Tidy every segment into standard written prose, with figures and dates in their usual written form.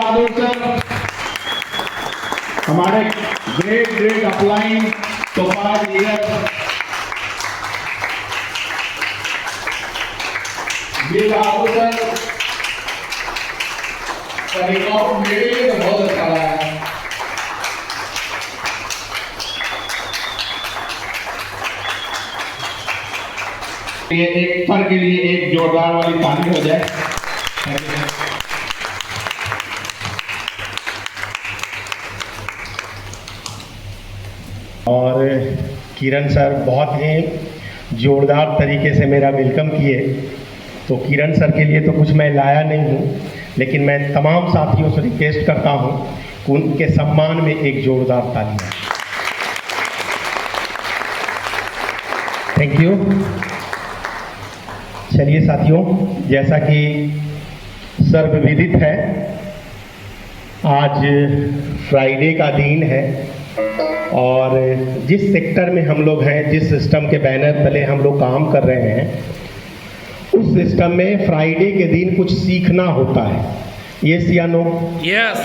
बहादुर sir, हमारे great great upline तो 5 year वीर बहादुर sir का रिकॉर्ड मेरे तो बहुत अच्छा रहा है। ये एक सर के लिए एक जोरदार वाली ताली हो जाए। और किरण सर बहुत ही जोरदार तरीके से मेरा वेलकम किए। तो किरण सर के लिए तो कुछ मैं लाया नहीं हूँ, लेकिन मैं तमाम साथियों से रिक्वेस्ट करता हूँ कि उनके सम्मान में एक जोरदार ताली। Thank you. चलिए साथियों, जैसा कि सर्वविदित है, आज फ्राइडे का दिन है और जिस सेक्टर में हम लोग हैं, जिस सिस्टम के बैनर तले हम लोग काम कर रहे हैं, उस सिस्टम में फ्राइडे के दिन कुछ सीखना होता है। यस या नो? यस।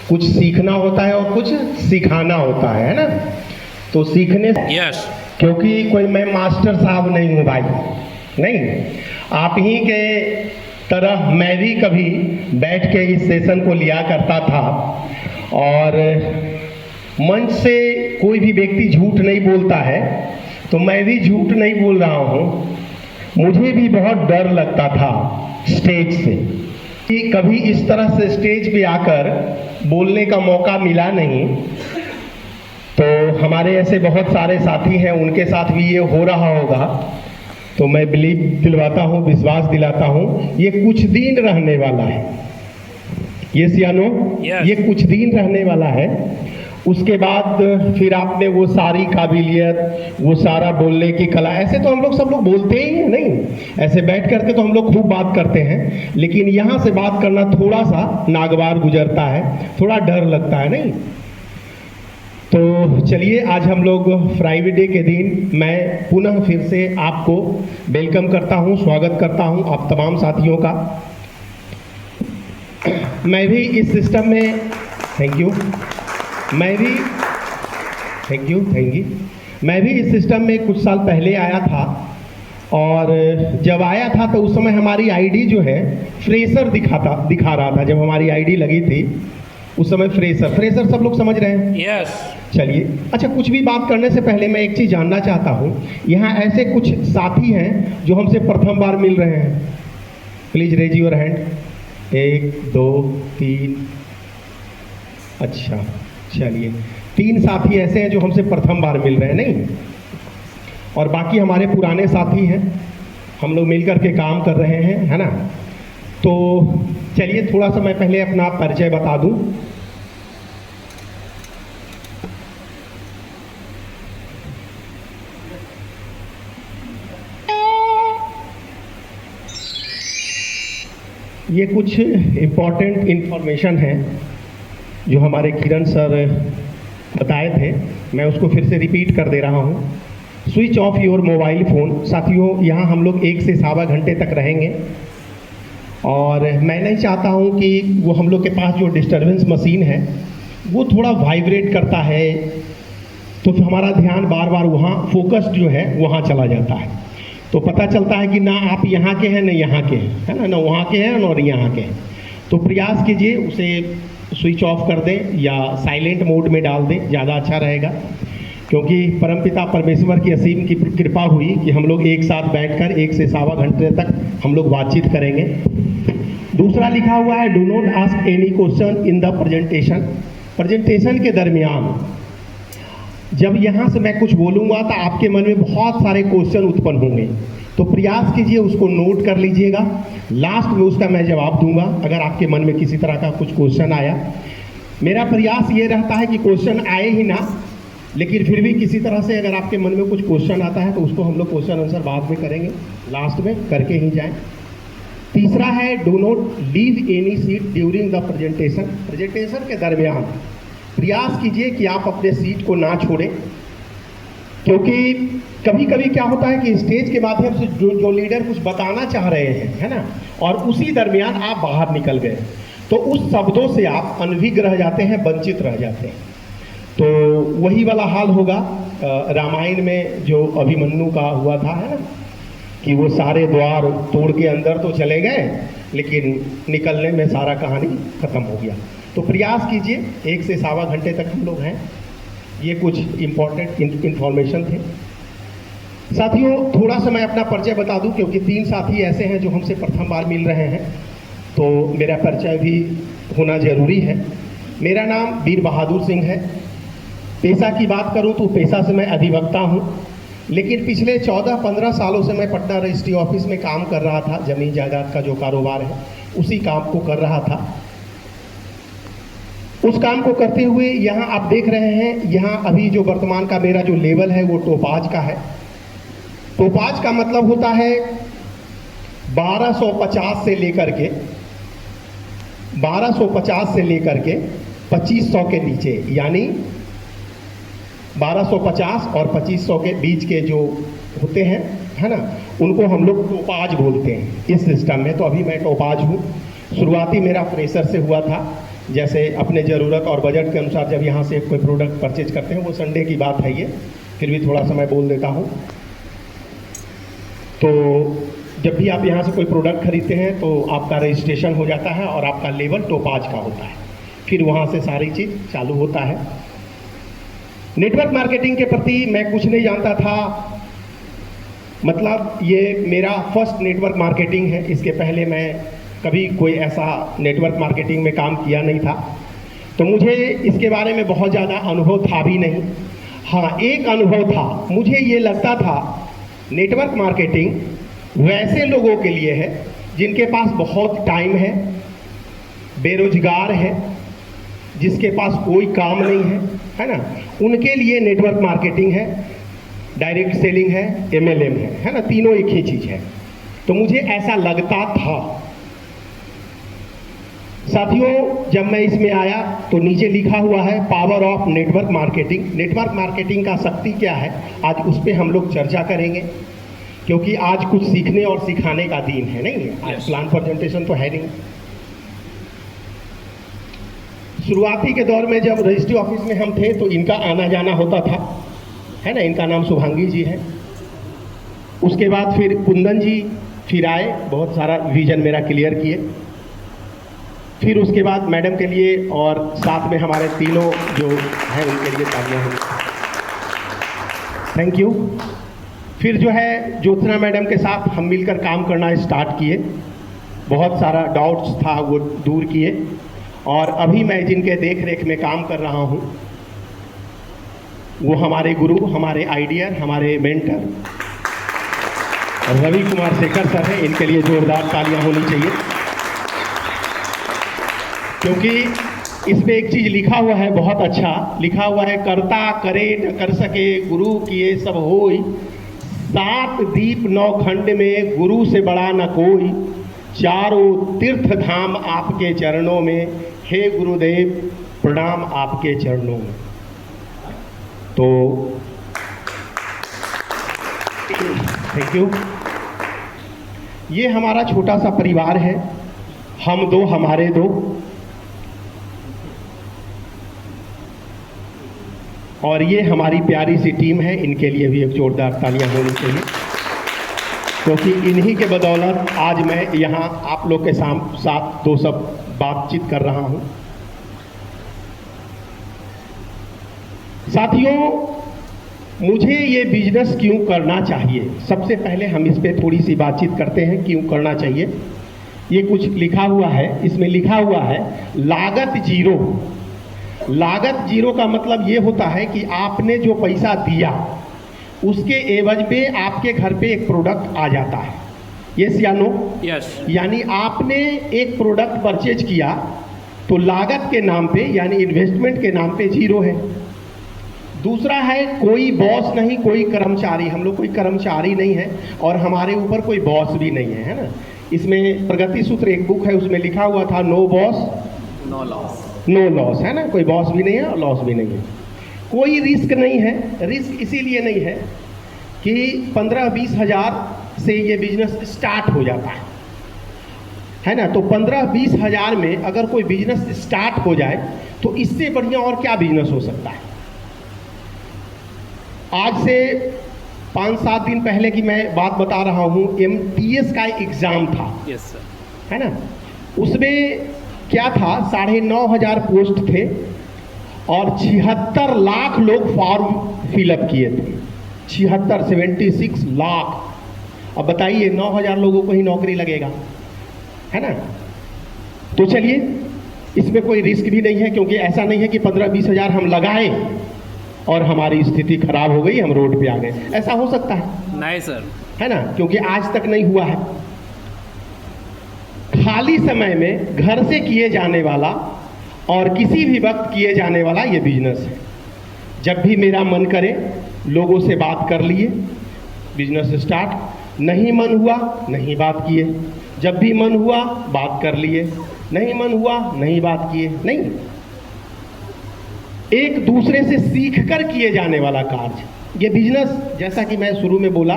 कुछ सीखना होता है और कुछ सिखाना होता है ना? तो सीखने यस, क्योंकि कोई मैं मास्टर साहब नहीं हूँ भाई, नहीं, आप ही के तरह मैं भी कभी बैठ के इस सेशन को लिया करता था और मंच से कोई भी व्यक्ति झूठ नहीं बोलता है, तो मैं भी झूठ नहीं बोल रहा हूँ। मुझे भी बहुत डर लगता था स्टेज से, कि कभी इस तरह से स्टेज पे आकर बोलने का मौका मिला नहीं। तो हमारे ऐसे बहुत सारे साथी हैं, उनके साथ भी ये हो रहा होगा। तो मैं बिलीव दिलवाता हूँ, विश्वास दिलाता हूँ, ये कुछ दिन रहने वाला है। ये सियानो, ये कुछ दिन रहने वाला है। उसके बाद फिर आपने वो सारी काबिलियत, वो सारा बोलने की कला, ऐसे तो हम लोग सब लोग बोलते ही हैं, नहीं ऐसे बैठ करके तो हम लोग खूब बात करते हैं, लेकिन यहाँ से बात करना थोड़ा सा नागवार गुजरता है, थोड़ा डर लगता है, नहीं? तो चलिए, आज हम लोग फ्राइडे के दिन मैं पुनः फिर से आपको वेलकम करता हूं, स्वागत करता हूं आप तमाम साथियों का। मैं भी इस सिस्टम में, थैंक यू, मैं भी मैं भी इस सिस्टम में कुछ साल पहले आया था और जब आया था तो उस समय हमारी आईडी जो है फ्रेशर दिखा रहा था। जब हमारी आईडी लगी थी उस समय फ्रेशर सब लोग समझ रहे हैं? यस। चलिए, अच्छा, कुछ भी बात करने से पहले मैं एक चीज़ जानना चाहता हूँ। यहाँ ऐसे कुछ साथी हैं जो हमसे प्रथम बार मिल रहे हैं? Please raise your hand. 1 2 3, अच्छा, चलिए, 3 साथी ऐसे हैं जो हमसे प्रथम बार मिल रहे हैं, नहीं? और बाकी हमारे पुराने साथी हैं, हम लोग मिल कर के काम कर रहे हैं, है ना? तो चलिए, थोड़ा सा मैं पहले अपना परिचय बता दूं। ये कुछ इम्पोर्टेंट इन्फॉर्मेशन है जो हमारे किरण सर बताए थे, मैं उसको फिर से रिपीट कर दे रहा हूँ। Switch off your mobile phone. साथियों, यहाँ हम लोग 1 से 1.25 घंटे तक रहेंगे और मैं नहीं चाहता हूँ कि वो हम लोग के पास जो डिस्टरबेंस मशीन है वो थोड़ा वाइब्रेट करता है, तो फिर हमारा ध्यान बार बार वहाँ फोकस्ड जो है वहाँ चला जाता है। तो पता चलता है कि ना आप यहाँ के हैं, ना यहाँ के हैं, है ना, ना वहाँ के हैं और यहाँ के हैं। तो प्रयास कीजिए उसे स्विच ऑफ कर दें या साइलेंट मोड में डाल दें, ज़्यादा अच्छा रहेगा, क्योंकि परमपिता परमेश्वर की असीम की कृपा हुई कि हम लोग एक साथ बैठकर 1 से 1.25 घंटे तक हम लोग बातचीत करेंगे। दूसरा लिखा हुआ है, do not ask any question in the presentation के दरमियान जब यहाँ से मैं कुछ बोलूँगा तो आपके मन में बहुत सारे क्वेश्चन उत्पन्न होंगे, तो प्रयास कीजिए उसको नोट कर लीजिएगा। लास्ट में उसका मैं जवाब दूंगा अगर आपके मन में किसी तरह का कुछ क्वेश्चन आया। मेरा प्रयास ये रहता है कि क्वेश्चन आए ही ना, लेकिन फिर भी किसी तरह से अगर आपके मन में कुछ क्वेश्चन आता है तो उसको हम लोग क्वेश्चन आंसर बाद में करेंगे, लास्ट में करके ही जाएं। तीसरा है, do not leave any seat during the presentation के दरमियान प्रयास कीजिए कि आप अपने सीट को ना छोड़ें, क्योंकि कभी कभी क्या होता है कि स्टेज के माध्यम से जो लीडर कुछ बताना चाह रहे हैं, है ना, और उसी दरमियान आप बाहर निकल गए, तो उस शब्दों से आप अनभिज्ञ रह जाते हैं, वंचित रह जाते हैं। तो वही वाला हाल होगा रामायण में जो अभिमन्यु का हुआ था, है ना, कि वो सारे द्वार तोड़ के अंदर तो चले गए लेकिन निकलने में सारा कहानी खत्म हो गया। तो प्रयास कीजिए, 1 से सवा घंटे तक हम लोग हैं। ये कुछ इम्पोर्टेंट इन्फॉर्मेशन थे। साथियों, थोड़ा सा मैं अपना परिचय बता दूं, क्योंकि 3 साथी ऐसे हैं जो हमसे प्रथम बार मिल रहे हैं, तो मेरा परिचय भी होना जरूरी है। मेरा नाम वीर बहादुर सिंह है। पेशा की बात करूं तो पेशा से मैं अधिवक्ता हूं, लेकिन पिछले 14-15 सालों से मैं पटना रजिस्ट्री ऑफिस में काम कर रहा था। जमीन जायदाद का जो कारोबार है उसी काम को कर रहा था। उस काम को करते हुए यहाँ आप देख रहे हैं, यहाँ अभी जो वर्तमान का मेरा जो लेवल है वो टोपाज का है। टोपाज का मतलब होता है 1250 से लेकर के 2500 के नीचे, यानी 1250 और 2500 के बीच के जो होते हैं, है ना, उनको हम लोग टोपाज बोलते हैं इस सिस्टम में। तो अभी मैं टोपाज हूँ। शुरुआती मेरा फ्रेशर से हुआ था। जैसे अपने ज़रूरत और बजट के अनुसार जब यहाँ से कोई प्रोडक्ट परचेज करते हैं, वो संडे की बात है ये, फिर भी थोड़ा सा मैं बोल देता हूँ। तो जब भी आप यहाँ से कोई प्रोडक्ट खरीदते हैं तो आपका रजिस्ट्रेशन हो जाता है और आपका लेवल टोपाज का होता है। फिर वहाँ से सारी चीज़ चालू होता है। नेटवर्क मार्केटिंग के प्रति मैं कुछ नहीं जानता था, मतलब ये मेरा फर्स्ट नेटवर्क मार्केटिंग है। इसके पहले मैं कभी कोई ऐसा नेटवर्क मार्केटिंग में काम किया नहीं था, तो मुझे इसके बारे में बहुत ज़्यादा अनुभव था भी नहीं। हाँ, एक अनुभव था, मुझे ये लगता था नेटवर्क मार्केटिंग वैसे लोगों के लिए है जिनके पास बहुत टाइम है, बेरोजगार है, जिसके पास कोई काम नहीं है ना, उनके लिए नेटवर्क मार्केटिंग है, डायरेक्ट सेलिंग है, MLM है ना, तीनों एक ही चीज़ है। तो मुझे ऐसा लगता था। साथियों, जब मैं इसमें आया तो नीचे लिखा हुआ है power of network marketing. Network marketing का शक्ति क्या है, आज उस पर हम लोग चर्चा करेंगे, क्योंकि आज कुछ सीखने और सिखाने का दिन है, नहीं है? आज प्लान प्रेजेंटेशन तो है नहीं। शुरुआती के दौर में जब रजिस्ट्री ऑफिस में हम थे तो इनका आना जाना होता था, है ना, इनका नाम शुभांगी जी है। उसके बाद फिर कुंदन जी फिर आए, बहुत सारा विजन मेरा क्लियर किए। फिर उसके बाद मैडम के लिए और साथ में हमारे तीनों जो हैं उनके लिए तालियां होंगी। Thank you. फिर जो है ज्योत्सना मैडम के साथ हम मिलकर काम करना स्टार्ट किए। बहुत सारा डाउट्स था वो दूर किए, और अभी मैं जिनके देख रेख में काम कर रहा हूँ वो हमारे गुरु, हमारे आइडियर, हमारे मेंटर रवि कुमार शेखर सर हैं। इनके लिए जोरदार तालियां होनी चाहिए, क्योंकि इस पे एक चीज़ लिखा हुआ है, बहुत अच्छा लिखा हुआ है, करता करे न कर सके गुरु किए सब होई, 7 दीप 9 खंड में गुरु से बड़ा न कोई, चारों तीर्थ धाम आपके चरणों में, हे गुरुदेव प्रणाम आपके चरणों में। तो थैंक यू। ये हमारा छोटा सा परिवार है, हम दो हमारे दो, और ये हमारी प्यारी सी टीम है। इनके लिए भी एक जोरदार तालियां होनी चाहिए, क्योंकि इन्हीं के बदौलत आज मैं यहाँ आप लोग के साथ दो सब बातचीत कर रहा हूँ। साथियों, मुझे ये बिजनेस क्यों करना चाहिए, सबसे पहले हम इस पे थोड़ी सी बातचीत करते हैं, क्यों करना चाहिए। ये कुछ लिखा हुआ है, इसमें लिखा हुआ है लागत जीरो। लागत जीरो का मतलब ये होता है कि आपने जो पैसा दिया उसके एवज पे आपके घर पे एक प्रोडक्ट आ जाता है। यस या नो? यस। यानी आपने एक प्रोडक्ट परचेज किया तो लागत के नाम पे यानी इन्वेस्टमेंट के नाम पे जीरो है। दूसरा है कोई बॉस नहीं, कोई कर्मचारी, हम लोग कोई कर्मचारी नहीं है और हमारे ऊपर कोई बॉस भी नहीं है, है ना। इसमें प्रगति सूत्र एक बुक है, उसमें लिखा हुआ था no boss no loss, no loss, है ना। कोई बॉस भी नहीं है और लॉस भी नहीं है। कोई रिस्क नहीं है। रिस्क इसीलिए नहीं है कि 15-20 हज़ार से ये बिजनेस स्टार्ट हो जाता है ना। तो 15-20 हज़ार में अगर कोई बिजनेस स्टार्ट हो जाए तो इससे बढ़िया और क्या बिजनेस हो सकता है। आज से 5-7 दिन पहले की मैं बात बता रहा हूँ, MTS का एग्ज़ाम था। Yes sir. है ना। उसमें क्या था, 9,500 पोस्ट थे और 76 लाख लोग फॉर्म फिलअप किए थे। 76 लाख। अब बताइए 9,000 लोगों को ही नौकरी लगेगा, है ना। तो चलिए, इसमें कोई रिस्क भी नहीं है, क्योंकि ऐसा नहीं है कि 15-20 हज़ार हम लगाएं और हमारी स्थिति खराब हो गई, हम रोड पे आ गए। ऐसा हो सकता है? नहीं सर। है ना, क्योंकि आज तक नहीं हुआ है। खाली समय में घर से किए जाने वाला और किसी भी वक्त किए जाने वाला ये बिजनेस है। जब भी मेरा मन करे लोगों से बात कर लिए, बिजनेस स्टार्ट। नहीं मन हुआ नहीं बात किए, जब भी मन हुआ बात कर लिए, नहीं मन हुआ नहीं बात किए। नहीं, एक दूसरे से सीख कर किए जाने वाला कार्य ये बिजनेस। जैसा कि मैं शुरू में बोला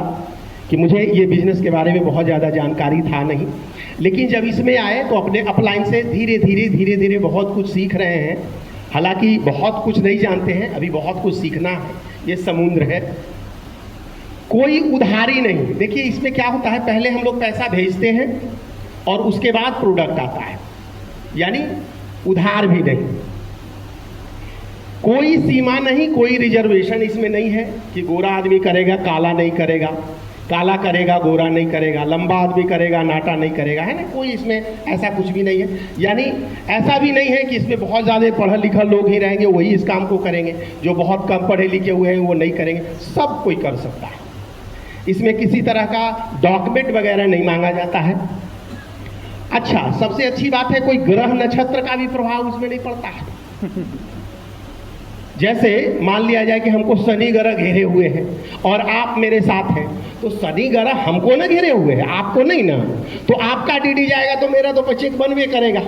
कि मुझे ये बिजनेस के बारे में बहुत ज़्यादा जानकारी था नहीं, लेकिन जब इसमें आए तो अपने अपलाइन से धीरे धीरे बहुत कुछ सीख रहे हैं। हालांकि बहुत कुछ नहीं जानते हैं, अभी बहुत कुछ सीखना है। ये समुद्र है, कोई उधारी नहीं। देखिए इसमें क्या होता है, पहले हम लोग पैसा भेजते हैं और उसके बाद प्रोडक्ट आता है, यानी उधार भी नहीं। कोई सीमा नहीं, कोई रिजर्वेशन इसमें नहीं है कि गोरा आदमी करेगा काला नहीं करेगा, काला करेगा गोरा नहीं करेगा, लंबा आदमी करेगा नाटा नहीं करेगा, है ना। कोई इसमें ऐसा कुछ भी नहीं है। यानी ऐसा भी नहीं है कि इसमें बहुत ज़्यादा पढ़े लिखे लोग ही रहेंगे, वही इस काम को करेंगे, जो बहुत कम पढ़े लिखे हुए हैं वो नहीं करेंगे। सब कोई कर सकता है। इसमें किसी तरह का डॉक्यूमेंट वगैरह नहीं मांगा जाता है। अच्छा, सबसे अच्छी बात है कोई ग्रह नक्षत्र का भी प्रभाव उसमें नहीं पड़ता है। जैसे मान लिया जाए कि हमको शनि ग्रह घेरे हुए हैं और आप मेरे साथ हैं, तो शनि ग्रह हमको ना घेरे हुए हैं, आपको नहीं ना, तो आपका डीडी जाएगा तो मेरा तो चेक बनवे करेगा।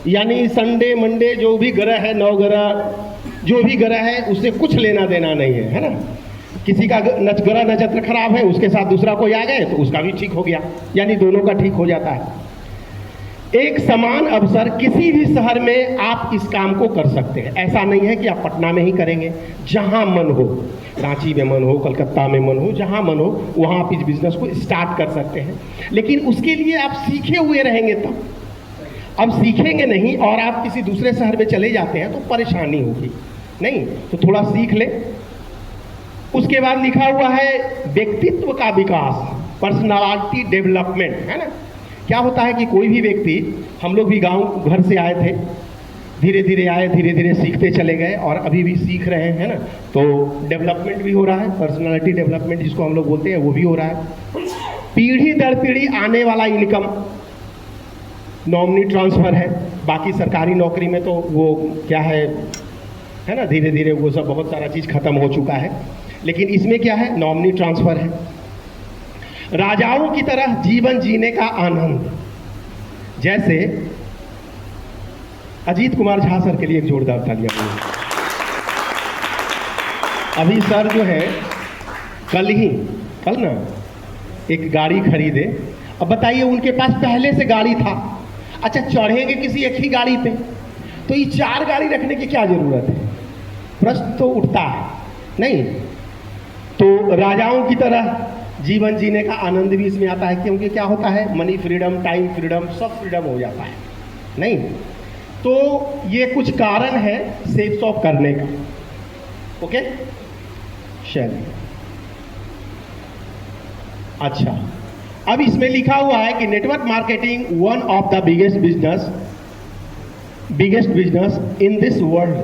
यानी संडे मंडे जो भी ग्रह है, 9 ग्रह जो भी ग्रह है, उससे कुछ लेना देना नहीं है, है ना। किसी का ग्रह नक्षत्र खराब है, उसके साथ दूसरा कोई आ गए तो उसका भी ठीक हो गया, यानी दोनों का ठीक हो जाता है। एक समान अवसर किसी भी शहर में आप इस काम को कर सकते हैं। ऐसा नहीं है कि आप पटना में ही करेंगे, जहां मन हो, रांची में मन हो, कलकत्ता में मन हो, जहां मन हो वहां आप इस बिजनेस को स्टार्ट कर सकते हैं। लेकिन उसके लिए आप सीखे हुए रहेंगे तब। अब सीखेंगे नहीं और आप किसी दूसरे शहर में चले जाते हैं तो परेशानी होगी। नहीं तो थोड़ा सीख ले। उसके बाद लिखा हुआ है व्यक्तित्व का विकास, पर्सनालिटी डेवलपमेंट, है ना। क्या होता है कि कोई भी व्यक्ति, हम लोग भी गांव घर से आए थे, धीरे धीरे आए, धीरे धीरे सीखते चले गए और अभी भी सीख रहे हैं, है ना। तो डेवलपमेंट भी हो रहा है, पर्सनालिटी डेवलपमेंट जिसको हम लोग बोलते हैं वो भी हो रहा है। पीढ़ी दर पीढ़ी आने वाला इनकम, नॉमिनी ट्रांसफ़र है। बाकी सरकारी नौकरी में तो वो क्या है ना, धीरे धीरे वो सब बहुत सारा चीज़ खत्म हो चुका है। लेकिन इसमें क्या है, नॉमिनी ट्रांसफ़र है। राजाओं की तरह जीवन जीने का आनंद। जैसे अजीत कुमार झा सर के लिए एक जोरदार तालियां बोलिए। अभी सर जो है कल ना एक गाड़ी खरीदे। अब बताइए उनके पास पहले से गाड़ी था, अच्छा चढ़ेंगे किसी एक ही गाड़ी पे, तो ये 4 गाड़ी रखने की क्या जरूरत है? प्रश्न तो उठता है नहीं। तो राजाओं की तरह जीवन जीने का आनंद भी इसमें आता है, क्योंकि क्या होता है, मनी फ्रीडम, टाइम फ्रीडम, सब फ्रीडम हो जाता है। नहीं तो ये कुछ कारण है सेफ शॉप करने का। ओके चलिए, अच्छा अब इसमें लिखा हुआ है कि network marketing one of the biggest business in this world,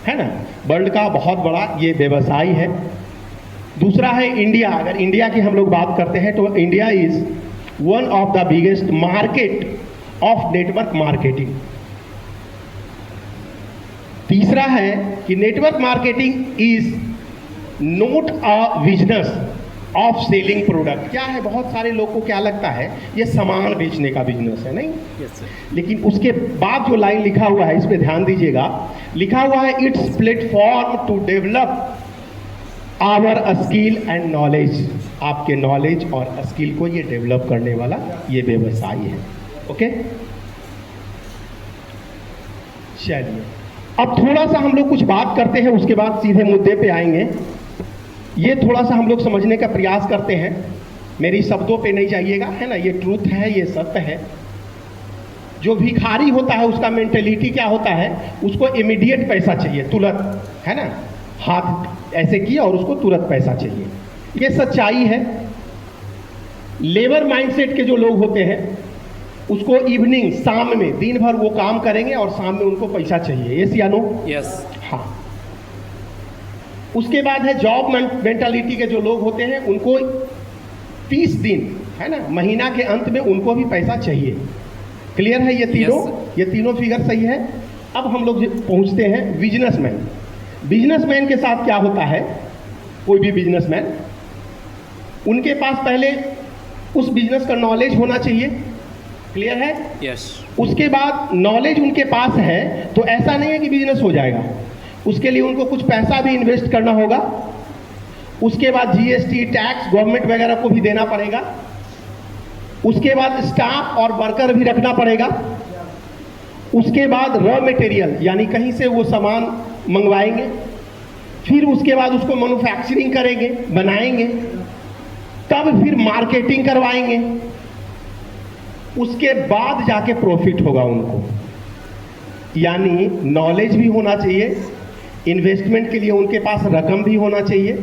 है ना। वर्ल्ड का बहुत बड़ा ये व्यवसाय है। दूसरा है इंडिया। अगर इंडिया की हम लोग बात करते हैं तो India is one of the biggest market of network marketing. तीसरा है कि network marketing is not a business of selling product. क्या है, बहुत सारे लोग को क्या लगता है ये सामान बेचने का बिजनेस है, नहीं। Yes sir. लेकिन उसके बाद जो लाइन लिखा हुआ है इस पे ध्यान दीजिएगा, लिखा हुआ है it's platform to develop our skill and knowledge. आपके नॉलेज और स्किल को ये डेवलप करने वाला ये व्यवसाय है। ओके, चलिए अब थोड़ा सा हम लोग कुछ बात करते हैं, उसके बाद सीधे मुद्दे पे आएंगे। ये थोड़ा सा हम लोग समझने का प्रयास करते हैं, मेरी शब्दों पे नहीं जाइएगा, है ना, ये ट्रूथ है, ये सत्य है। जो भिखारी होता है उसका मेंटेलिटी क्या होता है, उसको इमीडिएट पैसा चाहिए, तुरंत, है ना, हाथ ऐसे किया और उसको तुरंत पैसा चाहिए, ये सच्चाई है। लेबर माइंडसेट के जो लोग होते हैं उसको इवनिंग, शाम में, दिन भर वो काम करेंगे और शाम में उनको पैसा चाहिए, यस या नो? यस। हाँ। उसके बाद है जॉब मेंटालिटी के जो लोग होते हैं, उनको 30 दिन, है ना, महीना के अंत में उनको भी पैसा चाहिए। क्लियर है ये तीनों? Yes. ये तीनों फिगर सही है। अब हम लोग पहुंचते हैं बिजनेसमैन। बिजनेसमैन के साथ क्या होता है, कोई भी बिजनेसमैन, उनके पास पहले उस बिजनेस का नॉलेज होना चाहिए। क्लियर है? यस। उसके बाद नॉलेज उनके पास है तो ऐसा नहीं है कि बिजनेस हो जाएगा, उसके लिए उनको कुछ पैसा भी इन्वेस्ट करना होगा। उसके बाद जीएसटी, टैक्स, गवर्नमेंट वगैरह को भी देना पड़ेगा। उसके बाद स्टाफ और वर्कर भी रखना पड़ेगा। उसके बाद रॉ मटेरियल, यानी कहीं से वो सामान मंगवाएंगे, फिर उसके बाद उसको मैन्युफैक्चरिंग करेंगे, बनाएंगे, तब फिर मार्केटिंग करवाएंगे, उसके बाद जाके प्रॉफिट होगा उनको। यानी नॉलेज भी होना चाहिए, इन्वेस्टमेंट के लिए उनके पास रकम भी होना चाहिए,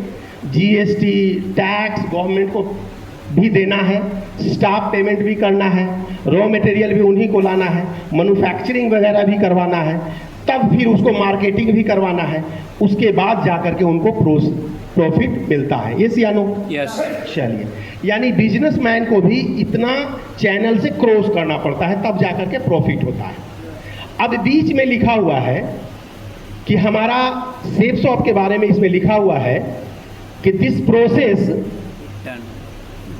जीएसटी, टैक्स गवर्नमेंट को भी देना है, स्टाफ पेमेंट भी करना है, रॉ मटेरियल भी उन्हीं को लाना है, मैन्युफैक्चरिंग वगैरह भी करवाना है, तब फिर उसको मार्केटिंग भी करवाना है, उसके बाद जाकर के उनको प्रॉफिट मिलता है। यस या नो? यस। चलिए, यानी बिजनेसमैन को भी इतना चैनल से क्रॉस करना पड़ता है, तब जाकर के प्रॉफिट होता है। अब बीच में लिखा हुआ है कि हमारा सेफ शॉप के बारे में इसमें लिखा हुआ है कि this process done,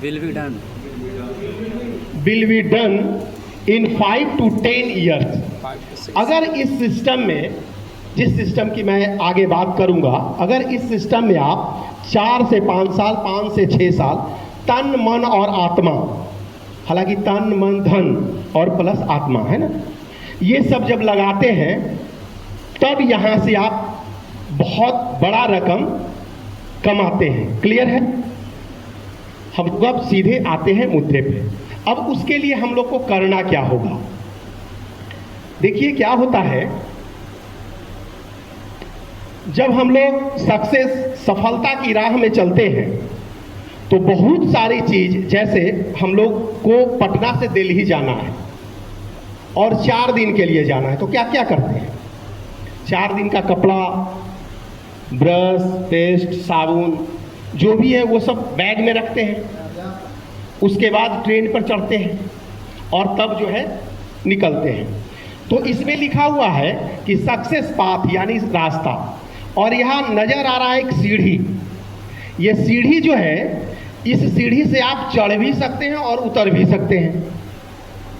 will be done, will be done in 5 to 10 years. अगर इस सिस्टम में, जिस सिस्टम की मैं आगे बात करूंगा, अगर इस सिस्टम में आप 4 से 5 साल, 5 से 6 साल तन, मन और आत्मा, हालांकि तन, मन, धन और प्लस आत्मा, है ना, ये सब जब लगाते हैं तब यहां से आप बहुत बड़ा रकम कमाते हैं। क्लियर है? हम अब सीधे आते हैं मुद्दे पे। अब उसके लिए हम लोग को करना क्या होगा? देखिए क्या होता है, जब हम लोग सक्सेस, सफलता की राह में चलते हैं तो बहुत सारी चीज, जैसे हम लोग को पटना से दिल्ली जाना है और 4 दिन के लिए जाना है, तो क्या क्या करते हैं? 4 दिन का कपड़ा, ब्रश, पेस्ट, साबुन, जो भी है वो सब बैग में रखते हैं। उसके बाद ट्रेन पर चढ़ते हैं और तब जो है निकलते हैं। तो इसमें लिखा हुआ है कि सक्सेस पाथ, यानी रास्ता, और यहाँ नजर आ रहा है एक सीढ़ी। ये सीढ़ी जो है, इस सीढ़ी से आप चढ़ भी सकते हैं और उतर भी सकते हैं।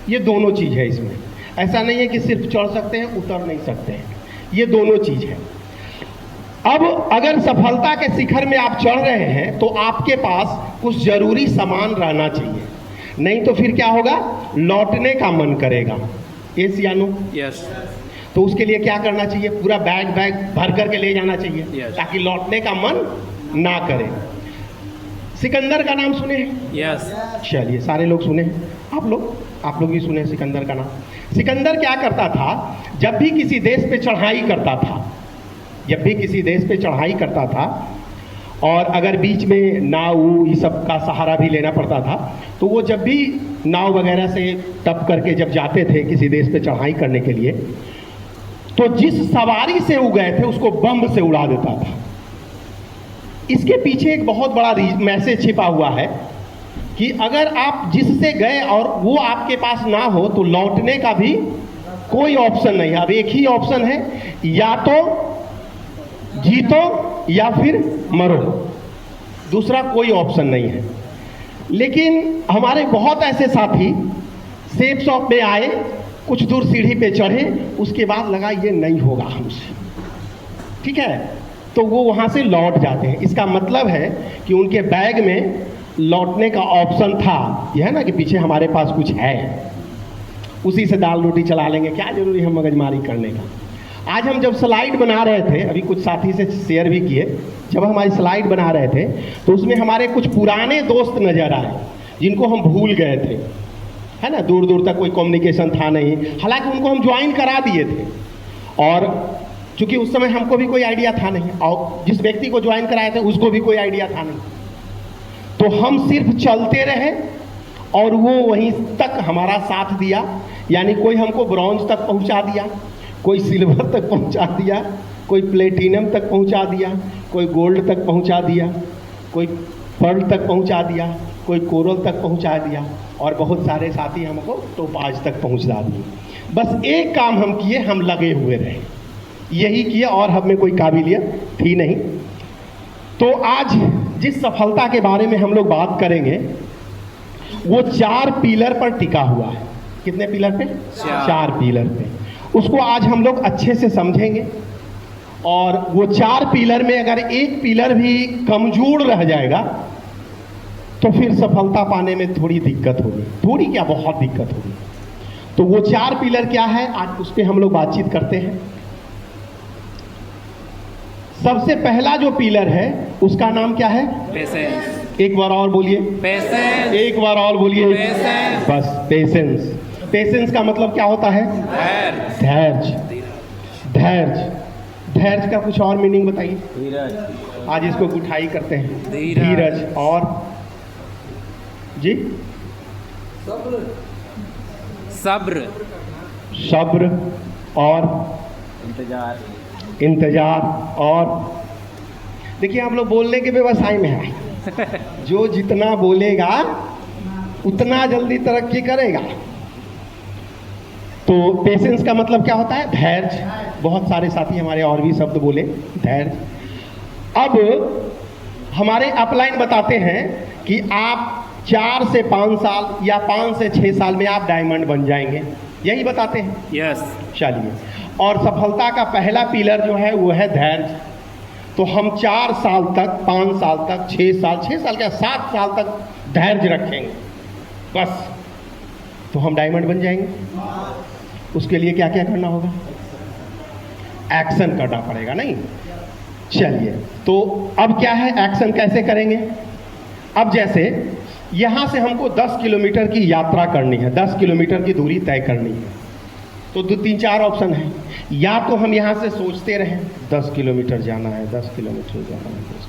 ये दोनों चीज है इसमें, ऐसा नहीं है कि सिर्फ चढ़ सकते हैं, उतर नहीं सकते हैं, ये दोनों चीज है। अब अगर सफलता के शिखर में आप चढ़ रहे हैं तो आपके पास कुछ जरूरी सामान रहना चाहिए, नहीं तो फिर क्या होगा, लौटने का मन करेगा। यस या नो? यस। तो उसके लिए क्या करना चाहिए, पूरा बैग भर करके ले जाना चाहिए, Yes. ताकि लौटने का मन ना करे। सिकंदर का नाम सुने हैं? यस। चलिए, सारे लोग सुने हैं, आप लोग भी सुने सिकंदर का नाम। सिकंदर क्या करता था, जब भी किसी देश पे चढ़ाई करता था, जब भी किसी देश पे चढ़ाई करता था और अगर बीच में नाव ये सब का सहारा भी लेना पड़ता था, तो वो जब भी नाव वगैरह से टप करके जब जाते थे किसी देश पे चढ़ाई करने के लिए, तो जिस सवारी से वो गए थे उसको बम से उड़ा देता था। इसके पीछे एक बहुत बड़ा मैसेज छिपा हुआ है कि अगर आप जिससे गए और वो आपके पास ना हो तो लौटने का भी कोई ऑप्शन नहीं है। अब एक ही ऑप्शन है, या तो जीतो या फिर मरो, दूसरा कोई ऑप्शन नहीं है। लेकिन हमारे बहुत ऐसे साथी सेफ शॉप में आए, कुछ दूर सीढ़ी पे चढ़े, उसके बाद लगा ये नहीं होगा हमसे, ठीक है, तो वो वहां से लौट जाते हैं। इसका मतलब है कि उनके बैग में लौटने का ऑप्शन था, यह है ना कि पीछे हमारे पास कुछ है। उसी से दाल रोटी चला लेंगे, क्या जरूरी है मगजमारी करने का। आज हम जब स्लाइड बना रहे थे, अभी कुछ साथी से शेयर भी किए, जब हमारी स्लाइड बना रहे थे तो उसमें हमारे कुछ पुराने दोस्त नज़र आए जिनको हम भूल गए थे, है ना। दूर दूर तक कोई कम्युनिकेशन था नहीं, हालांकि उनको हम ज्वाइन करा दिए थे, और चूंकि उस समय हमको भी कोई आइडिया था नहीं, और जिस व्यक्ति को ज्वाइन कराए थे उसको भी कोई आइडिया था नहीं, तो हम सिर्फ चलते रहे और वो वहीं तक हमारा साथ दिया। यानी कोई हमको ब्रॉन्ज तक पहुंचा दिया, कोई सिल्वर तक पहुंचा दिया, कोई प्लेटिनम तक पहुंचा दिया, कोई गोल्ड तक पहुंचा दिया, कोई पर्ल तक पहुंचा दिया, कोई कोरल तक पहुंचा दिया, और बहुत सारे साथी हमको टोपाज तक पहुंचा दिए। बस एक काम हम किए, हम लगे हुए रहे, यही किए, और हम में कोई काबिलियत थी नहीं। तो आज जिस सफलता के बारे में हम लोग बात करेंगे वो 4 पिलर पर टिका हुआ है। कितने पिलर पे? 4 पिलर पे। उसको आज हम लोग अच्छे से समझेंगे, और वो 4 पिलर में अगर एक पिलर भी कमजोर रह जाएगा तो फिर सफलता पाने में थोड़ी दिक्कत होगी, थोड़ी क्या बहुत दिक्कत होगी। तो वो 4 पिलर क्या है, आज उस पर हम लोग बातचीत करते हैं। सबसे पहला जो पिलर है उसका नाम क्या है? पेशेंस। एक बार और बोलिए। पेशेंस। एक बार और बोलिए। पेशेंस। बस पेशेंस। पेशेंस का मतलब क्या होता है? धैर्य। धैर्य। धैर्य का कुछ और मीनिंग बताइए। धीरज। आज इसको गुठाई करते हैं। धीरज। धीरज। और जी? सब्र। सब्र। और इंतजार। इंतजार। और देखिए, हम लोग बोलने के व्यवसाय में है, जो जितना बोलेगा उतना जल्दी तरक्की करेगा। तो पेशेंस का मतलब क्या होता है? धैर्य। बहुत सारे साथी हमारे और भी शब्द बोले, धैर्य। अब हमारे अपलाइन बताते हैं कि आप 4 से 5 साल या 5 से 6 साल में आप डायमंड बन जाएंगे, यही बताते हैं। यस। चलिए, और सफलता का पहला पिलर जो है वो है धैर्य। तो हम 4 साल तक, 5 साल तक, 6 साल क्या 7 साल तक धैर्य रखेंगे बस, तो हम डायमंड बन जाएंगे। उसके लिए क्या क्या करना होगा? एक्शन करना पड़ेगा, नहीं? चलिए, तो अब क्या है, एक्शन कैसे करेंगे? अब जैसे यहाँ से हमको 10 किलोमीटर की यात्रा करनी है, 10 किलोमीटर की दूरी तय करनी है, तो 2-3-4 ऑप्शन है। या तो हम यहाँ से सोचते रहें 10 किलोमीटर जाना है, 10 किलोमीटर जाना है, 10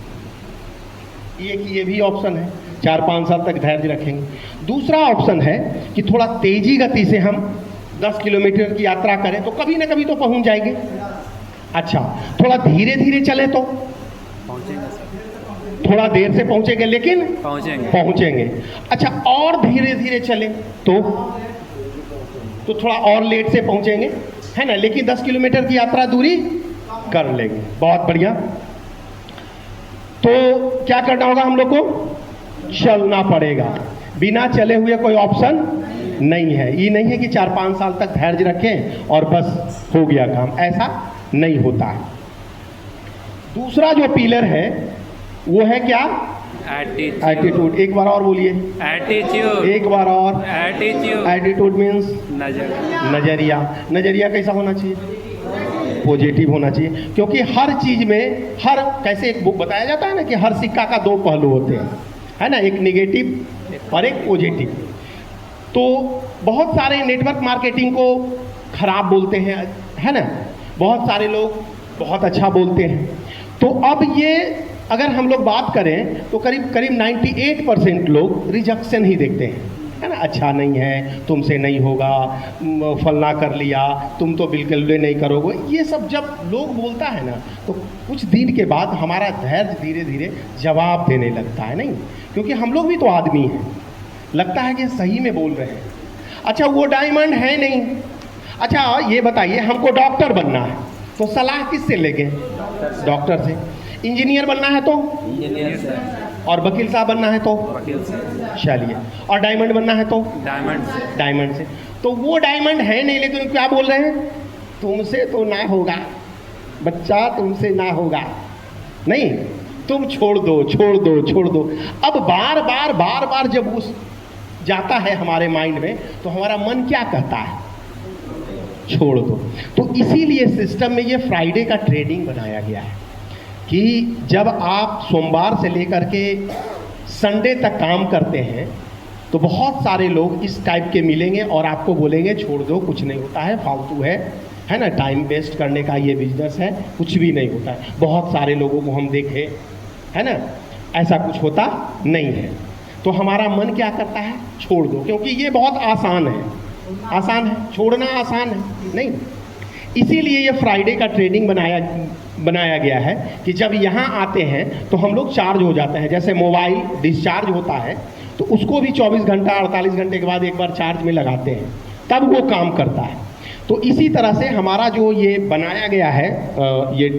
किलोमीटर। ये भी ऑप्शन है, 4-5 साल तक धैर्य रखेंगे। दूसरा ऑप्शन है कि थोड़ा तेजी गति से हम 10 किलोमीटर की यात्रा करें तो कभी ना कभी तो पहुँच जाएंगे। अच्छा, थोड़ा धीरे धीरे चले तो पहुंचेंगे सर। थोड़ा देर से पहुँचेंगे लेकिन पहुँचेंगे। अच्छा, और धीरे धीरे चले तो थोड़ा और लेट से पहुंचेंगे, है ना, लेकिन 10 किलोमीटर की यात्रा दूरी कर लेंगे। बहुत बढ़िया। तो क्या करना होगा हम लोग को? चलना पड़ेगा। बिना चले हुए कोई ऑप्शन नहीं है। ये नहीं है कि 4-5 साल तक धैर्य रखें और बस हो गया काम, ऐसा नहीं होता है। दूसरा जो पिलर है वो है क्या? एटीट्यूड। एक बार और बोलिए। एटीट्यूड। एक बार और। एटीट्यूड। एटीट्यूड मीन्स नजरिया। नजरिया कैसा होना चाहिए? पॉजिटिव होना चाहिए, क्योंकि हर चीज में, हर कैसे एक बुक बताया जाता है ना कि हर सिक्का का 2 पहलू होते हैं, है ना, एक नेगेटिव और एक पॉजिटिव। तो बहुत सारे नेटवर्क मार्केटिंग को खराब बोलते हैं, है ना, बहुत सारे लोग बहुत अच्छा बोलते हैं। तो अब ये अगर हम लोग बात करें तो करीब 98% लोग रिजेक्शन ही देखते हैं, है ना। अच्छा नहीं है, तुमसे नहीं होगा, फलना कर लिया, तुम तो बिल्कुल भी नहीं करोगे। ये सब जब लोग बोलता है ना तो कुछ दिन के बाद हमारा धैर्य धीरे धीरे जवाब देने लगता है, नहीं, क्योंकि हम लोग भी तो आदमी हैं, लगता है कि सही में बोल रहे हैं। अच्छा, वो डायमंड है नहीं। अच्छा, ये बताइए, हमको डॉक्टर बनना है तो सलाह किससे लेंगे? डॉक्टर से। इंजीनियर बनना है तो इंजीनियर से। और वकील साहब बनना है तो वकील से। चलिए, और डायमंड बनना है तो डायमंड से। डायमंड से। तो वो डायमंड है नहीं, लेकिन क्या बोल रहे हैं? तुमसे तो ना होगा बच्चा, तुमसे ना होगा, नहीं, तुम छोड़ दो, छोड़ दो, छोड़ दो। अब बार बार जब उस जाता है हमारे माइंड में, तो हमारा मन क्या कहता है? छोड़ दो। तो इसीलिए सिस्टम में ये फ्राइडे का ट्रेडिंग बनाया गया है कि जब आप सोमवार से लेकर के संडे तक काम करते हैं तो बहुत सारे लोग इस टाइप के मिलेंगे और आपको बोलेंगे छोड़ दो, कुछ नहीं होता है, फालतू है ना, टाइम वेस्ट करने का ये बिजनेस है, कुछ भी नहीं होता है। बहुत सारे लोगों को हम देखे, है ना, ऐसा कुछ होता नहीं है। तो हमारा मन क्या करता है? छोड़ दो, क्योंकि ये बहुत आसान है, छोड़ना आसान है नहीं। इसीलिए ये फ्राइडे का ट्रेडिंग बनाया गया है कि जब यहाँ आते हैं तो हम लोग चार्ज हो जाते हैं। जैसे मोबाइल डिस्चार्ज होता है तो उसको भी 24 घंटा 48 घंटे के बाद एक बार चार्ज में लगाते हैं, तब वो काम करता है। तो इसी तरह से हमारा जो ये बनाया गया है ये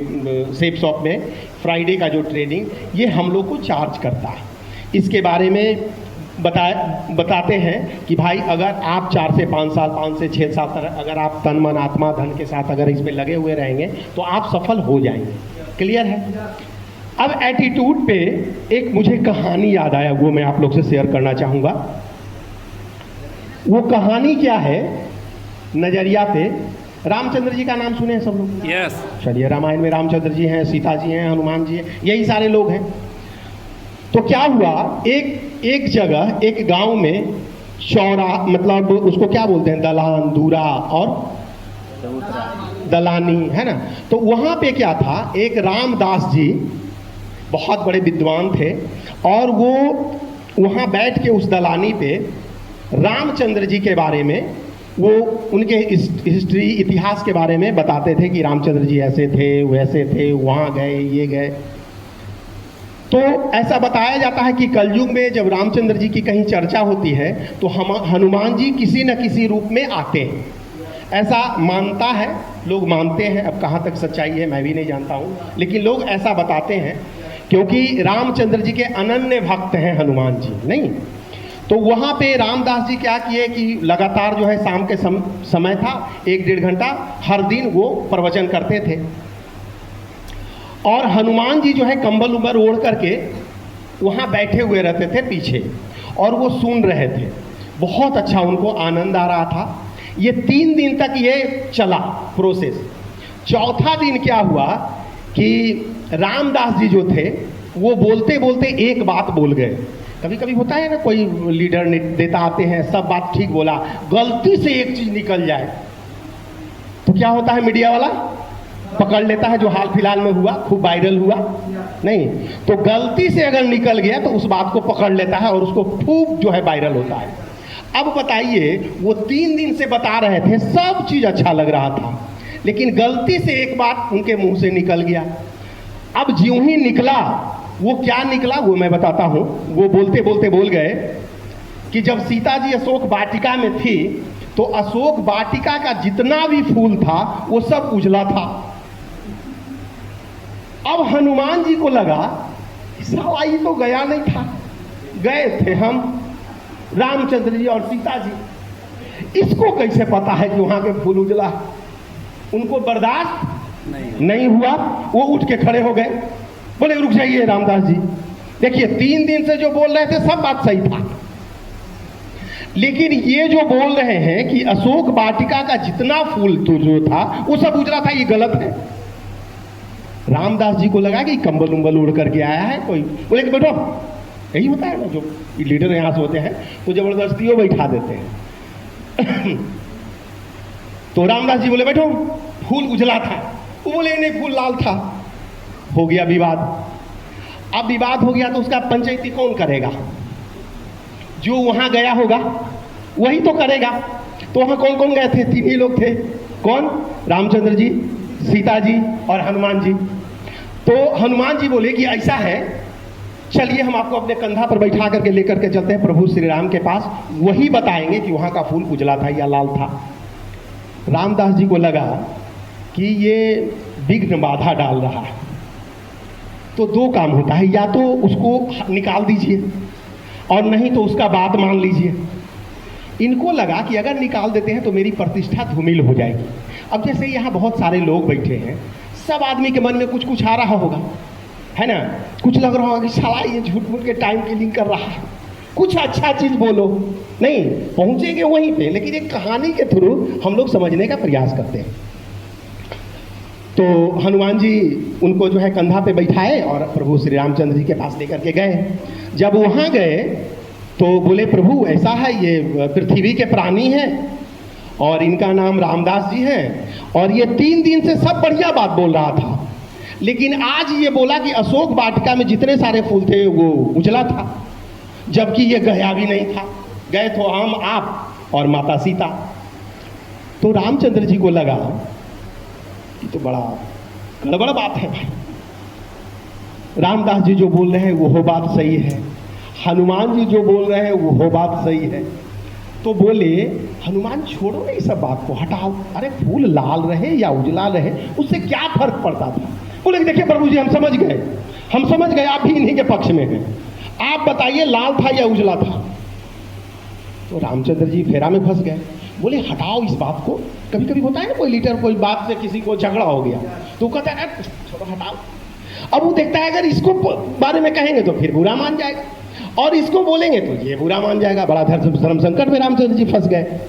सेफ शॉप में फ्राइडे का जो ट्रेडिंग, ये हम लोग को चार्ज करता है। इसके बारे में बताते हैं कि भाई अगर आप 4 से 5 साल 5 से 6 साल तक अगर आप तन मन आत्मा धन के साथ अगर इसमें लगे हुए रहेंगे तो आप सफल हो जाएंगे। क्लियर है? अब एटीट्यूड पे एक मुझे कहानी याद आया, वो मैं आप लोग से शेयर करना चाहूँगा। वो कहानी क्या है? नजरिया पे रामचंद्र जी का नाम सुने हैं सब लोग? यस। चलिए, रामायण में रामचंद्र जी हैं, सीता जी हैं, हनुमान जी हैं, यही सारे लोग हैं। तो क्या हुआ, एक जगह एक गांव में चौरा, मतलब उसको क्या बोलते हैं, दलान, दूरा और दलानी, है ना। तो वहाँ पे क्या था, एक रामदास जी बहुत बड़े विद्वान थे और वो वहाँ बैठ के उस दलानी पे रामचंद्र जी के बारे में, वो उनके हिस्ट्री इतिहास के बारे में बताते थे कि रामचंद्र जी ऐसे थे, वैसे थे, वहाँ गए, ये गए। तो ऐसा बताया जाता है कि कलयुग में जब रामचंद्र जी की कहीं चर्चा होती है तो हनुमान जी किसी न किसी रूप में आते हैं, ऐसा मानता है, लोग मानते हैं। अब कहाँ तक सच्चाई है मैं भी नहीं जानता हूँ, लेकिन लोग ऐसा बताते हैं क्योंकि रामचंद्र जी के अनन्य भक्त हैं हनुमान जी, नहीं। तो वहाँ पे रामदास जी क्या किए कि लगातार जो है शाम के समय था, 1-1.5 घंटा हर दिन वो प्रवचन करते थे और हनुमान जी जो है कंबल उम्बल ओढ़ करके वहाँ बैठे हुए रहते थे पीछे और वो सुन रहे थे। बहुत अच्छा उनको आनंद आ रहा था। ये 3 दिन तक ये चला प्रोसेस। चौथा दिन क्या हुआ कि रामदास जी जो थे वो बोलते बोलते एक बात बोल गए। कभी कभी होता है ना, कोई लीडर नेता आते हैं, सब बात ठीक बोला, गलती से एक चीज़ निकल जाए तो क्या होता है, मीडिया वाला पकड़ लेता है, जो हाल फिलहाल में हुआ, खूब वायरल हुआ, नहीं तो गलती से अगर निकल गया तो उस बात को पकड़ लेता है और उसको खूब जो है वायरल होता है। अब बताइए, वो 3 दिन से बता रहे थे, सब चीज़ अच्छा लग रहा था, लेकिन गलती से एक बात उनके मुंह से निकल गया। अब ज्यों ही निकला, वो क्या निकला वो मैं बताता हूँ। वो बोलते बोलते बोल गए कि जब सीता जी अशोक वाटिका में थी तो अशोक वाटिका का जितना भी फूल था वो सब उजला था। अब हनुमान जी को लगा साला ये तो गया नहीं था, गए थे हम रामचंद्र जी और सीता जी, इसको कैसे पता है कि वहां के फूल उजला? उनको बर्दाश्त नहीं हुआ, वो उठ के खड़े हो गए, बोले रुक जाइए रामदास जी, देखिए 3 दिन से जो बोल रहे थे सब बात सही था, लेकिन ये जो बोल रहे हैं कि अशोक वाटिका का जितना फूल तो जो था वो सब उजला था, ये गलत है। रामदास जी को लगा कि कंबल उम्बल उड़ करके आया है कोई, बोले कि बैठो, यही होता है ना, जो लीडर यहाँ से होते हैं तो जबरदस्ती वो बैठा देते हैं। तो रामदास जी बोले बैठो, फूल उजला था, वो बोले नहीं फूल लाल था। हो गया विवाद। अब विवाद हो गया तो उसका पंचायती कौन करेगा? जो वहां गया होगा वही तो करेगा। तो वहां कौन कौन गए थे? 3 ही लोग थे। कौन? रामचंद्र जी, सीता जी और हनुमान जी। तो हनुमान जी बोले कि ऐसा है, चलिए हम आपको अपने कंधा पर बैठा करके लेकर के चलते हैं प्रभु श्री राम के पास, वही बताएंगे कि वहां का फूल उजला था या लाल था। रामदास जी को लगा कि ये विघ्न बाधा डाल रहा है, तो 2 काम होता है, या तो उसको निकाल दीजिए और नहीं तो उसका बात मान लीजिए। इनको लगा कि अगर निकाल देते हैं तो मेरी प्रतिष्ठा धूमिल हो जाएगी। अब जैसे यहाँ बहुत सारे लोग बैठे हैं, सब आदमी के मन में कुछ कुछ आ रहा होगा, है ना, कुछ लग रहा होगा कि साला ये झूठ मूठ के टाइम किलिंग कर रहा कुछ अच्छा चीज बोलो। नहीं, पहुंचेंगे वहीं पे, लेकिन एक कहानी के थ्रू हम लोग समझने का प्रयास करते हैं। तो हनुमान जी उनको जो है कंधा पे बैठाए और प्रभु श्री रामचंद्र जी के पास लेकर के गए। जब वहां गए तो बोले, प्रभु ऐसा है, ये पृथ्वी के प्राणी हैं और इनका नाम रामदास जी है, और ये 3 दिन से सब बढ़िया बात बोल रहा था, लेकिन आज ये बोला कि अशोक वाटिका में जितने सारे फूल थे वो उजला था, जबकि ये गया भी नहीं था। गए तो हम, आप और माता सीता। तो रामचंद्र जी को लगा कि तो बड़ा गड़बड़ बात है भाई, रामदास जी जो बोल रहे हैं वो बात सही है, हनुमान जी जो बोल रहे हैं वो बात सही है। तो बोले, हनुमान छोड़ो ना ये सब बात को, हटाओ, अरे फूल लाल रहे या उजला रहे उससे क्या फर्क पड़ता था। बोले, देखिए प्रभु जी, हम समझ गए आप भी इन्हीं के पक्ष में हैं, आप बताइए लाल था या उजला था। तो रामचंद्र जी फेरा में फंस गए। बोले, हटाओ इस बात को। कभी कभी होता है ना, कोई लीडर कोई बात से किसी को झगड़ा हो गया तो कहता है छोड़ो हटाओ। अब वो देखता है अगर इसको बारे में कहेंगे तो फिर बुरा मान जाएगा, और इसको बोलेंगे तो ये बुरा मान जाएगा। बड़ा धर्म संकट में रामचंद्र जी फंस गए।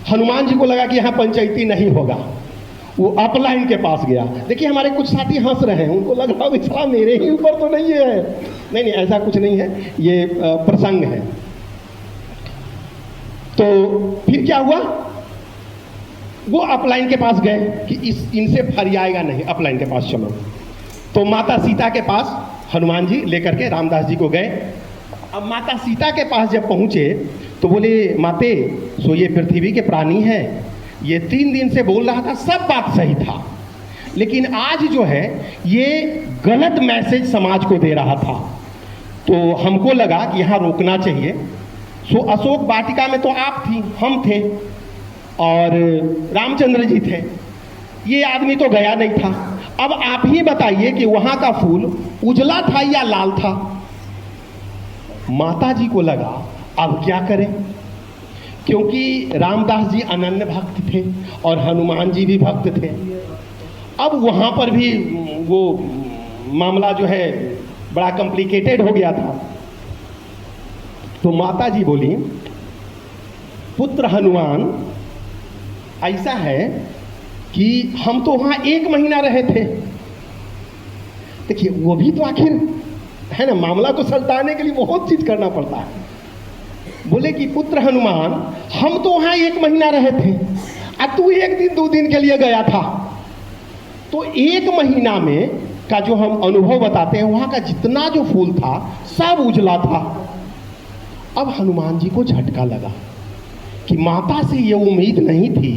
हनुमान जी को लगा कि यहाँ पंचायती नहीं होगा, वो अपलाइन के पास गया। देखिए हमारे कुछ साथी हंस रहे हैं, उनको लग रहा है साला मेरे ही ऊपर तो नहीं है। नहीं ऐसा कुछ नहीं है, ये प्रसंग है। तो फिर क्या हुआ, वो अपलाइन के पास गए कि इनसे फरियाएगा नहीं, अपलाइन के पास चलो। तो माता सीता के पास हनुमान जी लेकर के रामदास जी को गए। अब माता सीता के पास जब पहुंचे तो बोले, माते सो ये पृथ्वी के प्राणी हैं, ये 3 दिन से बोल रहा था, सब बात सही था, लेकिन आज जो है ये गलत मैसेज समाज को दे रहा था, तो हमको लगा कि यहाँ रोकना चाहिए। सो अशोक वाटिका में तो आप थी, हम थे और रामचंद्र जी थे, ये आदमी तो गया नहीं था। अब आप ही बताइए कि वहां का फूल उजला था या लाल था। माता जी को लगा अब क्या करें, क्योंकि रामदास जी अनन्य भक्त थे और हनुमान जी भी भक्त थे। अब वहां पर भी वो मामला जो है बड़ा कॉम्प्लिकेटेड हो गया था। तो माता जी बोली, पुत्र हनुमान, ऐसा है कि हम तो वहां 1 महीना रहे थे। देखिए वो भी तो आखिर है ना, मामला को सलटाने के लिए बहुत चीज करना पड़ता है। बोले कि पुत्र हनुमान, हम तो वहां 1 महीना रहे थे और तू 1 दिन 2 दिन के लिए गया था, तो 1 महीना में का जो हम अनुभव बताते हैं, वहां का जितना जो फूल था सब उजला था। अब हनुमान जी को झटका लगा कि माता से ये उम्मीद नहीं थी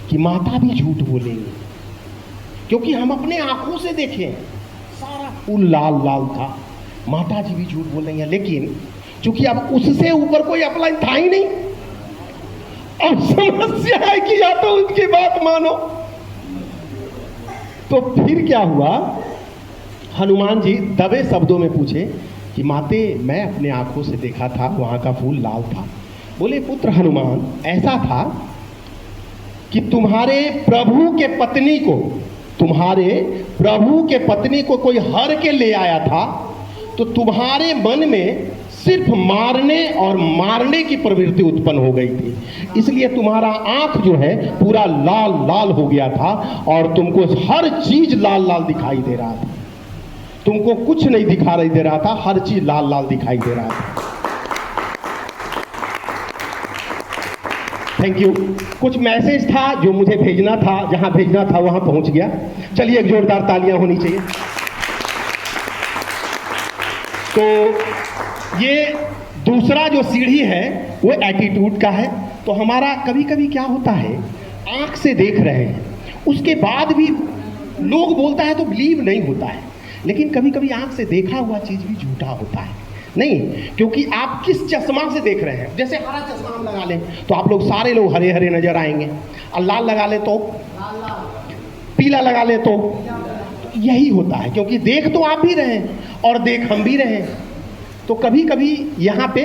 कि माता भी झूठ बोलेंगी, क्योंकि हम अपने आंखों से देखें सारा फूल लाल लाल था, माता जी भी झूठ बोल रही हैं। लेकिन चूंकि अब उससे ऊपर कोई अपलाइन था ही नहीं, अब समस्या है कि या तो उनकी बात मानो। तो फिर क्या हुआ, हनुमान जी दबे शब्दों में पूछे कि माते, मैं अपने आंखों से देखा था, वहां का फूल लाल था। बोले, पुत्र हनुमान, ऐसा था कि तुम्हारे प्रभु के पत्नी को कोई हर के ले आया था, तो तुम्हारे मन में सिर्फ मारने की प्रवृत्ति उत्पन्न हो गई थी, इसलिए तुम्हारा आंख जो है पूरा लाल लाल हो गया था और तुमको हर चीज लाल लाल दिखाई दे रहा था, तुमको कुछ नहीं दिखाई दे रहा था, हर चीज लाल लाल दिखाई दे रहा था। Thank you. कुछ मैसेज था जो मुझे भेजना था, जहां भेजना था वहां पहुंच गया। चलिए एक जोरदार तालियां होनी चाहिए। तो ये दूसरा जो सीढ़ी है वो एटीट्यूड का है। तो हमारा कभी कभी क्या होता है, आंख से देख रहे हैं, उसके बाद भी लोग बोलता है तो बिलीव नहीं होता है, लेकिन कभी कभी आंख से देखा हुआ चीज भी झूठा होता है। नहीं, क्योंकि आप किस चश्मा से देख रहे हैं। जैसे हरा चश्मा हम लगा लें तो आप लोग सारे लोग हरे हरे नजर आएंगे, और लाल लगा ले तो पीला लगा ले तो यही होता है, क्योंकि देख तो आप भी रहे हैं और देख हम भी रहे हैं। तो कभी कभी यहाँ पे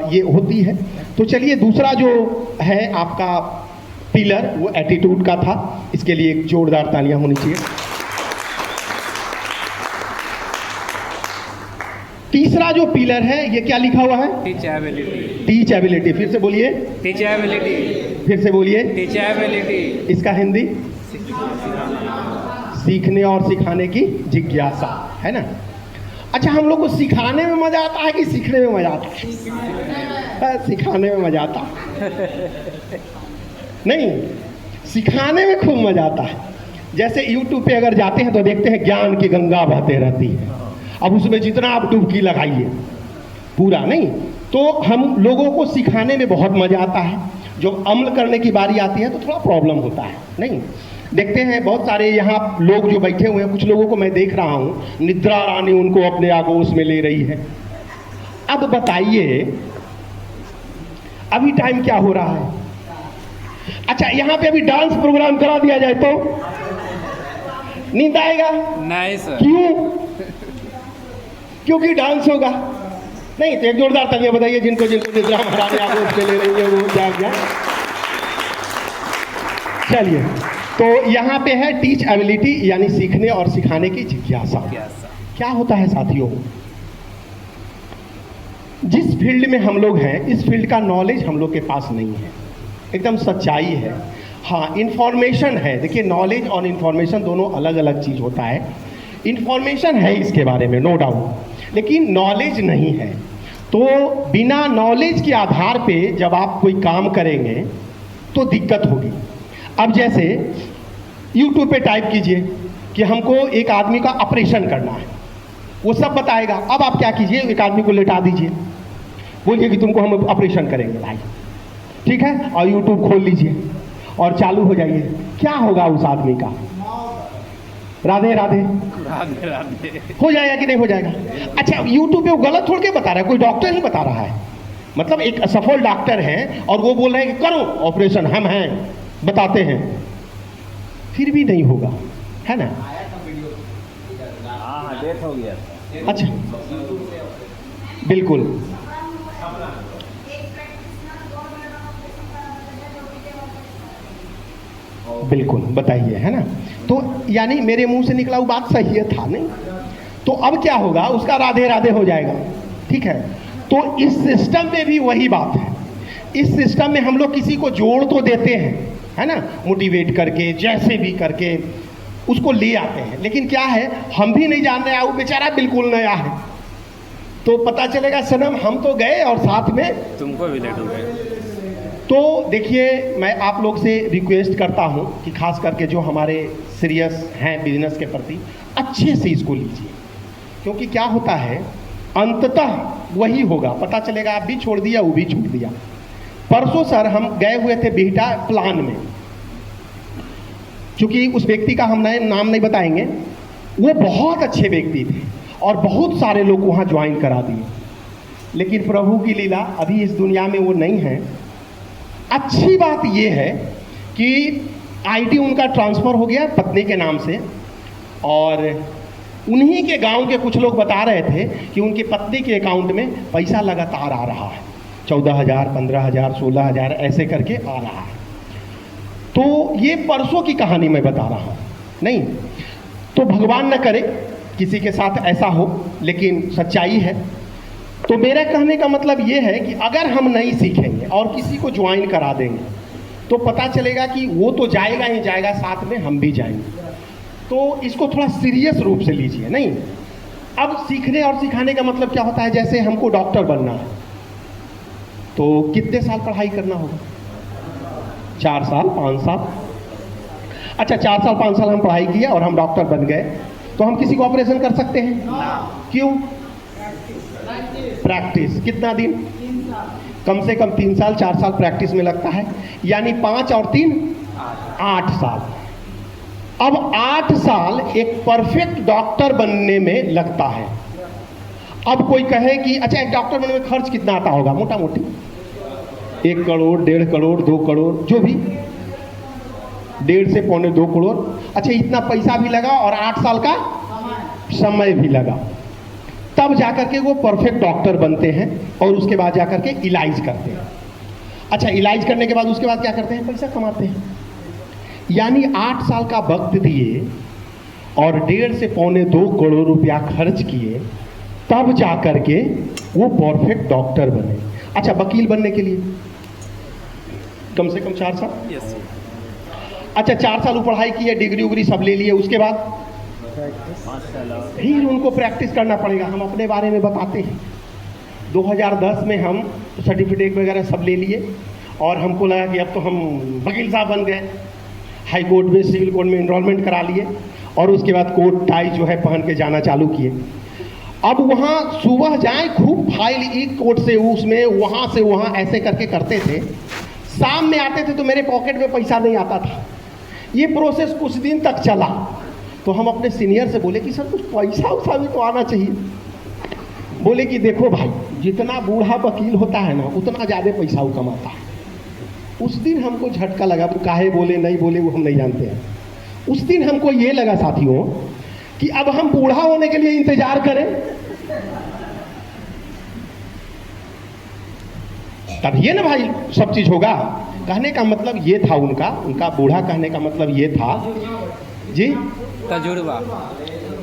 ये होती है। तो चलिए दूसरा जो है आपका पिलर, वो एटीट्यूड का था। इसके लिए एक जोरदार तालियां होनी चाहिए। तीसरा जो पिलर है ये क्या लिखा हुआ है? टीचेबिलिटी। टीचेबिलिटी। फिर से बोलिए। टीचेबिलिटी। फिर से बोलिए। टीचेबिलिटी। इसका हिंदी? सीखने और सिखाने की जिज्ञासा, है ना? अच्छा, हम लोग को सिखाने में मजा आता है कि सीखने में मजा आता है? सिखाने में मजा आता है। नहीं, सिखाने में खूब मजा आता है। जैसे YouTube पे अगर जाते हैं तो देखते हैं ज्ञान की गंगा बहते रहती है। अब उसमें जितना आप डुबकी लगाइए, पूरा नहीं, तो हम लोगों को सिखाने में बहुत मजा आता है। जो अमल करने की बारी आती है तो थोड़ा प्रॉब्लम होता है। नहीं, देखते हैं बहुत सारे यहाँ लोग जो बैठे हुए हैं, कुछ लोगों को मैं देख रहा हूँ, निद्रा रानी उनको अपने आगोश में ले रही है। अब बताइए, अभी टाइम क्या हो रहा है? अच्छा, यहाँ पे अभी डांस प्रोग्राम करा दिया जाए तो नींद आएगा? नहीं सर। क्यों? क्योंकि डांस होगा। नहीं तो एक जोरदार तालियां बताइए जिनको जिनको निद्रा महारानी आगोश में ले रही है, वो जाग जाए। चलिए, तो यहाँ पे है टीच एबिलिटी, यानी सीखने और सिखाने की जिज्ञासा। क्या होता है साथियों, जिस फील्ड में हम लोग हैं, इस फील्ड का नॉलेज हम लोग के पास नहीं है, एकदम सच्चाई है। हाँ, इंफॉर्मेशन है। देखिए, नॉलेज और इंफॉर्मेशन दोनों अलग अलग चीज़ होता है। इंफॉर्मेशन है इसके बारे में, नो डाउट, लेकिन नॉलेज नहीं है। तो बिना नॉलेज के आधार पे जब आप कोई काम करेंगे तो दिक्कत होगी। अब जैसे YouTube पे टाइप कीजिए कि हमको एक आदमी का ऑपरेशन करना है, वो सब बताएगा। अब आप क्या कीजिए, एक आदमी को लेटा दीजिए, बोलिए कि तुमको हम ऑपरेशन करेंगे भाई, ठीक है, और YouTube खोल लीजिए और चालू हो जाइए। क्या होगा उस आदमी का? राधे राधे राधे राधे हो जाएगा कि नहीं हो जाएगा? अच्छा, YouTube पे वो गलत थोड़ के बता रहा है, कोई डॉक्टर ही बता रहा है। मतलब एक सफल डॉक्टर है और वो बोल रहे हैं कि करो ऑपरेशन, हम हैं, बताते हैं, फिर भी नहीं होगा, है ना? हाँ, डेथ हो गया। अच्छा, बिल्कुल। बिल्कुल, बताइए, है ना? तो यानी मेरे मुंह से निकला वो बात सही है, था नहीं? तो अब क्या होगा, उसका राधे राधे हो जाएगा, ठीक है? तो इस सिस्टम में भी वही बात है। इस सिस्टम में हम लोग किसी को जोड़ तो देते हैं, है ना, मोटिवेट करके, जैसे भी करके उसको ले आते हैं, लेकिन क्या है, हम भी नहीं जान रहे, वो बेचारा बिल्कुल नया है, तो पता चलेगा सनम हम तो गए और साथ में तुमको भी लेट हो गए। तो देखिए, मैं आप लोग से रिक्वेस्ट करता हूं कि खास करके जो हमारे सीरियस हैं बिजनेस के प्रति, अच्छे से इसको लीजिए, क्योंकि क्या होता है, अंततः वही होगा। पता चलेगा आप भी छोड़ दिया, वो भी छोड़ दिया। परसों सर हम गए हुए थे बिहटा प्लान में, चूंकि उस व्यक्ति का हम नाम नहीं बताएंगे, वो बहुत अच्छे व्यक्ति थे और बहुत सारे लोग वहाँ ज्वाइन करा दिए, लेकिन प्रभु की लीला, अभी इस दुनिया में वो नहीं है। अच्छी बात ये है कि आईटी उनका ट्रांसफ़र हो गया पत्नी के नाम से, और उन्हीं के गांव के कुछ लोग बता रहे थे कि उनकी पत्नी के अकाउंट में पैसा लगातार आ रहा है, 14,000, 15,000, 16,000 ऐसे करके आ रहा है। तो ये परसों की कहानी मैं बता रहा हूँ, नहीं तो भगवान न करे किसी के साथ ऐसा हो, लेकिन सच्चाई है। तो मेरा कहने का मतलब ये है कि अगर हम नहीं सीखेंगे और किसी को ज्वाइन करा देंगे तो पता चलेगा कि वो तो जाएगा ही जाएगा, साथ में हम भी जाएंगे। तो इसको थोड़ा सीरियस रूप से लीजिए। नहीं, अब सीखने और सिखाने का मतलब क्या होता है, जैसे हमको डॉक्टर बनना है तो कितने साल पढ़ाई करना होगा? 4 साल, 5 साल। अच्छा, 4 साल 5 साल हम पढ़ाई किया और हम डॉक्टर बन गए, तो हम किसी को ऑपरेशन कर सकते हैं? क्यों? प्रैक्टिस। कितना दिन? कम से कम 3 साल, 4 साल प्रैक्टिस में लगता है, यानी 5 और 3 8 साल। अब 8 साल एक परफेक्ट डॉक्टर बनने में लगता है। अब कोई कहे कि अच्छा, एक डॉक्टर बनने में खर्च कितना आता होगा? मोटा मोटी 1 करोड़, 1.5 करोड़, 2 करोड़, जो भी, 1.5 से 2.25 करोड़। अच्छा, इतना पैसा भी लगा और 8 साल का समय भी लगा, तब जाकर के वो परफेक्ट डॉक्टर बनते हैं और उसके बाद जाकर के इलाज करते हैं। अच्छा, इलाज करने के बाद उसके बाद क्या करते हैं? पैसा कमाते हैं। यानी 8 साल का वक्त दिए और 1.5 से 2.25 करोड़ रुपया खर्च किए, तब जा करके वो परफेक्ट डॉक्टर बने। अच्छा, वकील बनने के लिए कम से कम 4 साल। Yes sir. अच्छा, 4 साल वो पढ़ाई की है, डिग्री उग्री सब ले लिए, उसके बाद 5 साल और फिर उनको प्रैक्टिस करना पड़ेगा। हम अपने बारे में बताते हैं, 2010 में हम सर्टिफिकेट वगैरह सब ले लिए और हमको लगा कि अब तो हम वकील साहब बन गए। हाई कोर्ट में, सिविल कोर्ट में इनरोलमेंट करा लिए और उसके बाद कोट टाई जो है पहन के जाना चालू किए। अब वहाँ सुबह जाएं, खूब फाइल एक कोर्ट से उसमें, वहाँ से वहाँ ऐसे करके करते थे। शाम में आते थे तो मेरे पॉकेट में पैसा नहीं आता था। ये प्रोसेस कुछ दिन तक चला तो हम अपने सीनियर से बोले कि सर कुछ पैसा उसा भी तो आना चाहिए। बोले कि देखो भाई, जितना बूढ़ा वकील होता है ना उतना ज़्यादा पैसा वो कमाता है। उस दिन हमको झटका लगा, वो काहे बोले नहीं बोले वो हम नहीं जानते हैं। उस दिन हमको ये लगा साथियों कि अब हम बूढ़ा होने के लिए इंतजार करें, तब ये ना भाई सब चीज होगा। कहने का मतलब ये था उनका बूढ़ा कहने का मतलब ये था जी, तजुर्बा।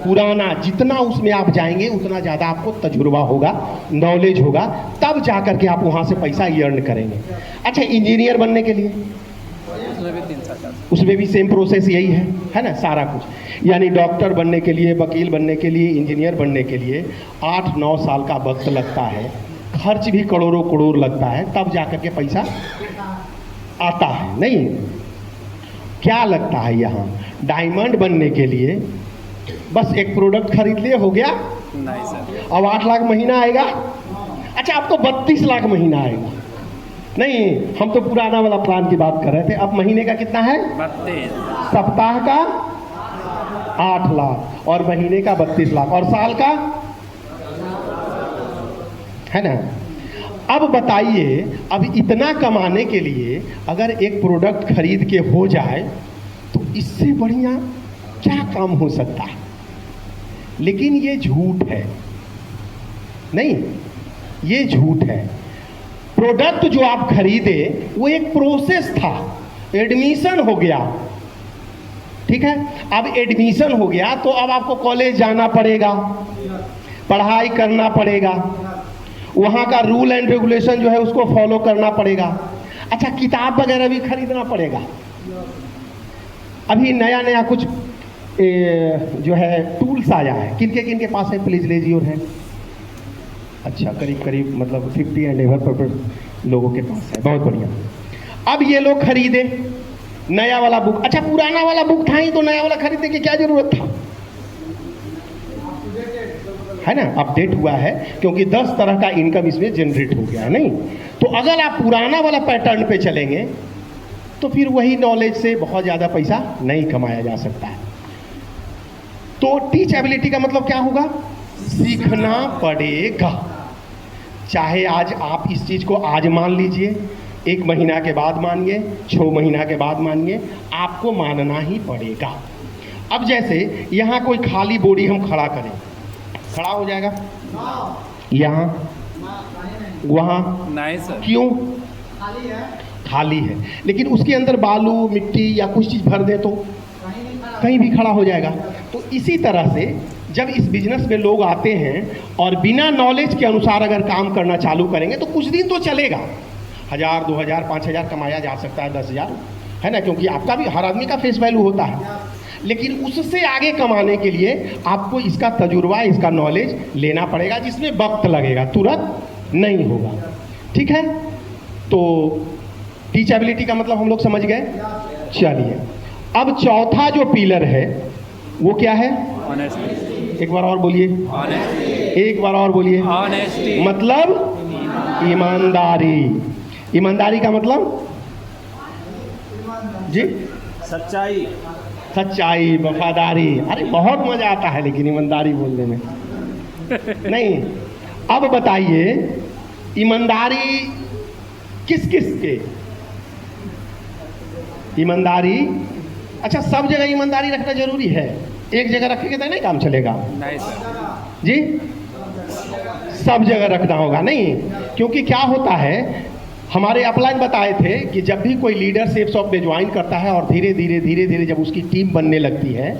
पुराना जितना उसमें आप जाएंगे उतना ज़्यादा आपको तजुर्बा होगा, नॉलेज होगा, तब जा करके आप वहाँ से पैसा अर्न करेंगे। अच्छा, इंजीनियर बनने के लिए उसमें भी 3 साल। उसमें भी सेम प्रोसेस यही है ना, सारा कुछ। यानी डॉक्टर बनने के लिए, वकील बनने के लिए, इंजीनियर बनने के लिए 8-9 साल का वक्त लगता है, खर्च भी करोड़ों करोड़ लगता है, तब जा करके पैसा आता है। नहीं, क्या लगता है यहाँ डायमंड बनने के लिए बस एक प्रोडक्ट खरीद लिए हो गया, नहीं सर। अब 8 लाख महीना आएगा। अच्छा, अब तो 32 लाख महीना आएगा। नहीं, हम तो पुराना वाला प्लान की बात कर रहे थे। अब महीने का कितना है? 32। सप्ताह का 8 लाख और महीने का 32 लाख और साल का है ना। अब बताइए, अब इतना कमाने के लिए अगर एक प्रोडक्ट खरीद के हो जाए तो इससे बढ़िया क्या काम हो सकता है। लेकिन ये झूठ है, नहीं ये झूठ है। प्रोडक्ट जो आप खरीदे वो एक प्रोसेस था, एडमिशन हो गया, ठीक है। अब एडमिशन हो गया तो अब आपको कॉलेज जाना पड़ेगा, पढ़ाई करना पड़ेगा, वहाँ का रूल एंड रेगुलेशन जो है उसको फॉलो करना पड़ेगा। अच्छा, किताब वगैरह भी खरीदना पड़ेगा। अभी नया कुछ जो है टूल्स आया है, किनके पास है प्लीज लेज योर हैंड। अच्छा, करीब मतलब 50 एंड एवर लोगों के पास है, बहुत बढ़िया। अब ये लोग खरीदे नया वाला बुक। अच्छा, पुराना वाला बुक था ही तो नया वाला खरीदने की क्या जरूरत था, है ना। अपडेट हुआ है क्योंकि 10 तरह का इनकम इसमें जनरेट हो गया है। नहीं तो अगर आप पुराना वाला पैटर्न पे चलेंगे तो फिर वही नॉलेज से बहुत ज़्यादा पैसा नहीं कमाया जा सकता है। तो टीचेबिलिटी का मतलब क्या होगा? सीखना पड़ेगा। चाहे आज आप इस चीज़ को आज मान लीजिए, 1 महीना के बाद मानिए, 6 महीना के बाद मानिए, आपको मानना ही पड़ेगा। अब जैसे यहाँ कोई खाली बोरी हम खड़ा करें, खड़ा हो जाएगा यहाँ वहाँ, नहीं सर। क्यों? खाली है, लेकिन उसके अंदर बालू मिट्टी या कुछ चीज़ भर दे तो कहीं भी खड़ा हो जाएगा। तो इसी तरह से जब इस बिजनेस में लोग आते हैं और बिना नॉलेज के अनुसार अगर काम करना चालू करेंगे तो कुछ दिन तो चलेगा, 1000, 2000, 5000 कमाया जा सकता है, 10,000, है ना, क्योंकि आपका भी, हर आदमी का फेस वैल्यू होता है। लेकिन उससे आगे कमाने के लिए आपको इसका तजुर्बा, इसका नॉलेज लेना पड़ेगा, जिसमें वक्त लगेगा, तुरंत नहीं होगा, ठीक है। तो टीचेबिलिटी का मतलब हम लोग समझ गए। चलिए, अब चौथा जो पिलर है वो क्या है? ऑनेस्टी। एक बार और बोलिए, एक बार और बोलिए। ऑनेस्टी मतलब ईमानदारी। ईमानदारी का मतलब जी? सच्चाई। सच्चाई, वफादारी। अरे बहुत मजा आता है लेकिन ईमानदारी बोलने में। नहीं, अब बताइए ईमानदारी किस किस के? ईमानदारी, अच्छा सब जगह ईमानदारी रखना जरूरी है, एक जगह रखेंगे तो नहीं काम चलेगा। नहीं सर जी, सब जगह रखना होगा। नहीं, क्योंकि क्या होता है, हमारे अपलाइन बताए थे कि जब भी कोई लीडरशिप में ज्वाइन करता है और धीरे धीरे जब उसकी टीम बनने लगती है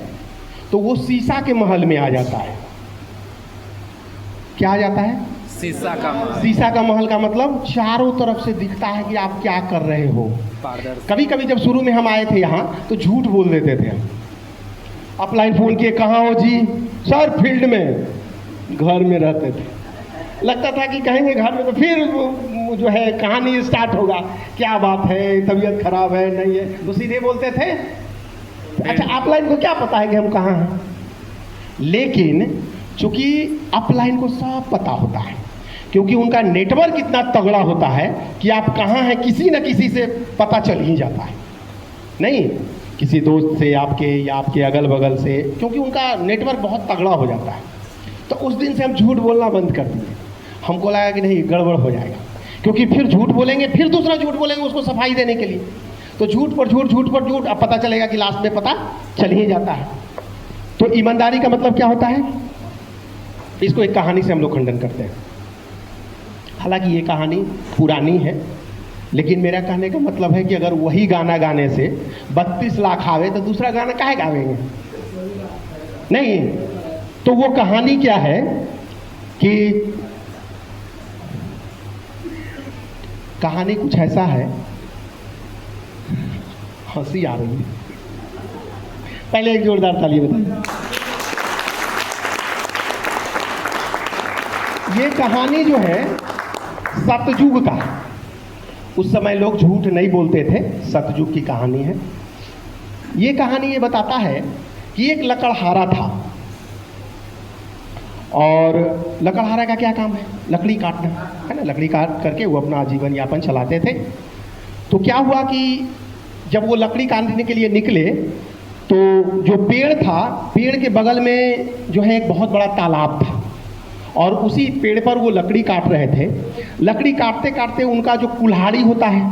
तो वो शीशा के महल में आ जाता है। क्या आ जाता है? शीशा का महल, शीशा का महल का मतलब चारों तरफ से दिखता है कि आप क्या कर रहे हो। पारदर्शी। कभी कभी जब शुरू में हम आए थे यहाँ तो झूठ बोल देते थे हम। अपलाइन फोन किए, कहाँ हो जी? सर फील्ड में, घर में रहते थे। लगता था कि कहेंगे घर में तो फिर वो जो है कहानी स्टार्ट होगा, क्या बात है, तबीयत खराब है, नहीं है, तो सीधे बोलते थे। अच्छा, अपलाइन को क्या पता है कि हम कहाँ हैं? लेकिन चूंकि अपलाइन को सब पता होता है, क्योंकि उनका नेटवर्क इतना तगड़ा होता है कि आप कहाँ हैं किसी न किसी से पता चल ही जाता है। नहीं, किसी दोस्त से आपके या आपके अगल बगल से, क्योंकि उनका नेटवर्क बहुत तगड़ा हो जाता है। तो उस दिन से हम झूठ बोलना बंद कर दिए। हमको लगा कि नहीं, गड़बड़ हो जाएगा, क्योंकि फिर झूठ बोलेंगे, फिर दूसरा झूठ बोलेंगे उसको सफाई देने के लिए। तो झूठ पर झूठ, झूठ पर झूठ, अब पता चलेगा कि लास्ट में पता चल ही जाता है। तो ईमानदारी का मतलब क्या होता है? इसको एक कहानी से हम लोग खंडन करते हैं। हालांकि ये कहानी पुरानी है, लेकिन मेरा कहने का मतलब है कि अगर वही गाना गाने से 32 लाख आवे तो दूसरा गाना काहे गावेंगे? नहीं। तो वो कहानी क्या है कि कहानी कुछ ऐसा है, हंसी आ रही है, पहले एक जोरदार ताली बताइए। ये कहानी जो है सतयुग का, उस समय लोग झूठ नहीं बोलते थे, सतयुग की कहानी है। ये कहानी ये बताता है कि एक लकड़हारा था, और लकड़हारा का क्या काम है? लकड़ी काटना है ना। लकड़ी काट करके वो अपना जीवन यापन चलाते थे। तो क्या हुआ कि जब वो लकड़ी काटने के लिए निकले तो जो पेड़ था, पेड़ के बगल में जो है एक बहुत बड़ा तालाब था, और उसी पेड़ पर वो लकड़ी काट रहे थे। लकड़ी काटते काटते उनका जो कुल्हाड़ी होता है,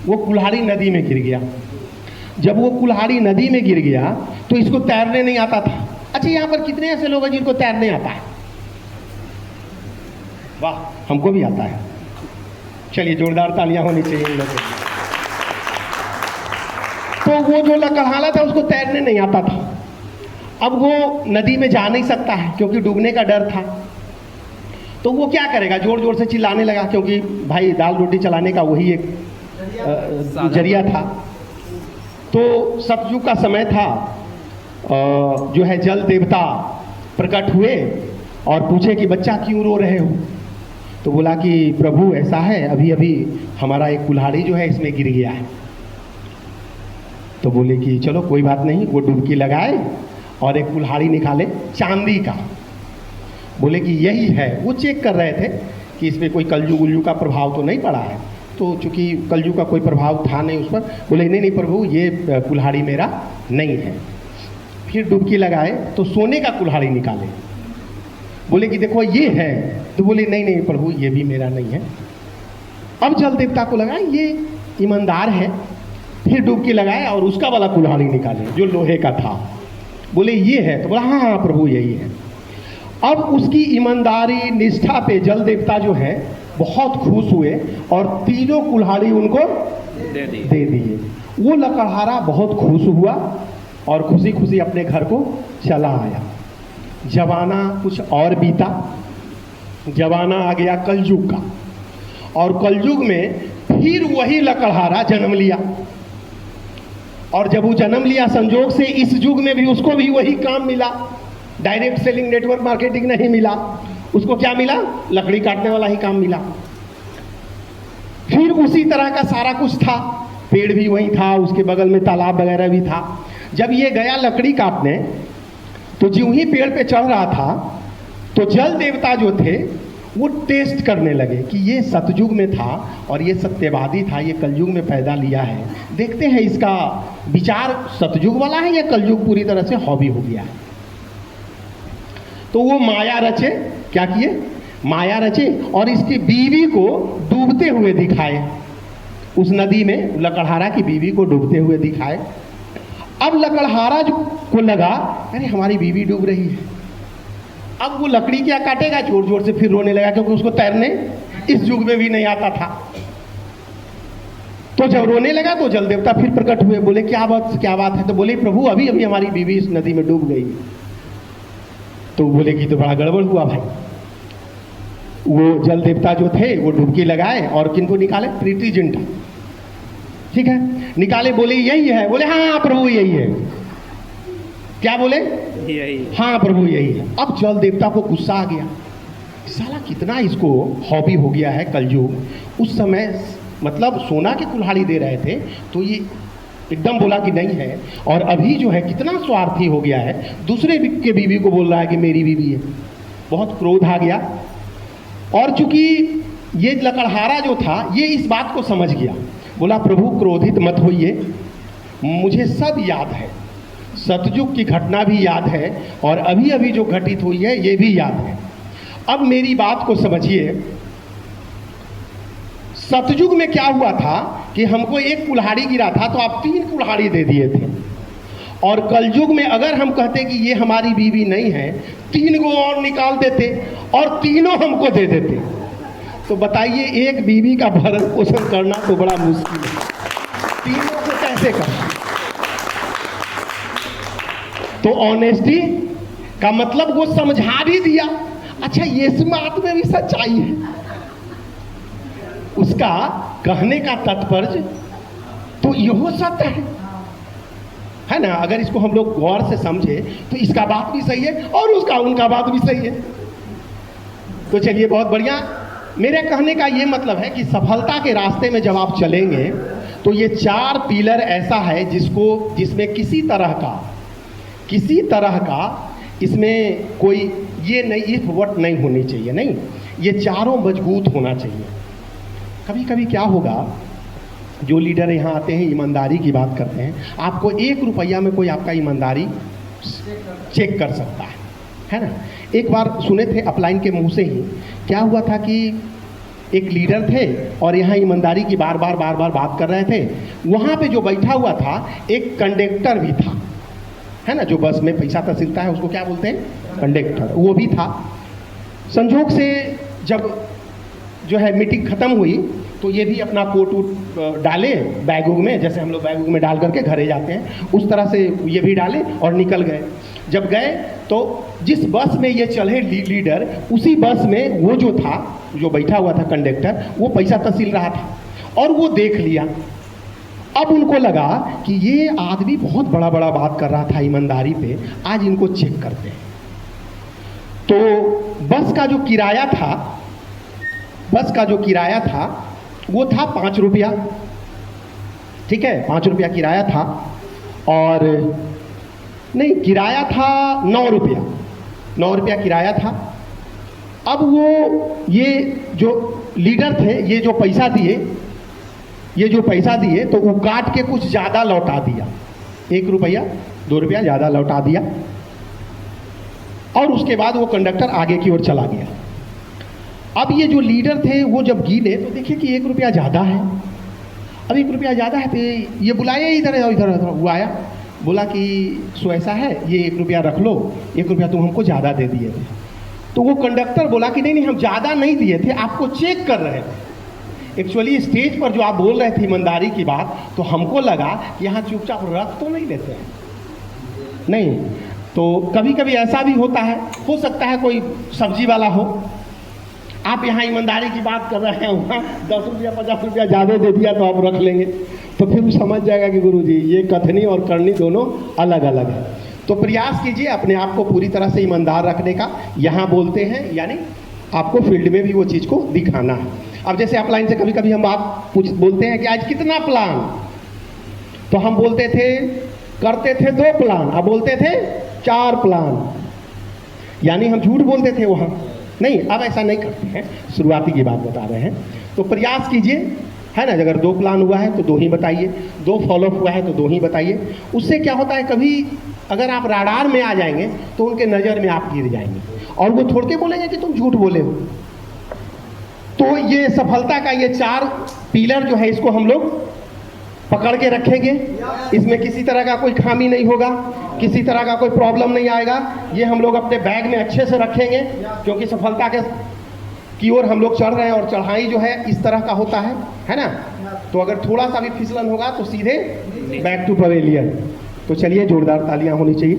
वो कुल्हाड़ी नदी में गिर गया। जब वो कुल्हाड़ी नदी में गिर गया तो इसको तैरने नहीं आता था। अच्छा, यहाँ पर कितने ऐसे लोग हैं जिनको तैरने आता है? वाह, हमको भी आता है। चलिए जोरदार तालियां होनी चाहिए इन लोगों को। तो वो जो लकड़हारा था उसको तैरने नहीं आता था। अब वो नदी में जा नहीं सकता है क्योंकि डूबने का डर था। तो वो क्या करेगा? जोर जोर से चिल्लाने लगा, क्योंकि भाई दाल रोटी चलाने का वही एक जरिया था। तो सतयुग का समय था, जो है जल देवता प्रकट हुए और पूछे कि बच्चा क्यों रो रहे हो? तो बोला कि प्रभु ऐसा है, अभी अभी हमारा एक कुल्हाड़ी जो है इसमें गिर गया है। तो बोले कि चलो कोई बात नहीं। वो डुबकी लगाए और एक कुल्हाड़ी निकाले चांदी का। बोले कि यही है। वो चेक कर रहे थे कि इसमें कोई कलयुग उलयुग का प्रभाव तो नहीं पड़ा है। तो चूंकि कलयुग का कोई प्रभाव था नहीं उस पर, बोले नहीं नहीं प्रभु, ये कुल्हाड़ी मेरा नहीं है। फिर डुबकी लगाए तो सोने का कुल्हाड़ी निकाले। बोले कि देखो ये है। तो बोले नहीं नहीं प्रभु, ये भी मेरा नहीं है। अब जल देवता को लगा ये ईमानदार है। फिर डुबकी लगाए और उसका वाला कुल्हाड़ी निकाले जो लोहे का था। बोले ये है। तो बोला हाँ हाँ प्रभु यही है। अब उसकी ईमानदारी निष्ठा पे जल देवता जो है बहुत खुश हुए और तीनों कुल्हाड़ी उनको दे दिए। वो लकड़हारा बहुत खुश हुआ और खुशी खुशी अपने घर को चला आया। जमाना कुछ और बीता। जमाना आ गया कलयुग का, और कलयुग में फिर वही लकड़हारा जन्म लिया। और जब वो जन्म लिया, संजोग से इस युग में भी उसको भी वही काम मिला। डायरेक्ट सेलिंग, नेटवर्क मार्केटिंग नहीं मिला उसको। क्या मिला? लकड़ी काटने वाला ही काम मिला। फिर उसी तरह का सारा कुछ था। पेड़ भी वही था, उसके बगल में तालाब वगैरह भी था। जब ये गया लकड़ी काटने, तो ज्यों ही पेड़ पे चढ़ रहा था तो जल देवता जो थे वो टेस्ट करने लगे कि ये सतयुग में था और ये सत्यवादी था, ये कलयुग में पैदा लिया है। देखते हैं इसका विचार सतयुग वाला है या कलयुग पूरी तरह से हॉबी हो गया है। तो वो माया रचे। क्या किए? माया रचे और इसकी बीवी को डूबते हुए दिखाए। उस नदी में लकड़हारा की बीवी को डूबते हुए दिखाए। अब लकड़हारा को लगा अरे हमारी बीवी डूब रही है। अब वो लकड़ी क्या काटेगा? जोर जोर से फिर रोने लगा, क्योंकि उसको तैरने इस युग में भी नहीं आता था। तो जब रोने लगा तो जल देवता फिर प्रकट हुए। बोले क्या बात है? तो बोले प्रभु अभी अभी हमारी बीवी इस नदी में डूब गई। तो बोले कि तो बड़ा गड़बड़ हुआ भाई। वो जल देवता जो थे वो डुबकी लगाए और किनको निकाले? प्रीति जिंटा, ठीक है, निकाले, बोले यही है, बोले हाँ प्रभु यही है। क्या बोले? यही। हाँ प्रभु यही है। अब जल देवता को गुस्सा आ गया, साला कितना इसको हॉबी हो गया है कलयुग। उस समय मतलब सोना की कुल्हाड़ी दे रहे थे तो ये एकदम बोला कि नहीं है, और अभी जो है कितना स्वार्थी हो गया है, दूसरे के बीवी को बोल रहा है कि मेरी बीवी है। बहुत क्रोध आ गया, और चूंकि ये लकड़हारा जो था ये इस बात को समझ गया, बोला प्रभु क्रोधित मत होइए, मुझे सब याद है, सतयुग की घटना भी याद है और अभी अभी जो घटित हुई है ये भी याद है। अब मेरी बात को समझिए, सतयुग में क्या हुआ था कि हमको एक कुल्हाड़ी गिरा था तो आप 3 कुल्हाड़ी दे दिए थे, और कलयुग में अगर हम कहते कि ये हमारी बीवी नहीं है, 3 को और निकाल देते और तीनों हमको दे देते। तो बताइए एक बीवी का भरण पोषण करना तो बड़ा मुश्किल है, तीनों को कैसे करना? तो ऑनेस्टी का मतलब वो समझा भी दिया। अच्छा, ये इस बात में भी सच्चाई है, उसका कहने का तात्पर्य तो यहो सत्य है ना। अगर इसको हम लोग गौर से समझे तो इसका बात भी सही है और उनका बात भी सही है। तो चलिए बहुत बढ़िया। मेरे कहने का ये मतलब है कि सफलता के रास्ते में जब आप चलेंगे तो ये 4 पिलर ऐसा है जिसमें किसी तरह का इसमें कोई ये नहीं, इफ वट नहीं होनी चाहिए, नहीं, ये चारों मजबूत होना चाहिए। कभी कभी क्या होगा, जो लीडर यहाँ आते हैं ईमानदारी की बात करते हैं, आपको 1 रुपया में कोई आपका ईमानदारी चेक कर सकता है ना। एक बार सुने थे अपलाइन के मुंह से ही, क्या हुआ था कि एक लीडर थे और यहाँ ईमानदारी की बार बार बात कर रहे थे। वहाँ पे जो बैठा हुआ था एक कंडक्टर भी था, है ना, जो बस में पैसा तहसीलता है उसको क्या बोलते हैं? कंडक्टर, वो भी था। संजोग से जब जो है मीटिंग खत्म हुई तो ये भी अपना कोट वोट डाले बैग में, जैसे हम लोग बैग में डाल करके घरे जाते हैं, उस तरह से ये भी डाले और निकल गए। जब गए तो जिस बस में ये चले लीडर, उसी बस में वो जो था, जो बैठा हुआ था कंडक्टर, वो पैसा तहसील रहा था और वो देख लिया। अब उनको लगा कि ये आदमी बहुत बड़ा बात कर रहा था ईमानदारी पे, आज इनको चेक करते हैं। तो बस का जो किराया था वो था 5 रुपया, ठीक है, 5 रुपया किराया था, और नहीं, किराया था 9 रुपया, 9 रुपया किराया था। अब वो ये जो लीडर थे, ये जो पैसा दिए तो वो काट के कुछ ज़्यादा लौटा दिया, 1 रुपया 2 रुपया ज़्यादा लौटा दिया, और उसके बाद वो कंडक्टर आगे की ओर चला गया। अब ये जो लीडर थे वो जब गिने तो देखे कि 1 रुपया ज़्यादा है। अब 1 रुपया ज़्यादा है तो ये बुलाया इधर वो आया, बोला कि सो ऐसा है, ये 1 रुपया रख लो, 1 रुपया तुम हमको ज़्यादा दे दिए थे। तो वो कंडक्टर बोला कि नहीं, हम ज़्यादा नहीं दिए थे, आपको चेक कर रहे थे। एक्चुअली स्टेज पर जो आप बोल रहे थे ईमानदारी की बात, तो हमको लगा कि यहाँ चुपचाप रख तो नहीं लेते हैं, नहीं। तो कभी कभी ऐसा भी होता है, हो सकता है कोई सब्जी वाला हो, आप यहाँ ईमानदारी की बात कर रहे हैं, वहाँ 10 रुपया 50 रुपया ज़्यादा दे दिया तो आप रख लेंगे, तो फिर वो समझ जाएगा कि गुरुजी ये कथनी और करनी दोनों अलग अलग है। तो प्रयास कीजिए अपने आप को पूरी तरह से ईमानदार रखने का। यहाँ बोलते हैं यानी आपको फील्ड में भी वो चीज़ को दिखाना है। अब जैसे अपलाइन से कभी कभी हम बात बोलते हैं कि आज कितना प्लान, तो हम बोलते थे, करते थे 2 प्लान, अब बोलते थे 4 प्लान, यानी हम झूठ बोलते थे वहाँ। नहीं, अब ऐसा नहीं करते हैं, शुरुआती की बात बता रहे हैं। तो प्रयास कीजिए, है ना, अगर 2 प्लान हुआ है तो 2 ही बताइए, 2 फॉलोअप हुआ है तो 2 ही बताइए। उससे क्या होता है, कभी अगर आप राडार में आ जाएंगे तो उनके नज़र में आप गिर जाएंगे और वो छोड़ के बोलेंगे कि तुम झूठ बोले हो। तो ये सफलता का ये 4 पिलर जो है, इसको हम लोग पकड़ के रखेंगे, इसमें किसी तरह का कोई खामी नहीं होगा, किसी तरह का कोई प्रॉब्लम नहीं आएगा। ये हम लोग अपने बैग में अच्छे से रखेंगे, क्योंकि सफलता की ओर हम लोग चढ़ रहे हैं और चढ़ाई जो है इस तरह का होता है ना। तो अगर थोड़ा सा भी फिसलन होगा तो सीधे बैक टू पवेलियन। तो चलिए जोरदार तालियां होनी चाहिए।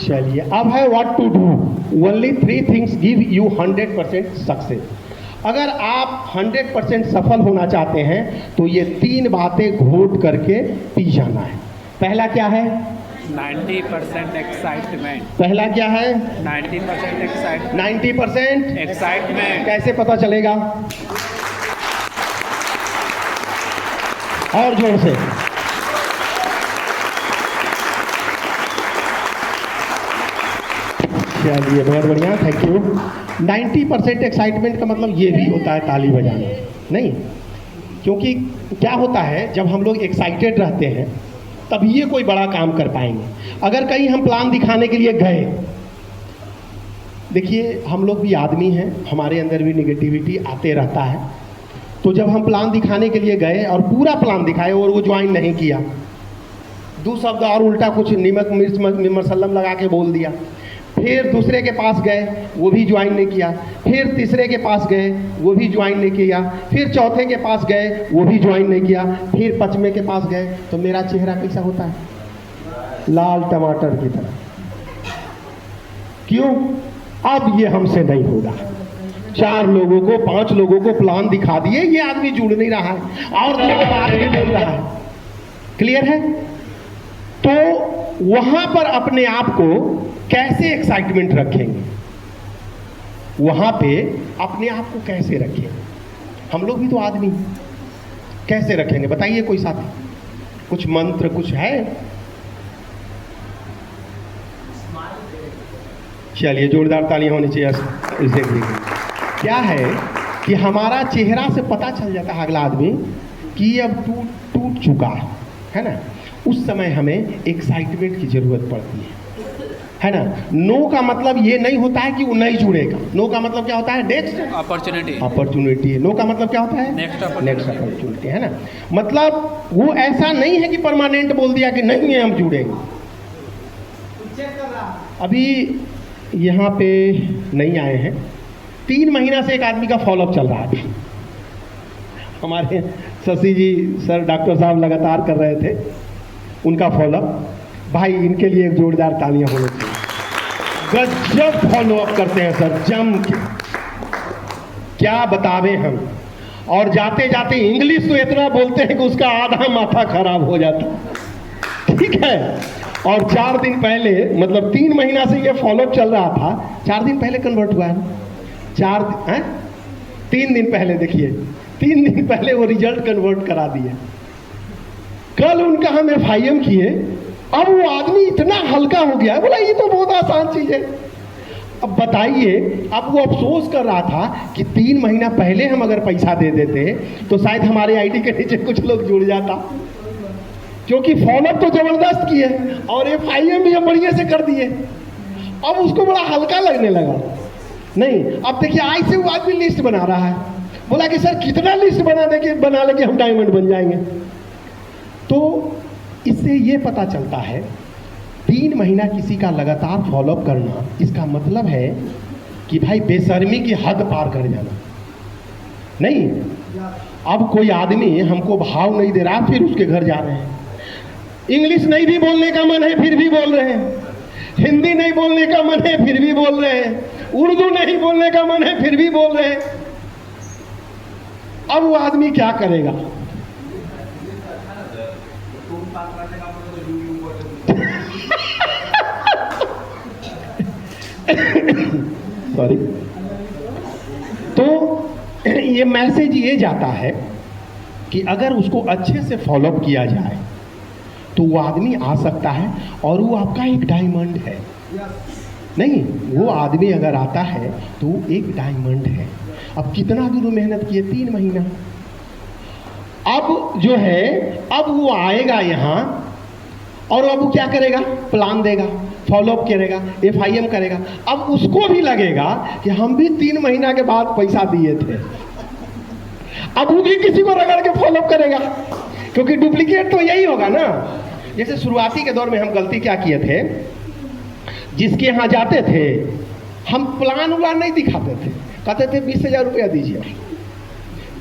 चलिए, अब है what to do. Only 3 things give you 100% success. अगर आप 100% सफल होना चाहते हैं तो ये 3 बातें घोट करके पी जाना है। पहला क्या है? 90% एक्साइटमेंट। पहला क्या है? 90% एक्साइटमेंट। 90% एक्साइटमेंट। कैसे पता चलेगा? और जोर से। चलिए, बहुत बढ़िया, थैंक यू। 90% एक्साइटमेंट का मतलब ये भी होता है ताली बजाना, नहीं? क्योंकि क्या होता है, जब हम लोग एक्साइटेड रहते हैं तब ये कोई बड़ा काम कर पाएंगे। अगर कहीं हम प्लान दिखाने के लिए गए, देखिए हम लोग भी आदमी हैं, हमारे अंदर भी निगेटिविटी आते रहता है। तो जब हम प्लान दिखाने के लिए गए और पूरा प्लान दिखाए और वो ज्वाइन नहीं किया, 2 शब्द और उल्टा कुछ नमक मिर्च मसल्लम लगा के बोल दिया, फिर दूसरे के पास गए, वो भी ज्वाइन नहीं किया, फिर तीसरे के पास गए, वो भी ज्वाइन नहीं किया, फिर चौथे के पास गए, वो भी ज्वाइन नहीं किया, फिर 5वें के पास गए, तो मेरा चेहरा कैसा होता है? लाल टमाटर की तरह। क्यों? अब ये हमसे नहीं होगा। 4 लोगों को 5 लोगों को प्लान दिखा दिए, ये आदमी जुड़ नहीं रहा है और बात भी बोल रहा है। क्लियर है? तो वहां पर अपने आप को कैसे एक्साइटमेंट रखेंगे? वहां पे अपने आप को कैसे रखेंगे? हम लोग भी तो आदमी हैं। कैसे रखेंगे बताइए कोई साथी? कुछ मंत्र कुछ है? चलिए, जोरदार तालियां होनी चाहिए इसे के लिए। क्या है कि हमारा चेहरा से पता चल जाता है अगला आदमी कि अब टूट चुका है ना। उस समय हमें एक्साइटमेंट की जरूरत पड़ती है ना। नो का मतलब ये नहीं होता है कि वो नहीं जुड़ेगा। नो का मतलब क्या होता है? Next opportunity. नो का मतलब क्या होता है? नेक्स्ट अपॉर्चुनिटी, है ना। मतलब वो ऐसा नहीं है कि परमानेंट बोल दिया कि नहीं है हम जुड़ेंगे। अभी यहाँ पे नहीं आए हैं, 3 महीना से एक आदमी का फॉलोअप चल रहा है। हमारे शशि जी सर डॉक्टर साहब लगातार कर रहे थे उनका फॉलोअप। भाई इनके लिए एक जोरदार तालियां होनी चाहिए। गजब फॉलोअप करते हैं सर, जम के। क्या बतावें हम। और जाते जाते इंग्लिश तो इतना बोलते हैं कि उसका आधा माथा खराब हो जाता। ठीक है। और 4 दिन पहले, मतलब 3 महीना से ये फॉलोअप चल रहा था, 4 दिन पहले कन्वर्ट हुआ है। 3 दिन पहले, देखिए 3 दिन पहले वो रिजल्ट कन्वर्ट करा दिए। कल उनका हम FIM किए, अब वो आदमी इतना हल्का हो गया है, बोला ये तो बहुत आसान चीज है। अब बताइए, अब वो अफसोस कर रहा था कि 3 महीना पहले हम अगर पैसा दे देते तो शायद हमारे ID के नीचे कुछ लोग जुड़ जाता, क्योंकि फॉलोअप तो जबरदस्त किए और FIM भी हम बढ़िया से कर दिए। अब उसको बड़ा हल्का लगने लगा। नहीं, अब देखिए आज से वो आदमी लिस्ट बना रहा है, बोला कि सर कितना लिस्ट बना लेके हम डायमंड बन जाएंगे। तो इससे ये पता चलता है 3 महीना किसी का लगातार फॉलोअप करना, इसका मतलब है कि भाई बेशर्मी की हद पार कर जाना। नहीं, अब कोई आदमी हमको भाव नहीं दे रहा, फिर उसके घर जा रहे हैं। इंग्लिश नहीं भी बोलने का मन है फिर भी बोल रहे हैं, हिंदी नहीं बोलने का मन है फिर भी बोल रहे हैं, उर्दू नहीं बोलने का मन है फिर भी बोल रहे हैं। अब वो आदमी क्या करेगा? सॉरी। तो ये मैसेज ये जाता है कि अगर उसको अच्छे से फॉलोअप किया जाए तो वो आदमी आ सकता है और वो आपका एक डायमंड है। नहीं, वो आदमी अगर आता है तो वो एक डायमंड है। अब कितना दूर मेहनत किए? 3 महीना। अब जो है, अब वो आएगा यहाँ और अब वो क्या करेगा? प्लान देगा, फॉलोअप करेगा, FIM करेगा। अब उसको भी लगेगा कि हम भी 3 महीना के बाद पैसा दिए थे। अब वो भी किसी को रगड़ के फॉलोअप करेगा, क्योंकि डुप्लीकेट तो यही होगा ना। जैसे शुरुआती के दौर में हम गलती क्या किए थे, जिसके यहाँ जाते थे हम प्लान उलान नहीं दिखाते थे, कहते थे 20,000 रुपया दीजिए,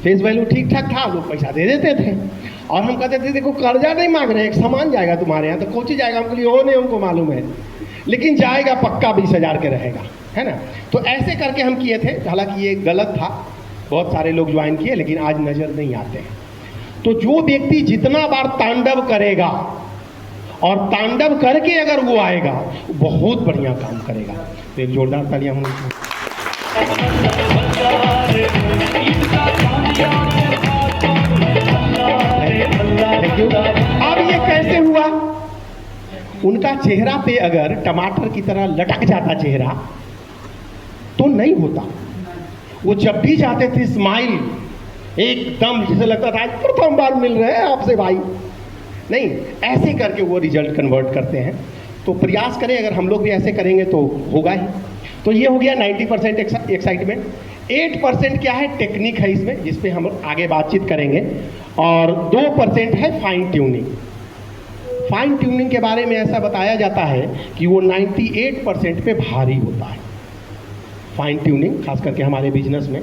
फेस वैल्यू ठीक ठाक था, लोग पैसा दे देते थे। और हम कहते थे देखो कर्जा नहीं मांग रहे हैं, एक सामान जाएगा तुम्हारे यहाँ, तो कौन सी जाएगा? हमको लिए हो नहीं, हमको मालूम है। लेकिन जाएगा पक्का 20,000 के रहेगा, है ना। तो ऐसे करके हम किए थे, हालांकि ये गलत था, बहुत सारे लोग ज्वाइन किए लेकिन आज नज़र नहीं आते हैं। तो जो व्यक्ति जितना बार तांडव करेगा और तांडव करके अगर वो आएगा, बहुत बढ़िया काम करेगा। तो एक जोरदार तालियां होनी चाहिए। अब ये कैसे हुआ? उनका चेहरा पे अगर टमाटर की तरह लटक जाता चेहरा तो नहीं होता। वो जब भी जाते थे स्माइल एकदम जैसे लगता था आज प्रथम बार मिल रहे हैं आपसे भाई। नहीं, ऐसे करके वो रिजल्ट कन्वर्ट करते हैं। तो प्रयास करें, अगर हम लोग भी ऐसे करेंगे तो होगा ही। तो ये हो गया 90% एक्साइटमेंट। 8% क्या है? टेक्निक है इसमें, जिस पे हम आगे बातचीत करेंगे। और 2% है फाइन ट्यूनिंग। फाइन ट्यूनिंग के बारे में ऐसा बताया जाता है कि वो 98% पे भारी होता है। फाइन ट्यूनिंग खास करके हमारे बिजनेस में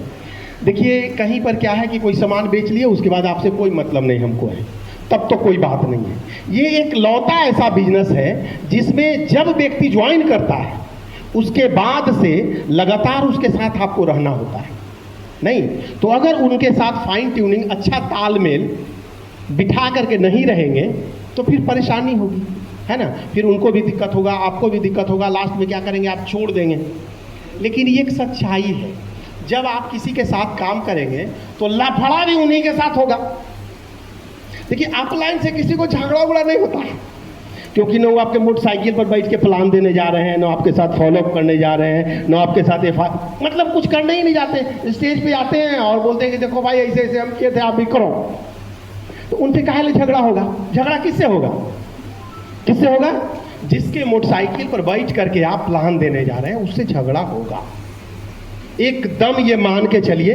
देखिए, कहीं पर क्या है कि कोई सामान बेच लिए, उसके बाद आपसे कोई मतलब नहीं हमको है, तब तो कोई बात नहीं है। ये एक लौता ऐसा बिजनेस है जिसमें जब व्यक्ति ज्वाइन करता है उसके बाद से लगातार उसके साथ आपको रहना होता है। नहीं तो अगर उनके साथ फाइन ट्यूनिंग, अच्छा तालमेल बिठा करके नहीं रहेंगे तो फिर परेशानी होगी, है ना। फिर उनको भी दिक्कत होगा, आपको भी दिक्कत होगा, लास्ट में क्या करेंगे? आप छोड़ देंगे। लेकिन ये एक सच्चाई है, जब आप किसी के साथ काम करेंगे तो लफड़ा भी उन्हीं के साथ होगा। देखिए, अपलाइन से किसी को झगड़ा उगड़ा नहीं होता है, क्योंकि न वो आपके मोटरसाइकिल पर बैठ के प्लान देने जा रहे हैं, न आपके साथ फॉलोअप करने जा रहे हैं, न आपके साथ मतलब कुछ करने ही नहीं जाते। स्टेज पे आते हैं और बोलते हैं कि देखो भाई ऐसे ऐसे हम किए थे, आप भी करो। तो उनसे काहे लिए झगड़ा होगा? झगड़ा किससे होगा? किससे होगा? जिसके मोटरसाइकिल पर बैठ करके आप प्लान देने जा रहे हैं, उससे झगड़ा होगा। एकदम ये मान के चलिए,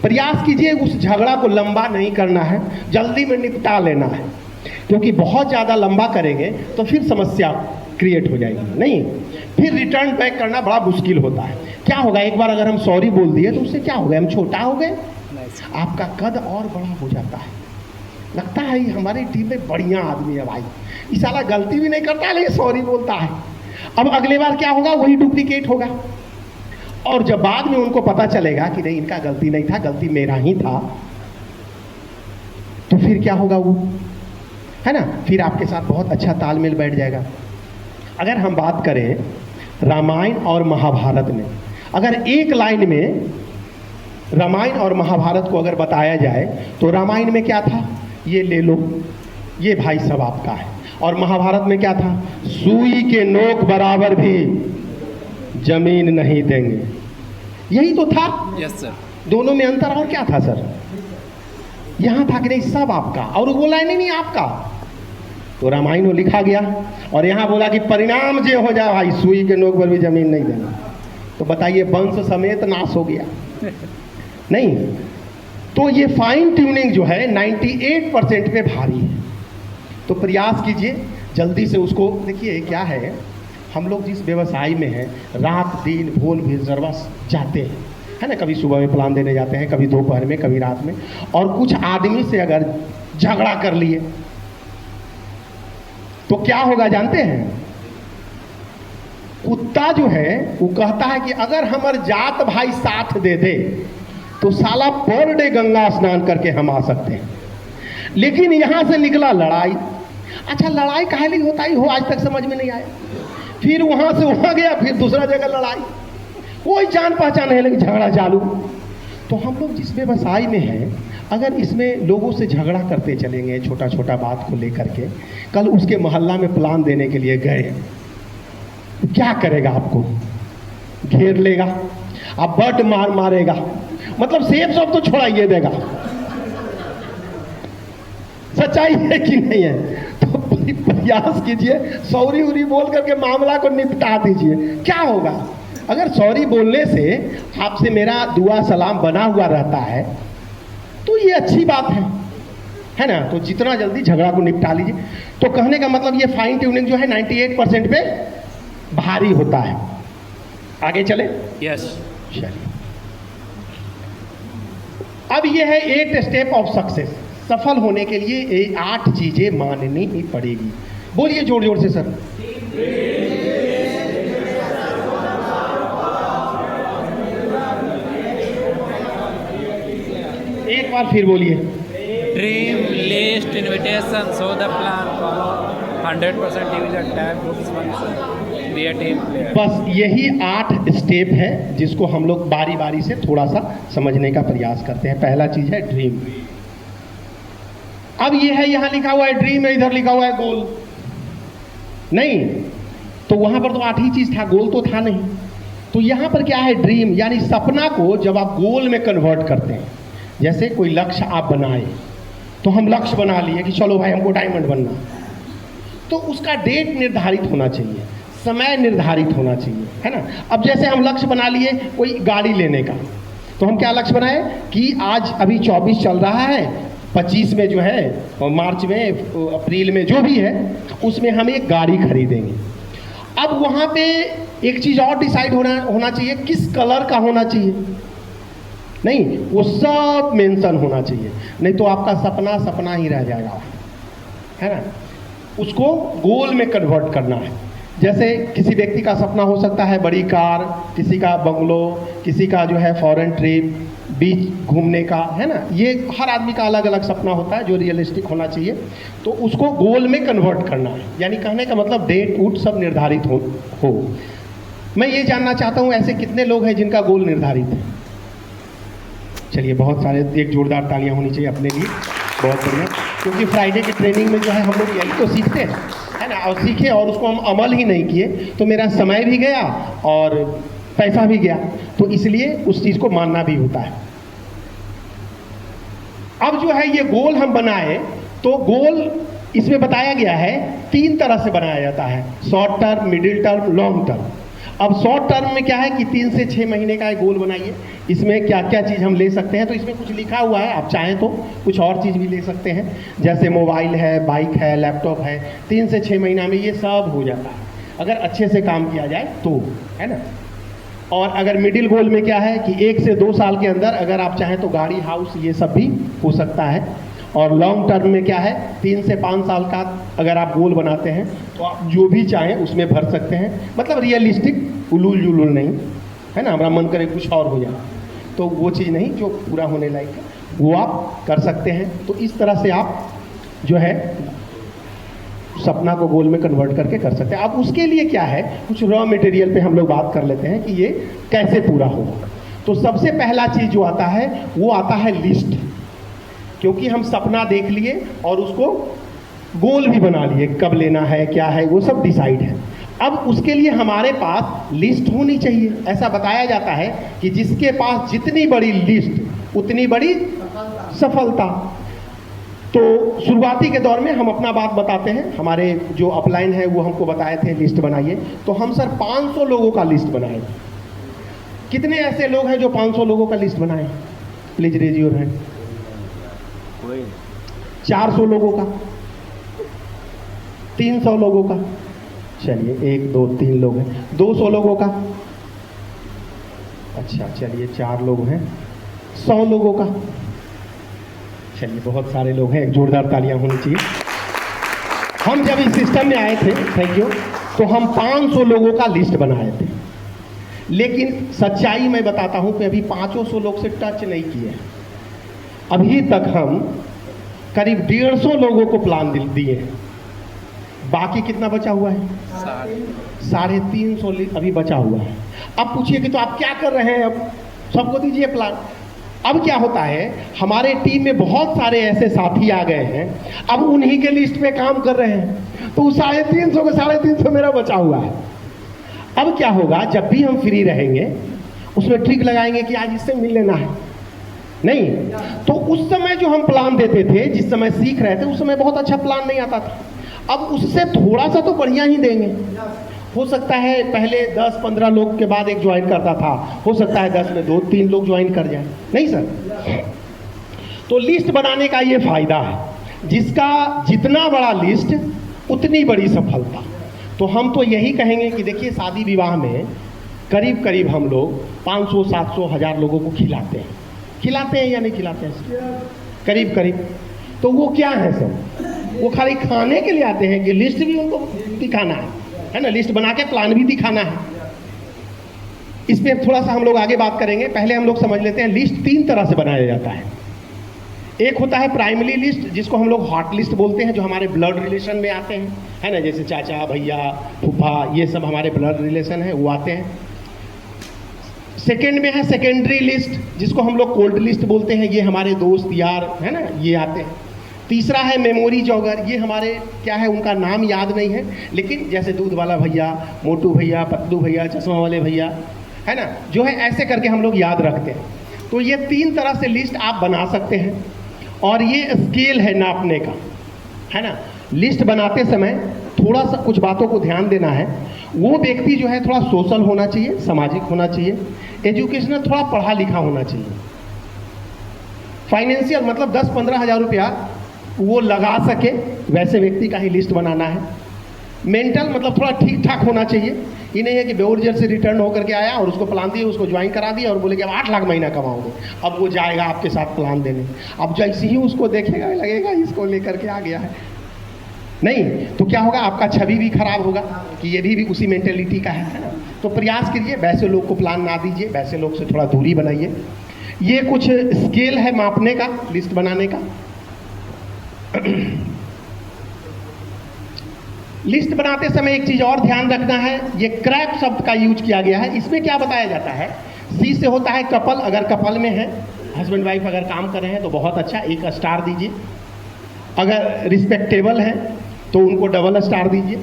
प्रयास कीजिए उस झगड़ा को लंबा नहीं करना है, जल्दी में निपटा लेना है, क्योंकि बहुत ज़्यादा लंबा करेंगे तो फिर समस्या क्रिएट हो जाएगी। नहीं, फिर रिटर्न बैक करना बड़ा मुश्किल होता है। क्या होगा? एक बार अगर हम सॉरी बोल दिए तो उससे क्या हो गया? हम छोटा हो गए, आपका कद और बड़ा हो जाता है। लगता है हमारी टीम में बढ़िया आदमी है भाई, इस साला गलती भी नहीं करता लेकिन सॉरी बोलता है। अब अगले बार क्या होगा? वही डुप्लीकेट होगा। और जब बाद में उनको पता चलेगा कि नहीं, इनका गलती नहीं था, गलती मेरा ही था, तो फिर क्या होगा? वो है ना, फिर आपके साथ बहुत अच्छा तालमेल बैठ जाएगा। अगर हम बात करें रामायण और महाभारत में, अगर एक लाइन में रामायण और महाभारत को अगर बताया जाए तो रामायण में क्या था? ये ले लो, ये भाई सब आपका है। और महाभारत में क्या था? सुई के नोक बराबर भी जमीन नहीं देंगे। यही तो था। Yes sir. दोनों में अंतर और क्या था सर? यहां था कि नहीं सब आपका, और वो लाइन ही नहीं आपका। तो रामायण में लिखा गया और यहां बोला कि परिणाम जे हो जाए भाई, सुई के नोक पर भी जमीन नहीं देना। तो बताइए, वंश समेत नाश हो गया। नहीं, तो ये फाइन ट्यूनिंग जो है 98% पे भारी है। तो प्रयास कीजिए जल्दी से उसको। देखिए क्या है, हम लोग जिस व्यवसाय में हैं, रात दिन भोल भी जरबस जाते हैं, है ना। कभी सुबह में प्लान देने जाते हैं, कभी दोपहर में, कभी रात में। और कुछ आदमी से अगर झगड़ा कर लिए तो क्या होगा जानते हैं? कुत्ता जो है वो कहता है कि अगर हमार जात भाई साथ दे दे तो साला पर डे गंगा स्नान करके हम आ सकते हैं। लेकिन यहां से निकला लड़ाई। अच्छा, लड़ाई काहे लिए होता ही हो, आज तक समझ में नहीं आया। फिर वहां से वहां गया, फिर दूसरा जगह लड़ाई, कोई जान पहचान है लेकिन झगड़ा चालू। तो हम लोग जिस व्यवसाय में हैं, अगर इसमें लोगों से झगड़ा करते चलेंगे छोटा छोटा बात को लेकर के, कल उसके मोहल्ला में प्लान देने के लिए गए, क्या करेगा? आपको घेर लेगा, अब बट मारेगा, मतलब सेब सब तो छोड़ाइए देगा। सच्चाई है कि नहीं है? तो प्रयास कीजिए, सॉरी उरी बोल करके मामला को निपटा दीजिए। क्या होगा? अगर सॉरी बोलने से आपसे मेरा दुआ सलाम बना हुआ रहता है तो ये अच्छी बात है ना। तो जितना जल्दी झगड़ा को निपटा लीजिए। तो कहने का मतलब ये फाइन ट्यूनिंग जो है 98% पे भारी होता है। आगे चले। यस। चलिए, अब ये है 8 स्टेप ऑफ सक्सेस। सफल होने के लिए ये 8 चीजें माननी ही पड़ेगी। बोलिए जोर जोर से सर। बार फिर बोलिए। Dream, list, invitation, show the plan, follow 100% division, tab, books, function, be a team player. बस यही 8 स्टेप है जिसको हम लोग बारी बारी से थोड़ा सा समझने का प्रयास करते हैं। पहला चीज है ड्रीम। अब ये है, यहां लिखा हुआ है ड्रीम है, इधर लिखा हुआ है गोल। नहीं, तो वहां पर तो 8 ही चीज था, गोल तो था नहीं। तो यहां पर क्या है, ड्रीम, यानी सपना को जब आप गोल में कन्वर्ट करते हैं। जैसे कोई लक्ष्य आप बनाए, तो हम लक्ष्य बना लिए कि चलो भाई हमको डायमंड बनना, तो उसका डेट निर्धारित होना चाहिए, समय निर्धारित होना चाहिए, है ना। अब जैसे हम लक्ष्य बना लिए कोई गाड़ी लेने का, तो हम क्या लक्ष्य बनाए कि आज अभी 24 चल रहा है, 25 में जो है, और मार्च में, अप्रैल में, जो भी है उसमें हम एक गाड़ी खरीदेंगे। अब वहाँ पे एक चीज़ और डिसाइड होना चाहिए, किस कलर का होना चाहिए। नहीं, वो सब मेंशन होना चाहिए, नहीं तो आपका सपना सपना ही रह जाएगा, है ना। उसको गोल में कन्वर्ट करना है। जैसे किसी व्यक्ति का सपना हो सकता है बड़ी कार, किसी का बंगलो, किसी का जो है फॉरेन ट्रिप, बीच घूमने का, है ना। ये हर आदमी का अलग अलग सपना होता है जो रियलिस्टिक होना चाहिए। तो उसको गोल में कन्वर्ट करना है, यानी कहने का मतलब डेट वूट सब निर्धारित हो। मैं ये जानना चाहता हूँ ऐसे कितने लोग हैं जिनका गोल निर्धारित है। चलिए, बहुत सारे, एक जोरदार तालियां होनी चाहिए अपने लिए। बहुत बढ़िया, क्योंकि फ्राइडे की ट्रेनिंग में जो है हम लोग यही तो सीखते हैं, है ना। और सीखे और उसको हम अमल ही नहीं किए तो मेरा समय भी गया और पैसा भी गया, तो इसलिए उस चीज़ को मानना भी होता है। अब जो है ये गोल हम बनाए, तो गोल इसमें बताया गया है 3 तरह से बनाया जाता है, short term, middle term, long term. अब शॉर्ट टर्म में क्या है कि 3 से 6 महीने का एक गोल बनाइए, इसमें क्या क्या चीज़ हम ले सकते हैं। तो इसमें कुछ लिखा हुआ है, आप चाहें तो कुछ और चीज़ भी ले सकते हैं, जैसे मोबाइल है, बाइक है, लैपटॉप है। 3 से 6 महीना में ये सब हो जाता है अगर अच्छे से काम किया जाए तो, है ना। और अगर मिडिल गोल में क्या है कि 1 से 2 साल के अंदर अगर आप चाहें तो गाड़ी, हाउस, ये सब भी हो सकता है। और लॉन्ग टर्म में क्या है, 3 से 5 साल का अगर आप गोल बनाते हैं तो आप जो भी चाहें उसमें भर सकते हैं, मतलब रियलिस्टिक, उलूल जुलूल नहीं, है ना। हमारा मन करे कुछ और हो जाए तो वो चीज़ नहीं, जो पूरा होने लायक है वो आप कर सकते हैं। तो इस तरह से आप जो है सपना को गोल में कन्वर्ट करके कर सकते हैं। अब उसके लिए क्या है, कुछ रॉ मटेरियल पे हम लोग बात कर लेते हैं कि ये कैसे पूरा होगा। तो सबसे पहला चीज़ जो आता है वो आता है लिस्ट, क्योंकि हम सपना देख लिए और उसको गोल भी बना लिए, कब लेना है, क्या है, वो सब डिसाइड है। अब उसके लिए हमारे पास लिस्ट होनी चाहिए। ऐसा बताया जाता है कि जिसके पास जितनी बड़ी लिस्ट उतनी बड़ी सफलता। तो शुरुआती के दौर में हम अपना बात बताते हैं, हमारे जो अपलाइन है वो हमको बताए थे लिस्ट बनाइए, तो हम सर 500 लोगों का लिस्ट बनाए। कितने ऐसे लोग हैं जो 500 लोगों का लिस्ट बनाए? Please raise your hand. 400 लोगों का, 300 लोगों का, चलिए 1 2 3 लोग हैं, 200 लोगों का, अच्छा चलिए 4 लोग हैं, 100 लोगों का, चलिए बहुत सारे लोग हैं, एक जोरदार तालियां होनी चाहिए। हम जब इस सिस्टम में आए थे, थैंक यू, तो हम 500 लोगों का लिस्ट बनाए थे। लेकिन सच्चाई मैं बताता हूं कि अभी 500 लोग से टच नहीं किए। अभी तक हम करीब 150 लोगों को प्लान दिए हैं। बाकी कितना बचा हुआ है? 350 अभी बचा हुआ है। अब पूछिए कि तो आप क्या कर रहे हैं? अब सबको दीजिए प्लान। अब क्या होता है, हमारे टीम में बहुत सारे ऐसे साथी आ गए हैं, अब उन्हीं के लिस्ट पे काम कर रहे हैं, तो 350 का 350 मेरा बचा हुआ है। अब क्या होगा, जब भी हम फ्री रहेंगे उसमें ट्रिक लगाएंगे कि आज इससे मिल लेना है। नहीं, तो उस समय जो हम प्लान देते थे, जिस समय सीख रहे थे, उस समय बहुत अच्छा प्लान नहीं आता था। अब उससे थोड़ा सा तो बढ़िया ही देंगे। हो सकता है पहले 10-15 लोग के बाद एक ज्वाइन करता था, हो सकता है 10 में 2-3 लोग ज्वाइन कर जाए। नहीं सर, तो लिस्ट बनाने का ये फायदा है, जिसका जितना बड़ा लिस्ट उतनी बड़ी सफलता। तो हम तो यही कहेंगे कि देखिए, शादी विवाह में करीब करीब हम लोग 500, 700, 1000 लोगों को खिलाते हैं या नहीं खिलाते हैं? करीब करीब। तो वो क्या है सर, वो खाली खाने के लिए आते हैं कि लिस्ट भी उनको दिखाना है ना, लिस्ट बना के प्लान भी दिखाना है। इस पर थोड़ा सा हम लोग आगे बात करेंगे। पहले हम लोग समझ लेते हैं लिस्ट 3 तरह से बनाया जाता है। एक होता है प्राइमरी लिस्ट, जिसको हम लोग हॉट लिस्ट बोलते हैं, जो हमारे ब्लड रिलेशन में आते हैं, है ना, जैसे चाचा, भैया, फूफा, ये सब हमारे ब्लड रिलेशन है, वो आते हैं। सेकेंड में है सेकेंडरी लिस्ट, जिसको हम लोग कोल्ड लिस्ट बोलते हैं, ये हमारे दोस्त यार, है ना, ये आते हैं। तीसरा है मेमोरी जॉगर, ये हमारे क्या है, उनका नाम याद नहीं है, लेकिन जैसे दूध वाला भैया, मोटू भैया, पतलू भैया, चश्मा वाले भैया, है ना, जो है ऐसे करके हम लोग याद रखते हैं। तो ये 3 तरह से लिस्ट आप बना सकते हैं, और ये स्केल है नापने का, है ना। लिस्ट बनाते समय थोड़ा सा कुछ बातों को ध्यान देना है। वो व्यक्ति जो है थोड़ा सोशल होना चाहिए, सामाजिक होना चाहिए, एजुकेशनल, थोड़ा पढ़ा लिखा होना चाहिए। फाइनेंशियल मतलब 10-15 हज़ार रुपया वो लगा सके, वैसे व्यक्ति का ही लिस्ट बनाना है। मेंटल मतलब थोड़ा ठीक ठाक होना चाहिए। ये नहीं है कि बेरोजगार से रिटर्न होकर के आया और उसको प्लान दिए, उसको ज्वाइन करा दिया और बोले कि अब 8 लाख महीना कमाओगे, अब वो जाएगा आपके साथ प्लान देने। अब जैसे ही उसको देखेगा लगेगा इसको लेकर के आ गया है, नहीं तो क्या होगा, आपका छवि भी खराब होगा कि ये भी उसी मेंटेलिटी का है ना। तो प्रयास कीजिए, वैसे लोग को प्लान ना दीजिए, वैसे लोग से थोड़ा दूरी बनाइए। ये कुछ स्केल है मापने का, लिस्ट बनाने का। लिस्ट बनाते समय एक चीज और ध्यान रखना है, ये क्रैप शब्द का यूज किया गया है। इसमें क्या बताया जाता है, सी से होता है कपल, अगर कपल में है, हस्बैंड वाइफ अगर काम कर रहे हैं तो बहुत अच्छा, 1 स्टार दीजिए। अगर रिस्पेक्टेबल है तो उनको डबल स्टार दीजिए।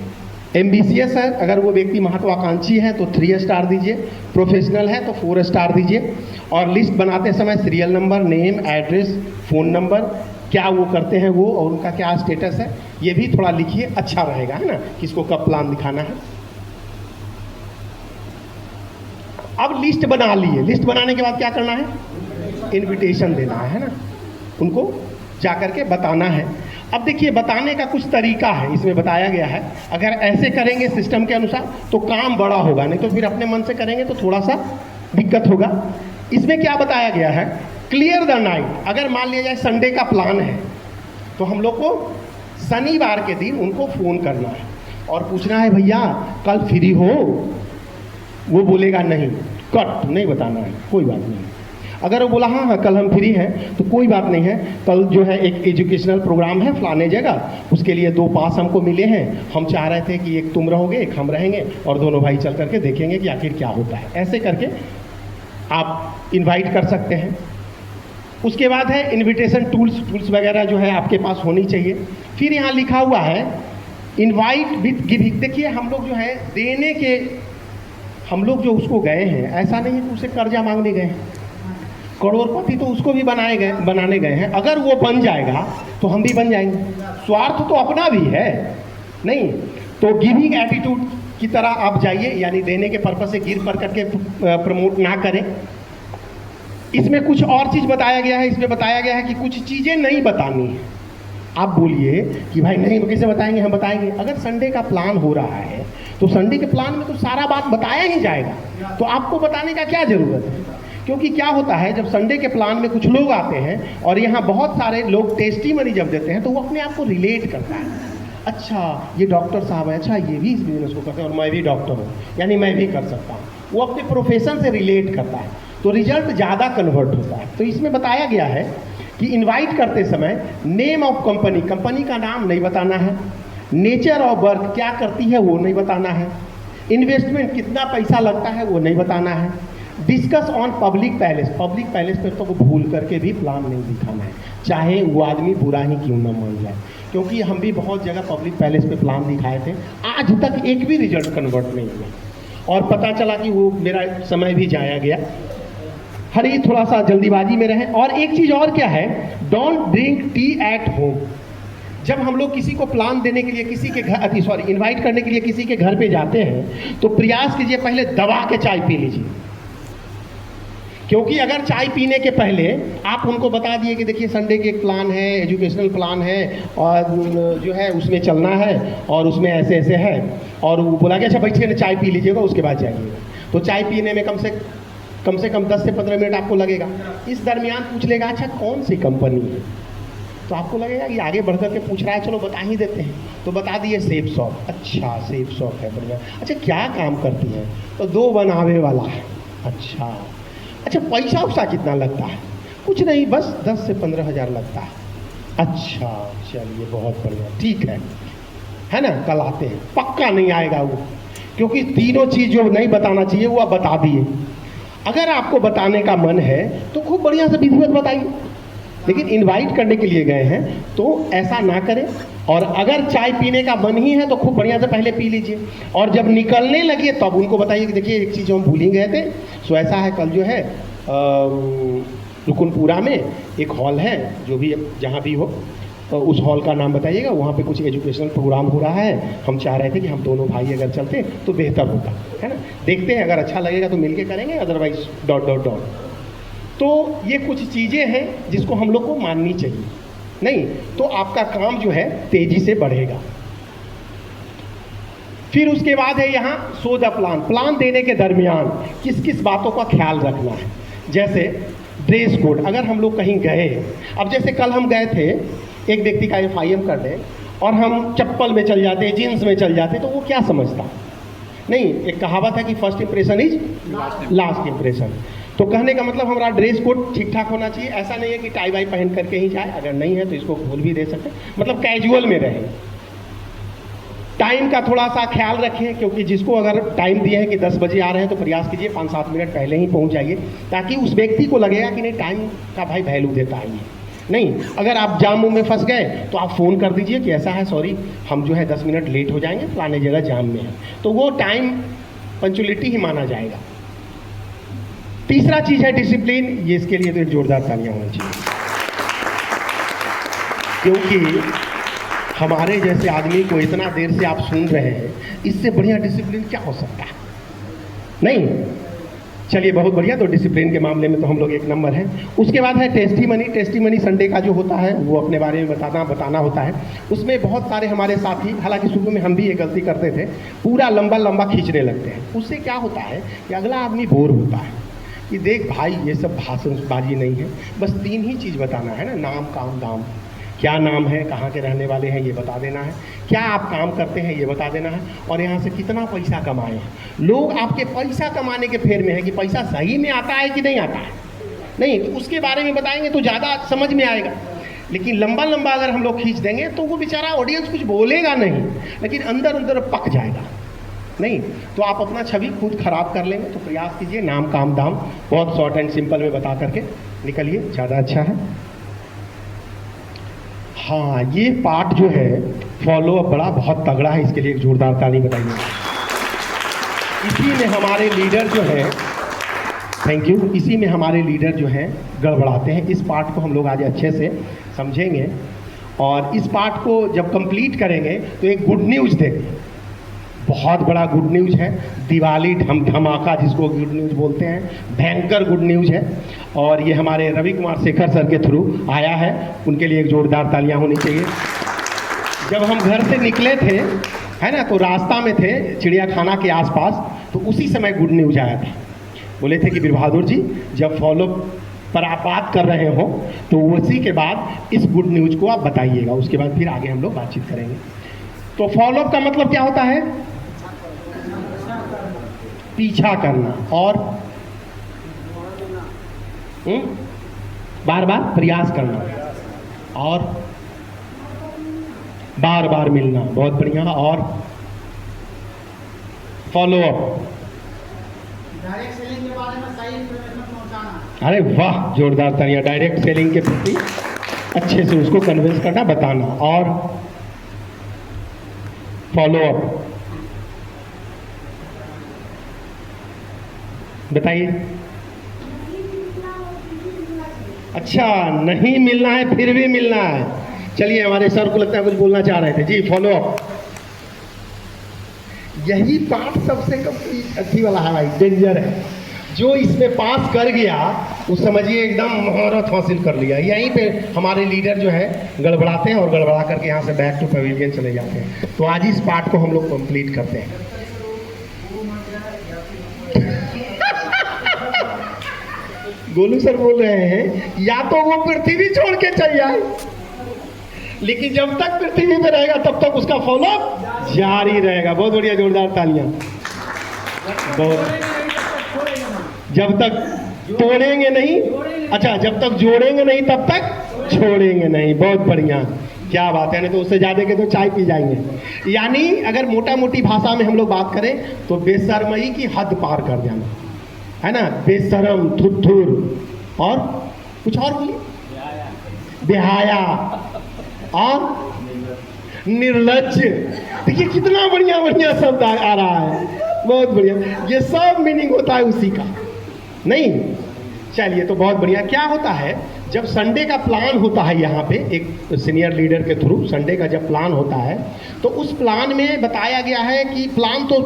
एम्बिशियस है, अगर वो व्यक्ति महत्वाकांक्षी है तो 3 स्टार दीजिए। प्रोफेशनल है तो 4 स्टार दीजिए। और लिस्ट बनाते समय serial number, name, address, phone number, क्या वो करते हैं वो, और उनका क्या स्टेटस है, ये भी थोड़ा लिखिए, अच्छा रहेगा, है ना, किसको कब प्लान दिखाना है। अब लिस्ट बना लिए, लिस्ट बनाने के बाद क्या करना है, इनविटेशन देना है ना, उनको जाकर के बताना है। अब देखिए, बताने का कुछ तरीका है, इसमें बताया गया है। अगर ऐसे करेंगे सिस्टम के अनुसार तो काम बड़ा होगा, नहीं तो फिर अपने मन से करेंगे तो थोड़ा सा दिक्कत होगा। इसमें क्या बताया गया है, क्लियर द नाइट। अगर मान लिया जाए संडे का प्लान है तो हम लोग को शनिवार के दिन उनको फ़ोन करना है और पूछना है, भैया कल फ्री हो? वो बोलेगा नहीं, कट, नहीं बताना है, कोई बात नहीं। अगर वो बोला हाँ कल हम फ्री हैं तो कोई बात नहीं है, कल जो है एक एजुकेशनल प्रोग्राम है फलाने जगह, उसके लिए 2 पास हमको मिले हैं, हम चाह रहे थे कि एक तुम रहोगे एक हम रहेंगे और दोनों भाई चल करके देखेंगे कि आखिर क्या होता है। ऐसे करके आप इनवाइट कर सकते हैं। उसके बाद है इनविटेशन टूल्स वगैरह जो है आपके पास होनी चाहिए। फिर यहाँ लिखा हुआ है इनवाइट विथ गिविंग। देखिए, हम लोग जो है देने के, हम लोग जो उसको गए हैं, ऐसा नहीं है कि उसे कर्जा मांगने गए हैं, करोड़पति तो उसको भी बनाने गए हैं। अगर वो बन जाएगा तो हम भी बन जाएंगे। स्वार्थ तो अपना भी है, नहीं तो गिविंग एटीट्यूड की तरह आप जाइए, यानी देने के पर्पज से गिर पर करके प्रमोट ना करें। इसमें कुछ और चीज़ बताया गया है, इसमें बताया गया है कि कुछ चीज़ें नहीं बतानी है। आप बोलिए कि भाई नहीं, कैसे बताएंगे, हम बताएंगे। अगर संडे का प्लान हो रहा है तो संडे के प्लान में तो सारा बात बताया ही जाएगा, तो आपको बताने का क्या ज़रूरत है। क्योंकि क्या होता है, जब संडे के प्लान में कुछ लोग आते हैं और यहाँ बहुत सारे लोग टेस्टिमनी जब देते हैं तो वो अपने आप को रिलेट करता है, अच्छा ये डॉक्टर साहब है, अच्छा ये भी इस बिजनेस को करते हैं और मैं भी डॉक्टर हूँ, यानी मैं भी कर सकता हूँ। वो अपने प्रोफेशन से रिलेट करता है, तो रिजल्ट ज़्यादा कन्वर्ट होता है। तो इसमें बताया गया है कि इनवाइट करते समय नेम ऑफ कंपनी, कंपनी का नाम नहीं बताना है। नेचर ऑफ वर्क, क्या करती है वो नहीं बताना है। इन्वेस्टमेंट, कितना पैसा लगता है वो नहीं बताना है। Discuss on public palace, public palace पर तो वो भूल करके भी प्लान नहीं दिखाना है, चाहे वो आदमी बुरा ही क्यों ना मान जाए। क्योंकि हम भी बहुत जगह पब्लिक पैलेस पे प्लान दिखाए थे, आज तक एक भी रिजल्ट कन्वर्ट नहीं हुआ और पता चला कि वो मेरा समय भी जाया गया। हर ये थोड़ा सा जल्दीबाजी में रहें। और एक चीज़ और क्या है, don't drink tea at home. जब हम लोग किसी को प्लान देने के लिए किसी के घर, इनवाइट करने के लिए किसी के घर पे जाते हैं तो प्रयास कीजिए पहले दबा के चाय पी लीजिए। क्योंकि अगर चाय पीने के पहले आप उनको बता दिए कि देखिए संडे के एक प्लान है, एजुकेशनल प्लान है और जो है उसमें चलना है और उसमें ऐसे ऐसे है, और वो बोला कि अच्छा बैठिए ना चाय पी लीजिएगा उसके बाद जाइएगा, तो चाय पीने में कम से कम 10 से 15 मिनट आपको लगेगा। इस दरमियान पूछ लेगा अच्छा कौन सी कंपनी है, तो आपको लगेगा कि आगे बढ़ करके पूछ रहा है, चलो बता ही देते हैं, तो बता दिए सेब शॉप। अच्छा सेब शॉप है, बढ़िया। अच्छा क्या काम करती है, तो 2 बनावे वाला है। अच्छा पैसा उसका कितना लगता है, कुछ नहीं, बस 10 से 15 हज़ार लगता है। अच्छा चलिए बहुत बढ़िया, ठीक है ना, कल आते हैं। पक्का नहीं आएगा वो, क्योंकि तीनों चीज़ जो नहीं बताना चाहिए वो आप बता दिए। अगर आपको बताने का मन है तो खूब बढ़िया से विधिवत बताइए, लेकिन इनवाइट करने के लिए गए हैं तो ऐसा ना करें। और अगर चाय पीने का मन ही है तो खूब बढ़िया से पहले पी लीजिए, और जब निकलने लगे तब उनको बताइए कि देखिए एक चीज़ हम भूल ही गए थे, सो ऐसा है कल जो है रुकुनपुरा में एक हॉल है, जो भी जहाँ भी हो तो उस हॉल का नाम बताइएगा, वहाँ पे कुछ एजुकेशनल प्रोग्राम हो रहा है, हम चाह रहे थे कि हम दोनों भाई अगर चलते तो बेहतर होता, है ना, देखते हैं अगर अच्छा लगेगा तो मिलके करेंगे, अदरवाइज ... तो ये कुछ चीज़ें हैं जिसको हम लोग को माननी चाहिए, नहीं तो आपका काम जो है तेजी से बढ़ेगा। फिर उसके बाद है यहाँ सो द प्लान। प्लान देने के दरमियान किस किस बातों का ख्याल रखना है, जैसे ड्रेस कोड। अगर हम लोग कहीं गए, अब जैसे कल हम गए थे, एक व्यक्ति का FIM कर दें और हम चप्पल में चल जाते, जीन्स में चल जाते, तो वो क्या समझता? नहीं, एक कहावत है कि first impression is last impression. तो कहने का मतलब हमारा ड्रेस कोड ठीक ठाक होना चाहिए। ऐसा नहीं है कि टाई वाई पहन करके ही जाए, अगर नहीं है तो इसको खोल भी दे सकते, मतलब कैजुअल में रहें। टाइम का थोड़ा सा ख्याल रखें, क्योंकि जिसको अगर टाइम दिया है कि 10 बजे आ रहे हैं तो प्रयास कीजिए 5-7 मिनट पहले ही पहुंच जाइए, ताकि उस व्यक्ति को लगेगा कि नहीं टाइम का भाई वैल्यू देता है ये। नहीं, अगर आप जाम में फंस गए तो आप फ़ोन कर दीजिए कि ऐसा है, सॉरी हम जो है 10 मिनट लेट हो जाएंगे, फलाने जगह जाम में है, तो वो टाइम पंक्चुअलिटी ही माना जाएगा। तीसरा चीज़ है डिसिप्लिन। ये इसके लिए तो एक जोरदार तालियां होनी चाहिए, क्योंकि हमारे जैसे आदमी को इतना देर से आप सुन रहे हैं, इससे बढ़िया डिसिप्लिन क्या हो सकता है? नहीं, चलिए बहुत बढ़िया। तो डिसिप्लिन के मामले में तो हम लोग एक नंबर हैं। उसके बाद है टेस्टिमनी। टेस्टिमनी संडे का जो होता है वो अपने बारे में बताना होता है। उसमें बहुत सारे हमारे साथी, हालांकि शुरू में हम भी ये गलती करते थे, पूरा लंबा खींचने लगते हैं। उससे क्या होता है कि अगला आदमी बोर होता है कि देख भाई ये सब भाषणबाजी नहीं है, बस 3 ही चीज़ बताना है ना, नाम काम दाम। क्या नाम है, कहाँ के रहने वाले हैं ये बता देना है, क्या आप काम करते हैं ये बता देना है, और यहाँ से कितना पैसा कमाए हैं। लोग आपके पैसा कमाने के फेर में है कि पैसा सही में आता है कि नहीं आता है, नहीं तो उसके बारे में बताएंगे तो ज़्यादा समझ में आएगा। लेकिन लंबा अगर हम लोग खींच देंगे तो वो बेचारा ऑडियंस कुछ बोलेगा नहीं, लेकिन अंदर पक जाएगा। नहीं तो आप अपना छवि खुद खराब कर लेंगे। तो प्रयास कीजिए नाम काम दाम बहुत शॉर्ट एंड सिंपल में बता करके निकलिए, ज़्यादा अच्छा है। हाँ, ये पार्ट जो है फॉलो अप बड़ा बहुत तगड़ा है, इसके लिए एक जोरदार ताली बताइए। इसी में हमारे लीडर जो है, थैंक यू, इसी में हमारे लीडर जो हैं गड़बड़ाते हैं। इस पार्ट को हम लोग आज अच्छे से समझेंगे, और इस पार्ट को जब कंप्लीट करेंगे तो एक गुड न्यूज़ देंगे। बहुत बड़ा गुड न्यूज़ है, दिवाली धमाका जिसको गुड न्यूज़ बोलते हैं, भयंकर गुड न्यूज़ है। और ये हमारे रवि कुमार शेखर सर के थ्रू आया है, उनके लिए एक जोरदार तालियां होनी चाहिए। जब हम घर से निकले थे, है ना, तो रास्ता में थे चिड़ियाखाना के आसपास, तो उसी समय गुड न्यूज़ आया था। बोले थे कि वीर बहादुर जी जब फॉलो पर आप बात कर रहे हो तो उसी के बाद इस गुड न्यूज़ को आप बताइएगा, उसके बाद फिर आगे हम लोग बातचीत करेंगे। तो फॉलोअप का मतलब क्या होता है? पीछा करना और बार बार प्रयास करना और बार बार मिलना, बहुत बढ़िया। और फॉलो अप, डायरेक्ट सेलिंग के बारे में सही इंफॉर्मेशन पहुंचाना। अरे वाह, जोरदार तालियां। डायरेक्ट सेलिंग के प्रति अच्छे से उसको कन्विंस करना, बताना और फॉलो अप। बताइए। अच्छा, नहीं मिलना है फिर भी मिलना है। चलिए, हमारे सर को लगता है कुछ बोलना चाह रहे थे जी। फॉलो अप, यही पार्ट सबसे अच्छी वाला है भाई, डेंजर है। जो इसमें पास कर गया वो समझिए एकदम महारत हासिल कर लिया। यहीं पे हमारे लीडर जो है गड़बड़ाते हैं और गड़बड़ा करके यहाँ से बैक टू पवेलियन चले जाते हैं। तो आज इस पार्ट को हम लोग कंप्लीट करते हैं। गोलू सर बोल रहे हैं या तो वो पृथ्वी छोड़ के चल जाए, लेकिन जब तक पृथ्वी पे रहेगा तब तक उसका फॉलो जारी रहेगा। बहुत बढ़िया, जोरदार तालियां। बहुत, जब तक तोड़ेंगे नहीं अच्छा, जब तक जोड़ेंगे नहीं तब तक छोड़ेंगे नहीं। बहुत बढ़िया, क्या बात है। नहीं तो उससे ज़्यादा के तो चाय पी जाएंगे। यानी अगर मोटा मोटी भाषा में हम लोग बात करें तो बेशर्मई की हद पार कर जाना, है ना। बेशरम, थुथुर, और कुछ और बोलिए, बेहाया और निर्लज्ज। देखिए कितना बढ़िया बढ़िया शब्द आ रहा है, बहुत बढ़िया। ये सब मीनिंग होता है उसी का, नहीं। चलिए, तो बहुत बढ़िया। क्या होता है जब संडे का प्लान होता है, यहाँ पे एक सीनियर लीडर के थ्रू संडे का जब प्लान होता है, तो उस प्लान में बताया गया है कि प्लान तो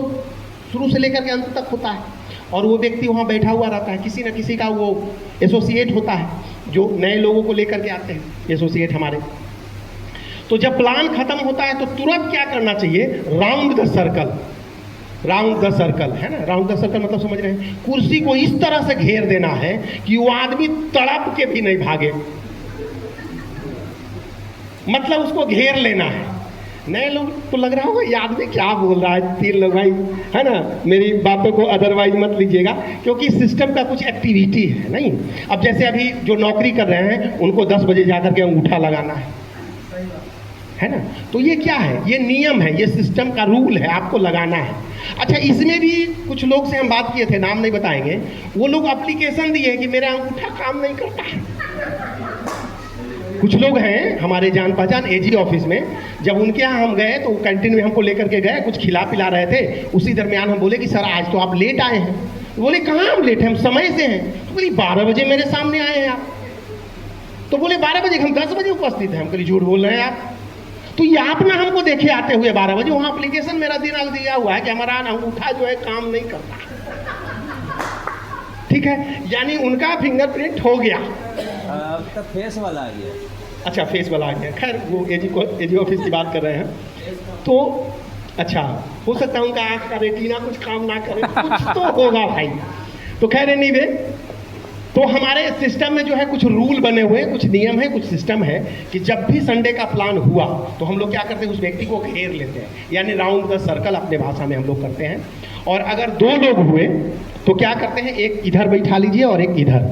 शुरू से लेकर के अंत तक होता है, और वो व्यक्ति वहाँ बैठा हुआ रहता है, किसी न किसी का वो एसोसिएट होता है, जो नए लोगों को लेकर के आते हैं, एसोसिएट हमारे। तो जब प्लान खत्म होता है तो तुरंत क्या करना चाहिए, round the circle. Round the circle, है ना। राउंड द सर्कल मतलब समझ रहे हैं, कुर्सी को इस तरह से घेर देना है कि वो आदमी तड़प के भी नहीं भागे, मतलब उसको घेर लेना है। नए लोग तो लग रहा होगा ये आदमी क्या बोल रहा है, 3 लोग भाई, है ना। मेरी बातों को अदरवाइज मत लीजिएगा, क्योंकि सिस्टम का कुछ एक्टिविटी है, नहीं। अब जैसे अभी जो नौकरी कर रहे हैं उनको 10 बजे जाकर के अंगूठा लगाना है ना। तो ये क्या है, ये नियम है, ये सिस्टम का रूल है, आपको लगाना है। अच्छा, इसमें भी कुछ लोग से हम बात किए थे, नाम नहीं बताएंगे, वो लोग एप्लीकेशन दिए कि मेरा अंगूठा काम नहीं करता है। कुछ लोग हैं हमारे जान पहचान एजी ऑफिस में, जब उनके यहाँ हम गए तो कैंटीन में हमको लेकर के गए, कुछ खिला पिला रहे थे। उसी दरमियान हम बोले कि सर आज तो आप लेट आए हैं। बोले कहाँ हम लेट हैं, हम समय से हैं। तो बोली 12 बजे मेरे सामने आए हैं आप। तो बोले 12 बजे, हम 10 बजे उपस्थित हैं। हम कहीं झूठ बोल रहे हैं आप। तो ये आप ना हमको देखे आते हुए 12 बजे, वहाँ एप्लीकेशन मेरा दिया हुआ है कि हमारा अंगूठा जो है काम नहीं करता, ठीक है। यानी उनका फिंगरप्रिंट हो गया। तो फेस वाला आ गया। अच्छा, फेस वाला आ गया। खैर वो एजी ऑफिस की बात कर रहे हैं, तो अच्छा हो सकता है उनका आँख का रेटिना कुछ काम ना करे, कुछ तो होगा भाई। तो खैर एनीवे, तो हमारे सिस्टम में जो है कुछ रूल बने हुए हैं, कुछ नियम है, कुछ सिस्टम है कि जब भी संडे का प्लान हुआ तो हम लोग क्या करते हैं, उस व्यक्ति को घेर लेते हैं, यानी राउंड द सर्कल अपने भाषा में हम लोग करते हैं। और अगर 2 लोग हुए तो क्या करते हैं, एक इधर बैठा लीजिए और एक इधर,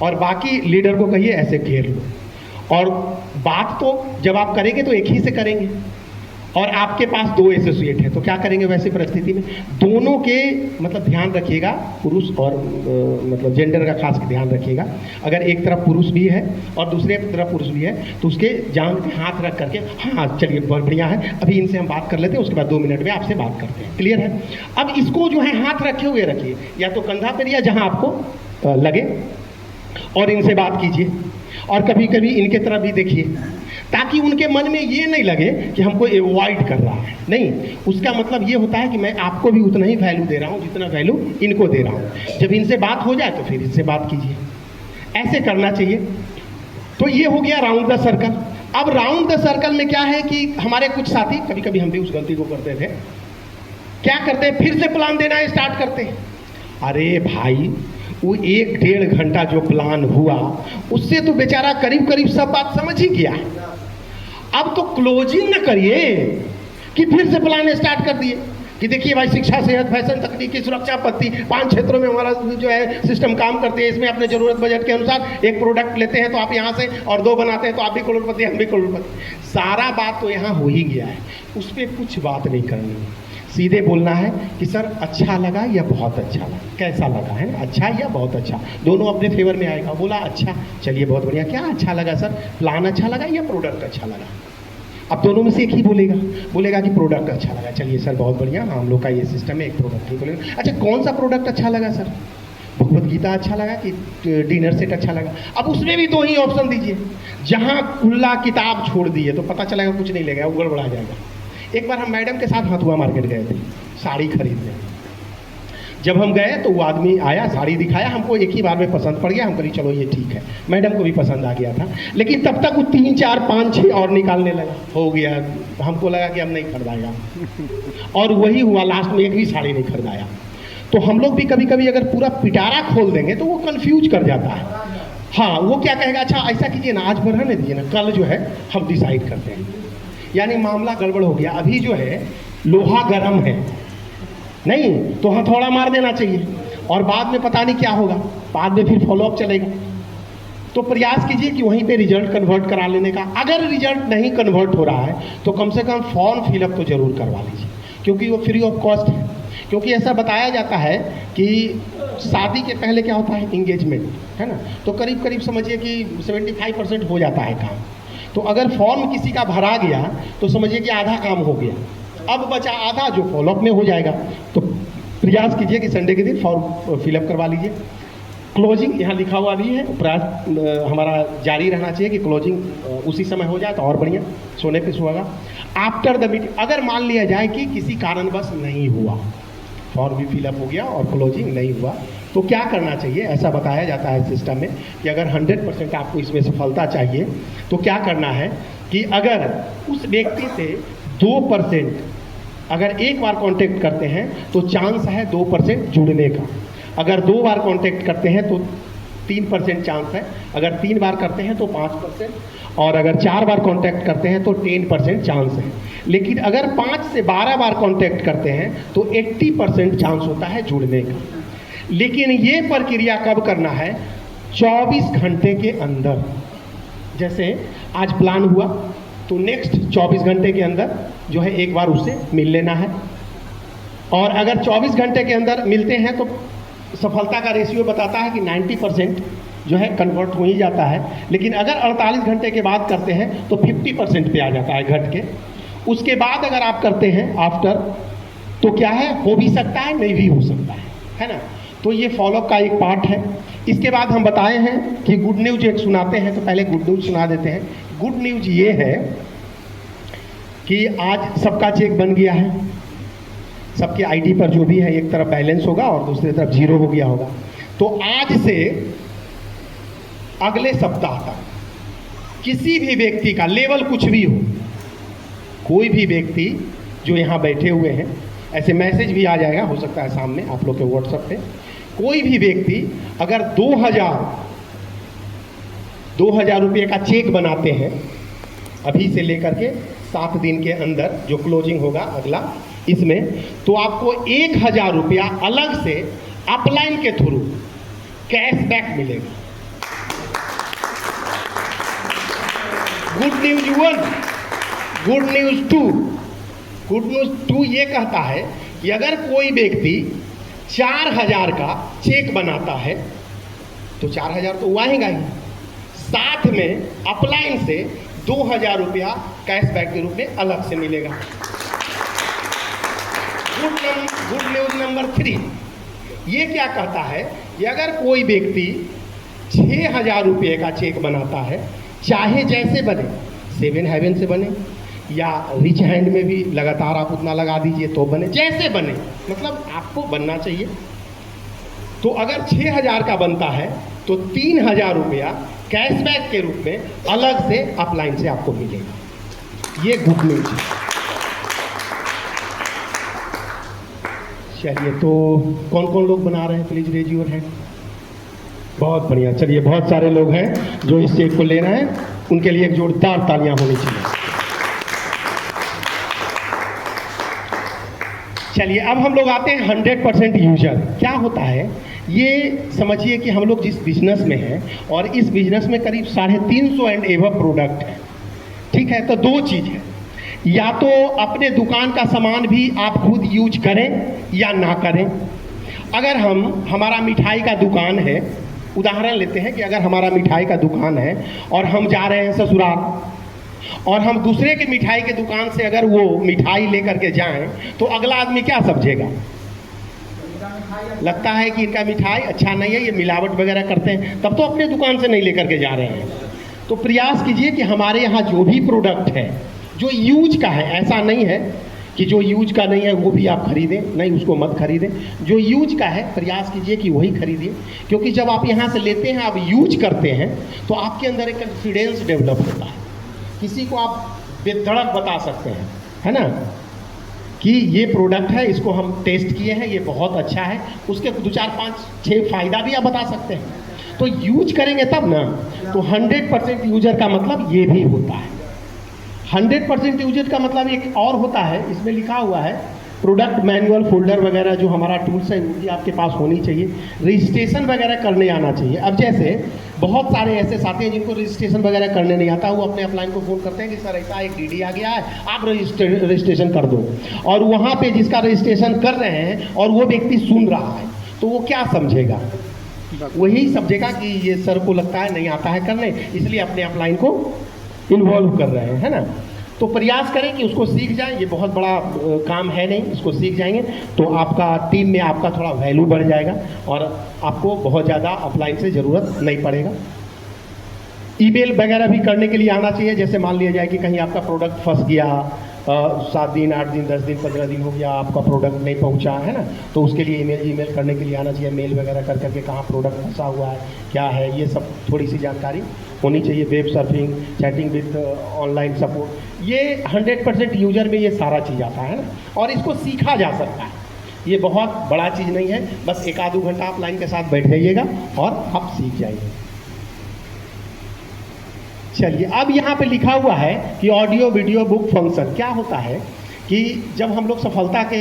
और बाकी लीडर को कहिए ऐसे घेर लो। और बात तो जब आप करेंगे तो एक ही से करेंगे, और आपके पास 2 एसोसिएट है, तो क्या करेंगे वैसी परिस्थिति में, दोनों के मतलब ध्यान रखिएगा, पुरुष और मतलब जेंडर का खास ध्यान रखिएगा। अगर एक तरफ पुरुष भी है और दूसरे तरफ पुरुष भी है तो उसके जांघ पे हाथ रख करके, हाँ चलिए बहुत बढ़िया है, अभी इनसे हम बात कर लेते हैं, उसके बाद 2 मिनट में आपसे बात करते हैं, क्लियर है। अब इसको जो है हाथ रखे हुए रखिए, या तो कंधा पर या जहाँ आपको लगे, और इनसे बात कीजिए। और कभी कभी इनके तरफ भी देखिए, ताकि उनके मन में ये नहीं लगे कि हमको अवॉइड कर रहा है, नहीं। उसका मतलब ये होता है कि मैं आपको भी उतना ही वैल्यू दे रहा हूँ जितना वैल्यू इनको दे रहा हूँ। जब इनसे बात हो जाए तो फिर इनसे बात कीजिए, ऐसे करना चाहिए। तो ये हो गया राउंड द सर्कल। अब राउंड द सर्कल में क्या है कि हमारे कुछ साथी, कभी कभी हम भी उस गलती को करते थे, क्या करते हैं, फिर से प्लान देना स्टार्ट करते हैं। अरे भाई, वो 1-1.5 घंटा जो प्लान हुआ उससे तो बेचारा करीब करीब सब बात समझ ही गया। अब तो क्लोजिंग न करिए कि फिर से प्लान स्टार्ट कर दिए कि देखिए भाई, शिक्षा, सेहत, फैशन, तकनीकी, सुरक्षा, पत्ती, 5 क्षेत्रों में हमारा जो है सिस्टम काम करते हैं। इसमें अपने जरूरत बजट के अनुसार एक प्रोडक्ट लेते हैं तो आप यहाँ से, और 2 बनाते हैं तो आप भी करोड़पति, हम भी करोड़पति। सारा बात तो यहाँ हो ही गया है, उस पर कुछ बात नहीं करनी है। सीधे बोलना है कि सर अच्छा लगा या बहुत अच्छा लगा, कैसा लगा, है अच्छा या बहुत अच्छा, दोनों अपने फेवर में आएगा। बोला अच्छा, चलिए बहुत बढ़िया, क्या अच्छा लगा सर, प्लान अच्छा लगा या प्रोडक्ट अच्छा लगा। अब दोनों में से एक ही बोलेगा कि प्रोडक्ट अच्छा लगा। चलिए सर बहुत बढ़िया, हम लोग का ये सिस्टम है, एक प्रोडक्ट ही बोलेगा। अच्छा, कौन सा प्रोडक्ट अच्छा लगा सर, भगवद गीता अच्छा लगा कि डिनर सेट अच्छा लगा। अब उसमें भी 2 ही ऑप्शन दीजिए। जहाँ खुला किताब छोड़ दिए तो पता चलेगा कुछ नहीं लेगा, उगड़ बढ़ा जाएगा। एक बार हम मैडम के साथ हथुआ मार्केट गए थे साड़ी खरीदने। जब हम गए तो वो आदमी आया, साड़ी दिखाया, हमको एक ही बार में पसंद पड़ गया। हम कही चलो ये ठीक है, मैडम को भी पसंद आ गया था। लेकिन तब तक वो 3, 4, 5, 6 और निकालने लगा, हो गया। हमको लगा कि हम नहीं खरीदाएगा, और वही हुआ, लास्ट में एक भी साड़ी नहीं खरीदाया। तो हम लोग भी कभी कभी अगर पूरा पिटारा खोल देंगे तो वो कंफ्यूज कर जाता है। हाँ, वो क्या कहेगा, अच्छा ऐसा कीजिए ना, आज भर रहने दीजिए ना, कल जो है हम डिसाइड करते हैं। यानी मामला गड़बड़ हो गया। अभी जो है लोहा गर्म है, नहीं तो हथौड़ा मार देना चाहिए, और बाद में पता नहीं क्या होगा, बाद में फिर फॉलोअप चलेगा। तो प्रयास कीजिए कि वहीं पे रिजल्ट कन्वर्ट करा लेने का। अगर रिजल्ट नहीं कन्वर्ट हो रहा है तो कम से कम फॉर्म फिलअप तो जरूर करवा लीजिए, क्योंकि वो फ्री ऑफ कॉस्ट है। क्योंकि ऐसा बताया जाता है कि शादी के पहले क्या होता है, इंगेजमेंट, है ना, तो करीब करीब समझिए कि 75% हो जाता है काम। तो अगर फॉर्म किसी का भरा गया तो समझिए कि आधा काम हो गया, अब बचा आधा जो फॉलोअप में हो जाएगा। तो प्रयास कीजिए कि संडे के दिन फॉर्म फिलअप करवा लीजिए। क्लोजिंग यहाँ लिखा हुआ भी है, प्रयास हमारा जारी रहना चाहिए कि क्लोजिंग उसी समय हो जाए तो और बढ़िया, सोने पे सुहागा। आफ्टर द मीटिंग अगर मान लिया जाए कि किसी कारणवश नहीं हुआ, फॉर्म भी फिलअप हो गया और क्लोजिंग नहीं हुआ, तो क्या करना चाहिए। ऐसा बताया जाता है सिस्टम में कि अगर 100% आपको इसमें सफलता चाहिए तो क्या करना है कि अगर उस व्यक्ति से 2% अगर एक बार कांटेक्ट करते हैं तो चांस है 2% जुड़ने का। अगर 2 बार कांटेक्ट करते हैं तो 3% चांस है, अगर 3 बार करते हैं तो 5%, और अगर 4 बार कांटेक्ट करते हैं तो 10% चांस है। लेकिन अगर 5 से 12 बार कांटेक्ट करते हैं तो 80% चांस होता है जुड़ने का। लेकिन ये प्रक्रिया कब करना है, 24 घंटे के अंदर। जैसे आज प्लान हुआ तो नेक्स्ट 24 घंटे के अंदर जो है एक बार उससे मिल लेना है, और अगर 24 घंटे के अंदर मिलते हैं तो सफलता का रेशियो बताता है कि 90% जो है कन्वर्ट हो ही जाता है। लेकिन अगर 48 घंटे के बाद करते हैं तो 50% पे आ जाता है घट के। उसके बाद अगर आप करते हैं आफ्टर, तो क्या है, हो भी सकता है नहीं भी हो सकता है ना। तो ये फॉलोअप का एक पार्ट है। इसके बाद हम बताए हैं कि गुड न्यूज एक सुनाते हैं, तो पहले गुड न्यूज सुना देते हैं। गुड न्यूज ये है कि आज सबका चेक बन गया है, सबके आईडी पर जो भी है एक तरफ बैलेंस होगा और दूसरी तरफ 0 हो गया होगा। तो आज से अगले सप्ताह तक किसी भी व्यक्ति का लेवल कुछ भी हो, कोई भी व्यक्ति जो यहाँ बैठे हुए हैं, ऐसे मैसेज भी आ जाएगा, हो सकता है सामने आप लोग के व्हाट्सएप पे, कोई भी व्यक्ति अगर 2000 रुपये का चेक बनाते हैं अभी से लेकर के 7 दिन के अंदर जो क्लोजिंग होगा अगला इसमें, तो आपको 1000 रुपया अलग से अपलाइन के थ्रू कैशबैक मिलेगा। Good news 1, good news 2। Good news 2 ये कहता है कि अगर कोई व्यक्ति 4000 का चेक बनाता है तो 4000 तो आएगा ही, साथ में अपलाइन से 2000 रुपया कैशबैक के रूप में अलग से मिलेगा। गुड न्यूज नंबर 3 ये क्या कहता है कि अगर कोई व्यक्ति 6000 रुपये का चेक बनाता है, चाहे जैसे बने, 7 हेवन से बने या रिच हैंड में भी लगातार आप उतना लगा दीजिए तो बने, जैसे बने, मतलब आपको बनना चाहिए। तो अगर 6000 का बनता है तो 3000 रुपया कैशबैक के रूप में अलग से अपलाइन से आपको मिलेगा। ये गुड न्यूज है। चलिए, तो कौन कौन लोग बना रहे हैं, प्लीज रेज योर हैंड। बहुत बढ़िया। चलिए, बहुत सारे लोग हैं जो इस चेक को ले रहे हैं, उनके लिए एक जोरदार तालियां होनी चाहिए। चलिए, अब हम लोग आते हैं 100% यूजर। क्या होता है ये समझिए कि हम लोग जिस बिजनेस में हैं और इस बिजनेस में करीब 350 एंड एवं प्रोडक्ट है, ठीक है। तो 2 चीज़ है, या तो अपने दुकान का सामान भी आप खुद यूज करें या ना करें। अगर हमारा मिठाई का दुकान है, उदाहरण लेते हैं कि अगर हमारा मिठाई का दुकान है और हम जा रहे हैं ससुराल और हम दूसरे के मिठाई के दुकान से अगर वो मिठाई लेकर के जाएं तो अगला आदमी क्या समझेगा, लगता है कि इनका मिठाई अच्छा नहीं है, ये मिलावट वगैरह करते हैं, तब तो अपने दुकान से नहीं लेकर के जा रहे हैं। तो प्रयास कीजिए कि हमारे यहाँ जो भी प्रोडक्ट है जो यूज का है, ऐसा नहीं है कि जो यूज का नहीं है वो भी आप खरीदें, नहीं, उसको मत खरीदें। जो यूज का है प्रयास कीजिए कि वही खरीदिए, क्योंकि जब आप यहाँ से लेते हैं, आप यूज करते हैं, तो आपके अंदर एक कॉन्फिडेंस डेवलप होता है। किसी को आप बेधड़क बता सकते हैं, है ना, कि ये प्रोडक्ट है, इसको हम टेस्ट किए हैं, ये बहुत अच्छा है, उसके 2 4 5 6 फ़ायदा भी आप बता सकते हैं। तो यूज करेंगे तब ना। तो 100% यूजर का मतलब ये भी होता है। 100% यूजर का मतलब एक और होता है, इसमें लिखा हुआ है प्रोडक्ट मैनुअल फोल्डर वगैरह जो हमारा टूल्स है वो भी आपके पास होनी चाहिए, रजिस्ट्रेशन वगैरह करने आना चाहिए। अब जैसे बहुत सारे ऐसे साथी हैं जिनको रजिस्ट्रेशन वगैरह करने नहीं आता, वो अपने अपलाइन को फ़ोन करते हैं कि सर ऐसा एक डीडी आ गया है, आप रजिस्ट्रेशन कर दो। और वहाँ पे जिसका रजिस्ट्रेशन कर रहे हैं और वो व्यक्ति सुन रहा है, तो वो क्या समझेगा? वही समझेगा कि ये सर को लगता है नहीं आता है करने, इसलिए अपने अपलाइन को इन्वॉल्व कर रहे हैं, है ना। तो प्रयास करें कि उसको सीख जाएं, ये बहुत बड़ा काम है नहीं, इसको सीख जाएंगे तो आपका टीम में आपका थोड़ा वैल्यू बढ़ जाएगा और आपको बहुत ज़्यादा अपलाइन से ज़रूरत नहीं पड़ेगा। ईमेल वगैरह भी करने के लिए आना चाहिए, जैसे मान लिया जाए कि कहीं आपका प्रोडक्ट फंस गया, 7 दिन 8 दिन 10 दिन 15 दिन हो गया, आपका प्रोडक्ट नहीं पहुंचा, है ना, तो उसके लिए ईमेल करने के लिए आना चाहिए, मेल वगैरह कर करके कहाँ प्रोडक्ट फंसा हुआ है, क्या है, ये सब थोड़ी सी जानकारी होनी चाहिए। Web surfing, chatting with online support, ये 100% यूजर में ये सारा चीज़ आता है ना, और इसको सीखा जा सकता है, ये बहुत बड़ा चीज़ नहीं है, बस 1-2 घंटा आप लाइन के साथ बैठ जाइएगा और आप सीख जाइए। चलिए, अब यहाँ पे लिखा हुआ है कि ऑडियो वीडियो बुक फंक्शन क्या होता है कि जब हम लोग सफलता के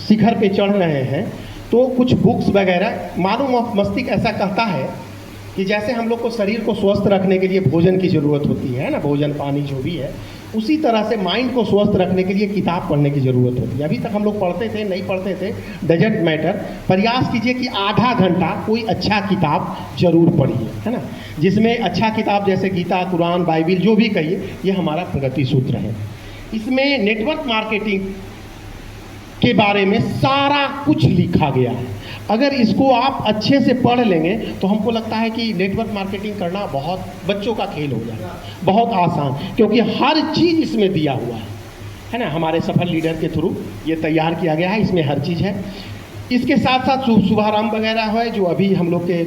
शिखर पे चढ़ रहे हैं तो कुछ बुक्स वगैरह, मालूम मस्तिष्क ऐसा कहता है कि जैसे हम लोग को शरीर को स्वस्थ रखने के लिए भोजन की ज़रूरत होती है ना, भोजन पानी जो भी है, उसी तरह से माइंड को स्वस्थ रखने के लिए किताब पढ़ने की ज़रूरत होती है। अभी तक हम लोग पढ़ते थे, नहीं पढ़ते थे, डजेंट मैटर, प्रयास कीजिए कि आधा घंटा कोई अच्छा किताब जरूर पढ़िए, है ना, जिसमें अच्छा किताब जैसे गीता, कुरान, बाइबिल जो भी कहिए, ये हमारा प्रगति सूत्र है। इसमें नेटवर्क मार्केटिंग के बारे में सारा कुछ लिखा गया है। अगर इसको आप अच्छे से पढ़ लेंगे तो हमको लगता है कि नेटवर्क मार्केटिंग करना बहुत बच्चों का खेल हो जाएगा, बहुत आसान, क्योंकि हर चीज़ इसमें दिया हुआ है ना। हमारे सफल लीडर के थ्रू ये तैयार किया गया है, इसमें हर चीज़ है। इसके साथ साथ शुभारंभ वगैरह है, जो अभी हम लोग के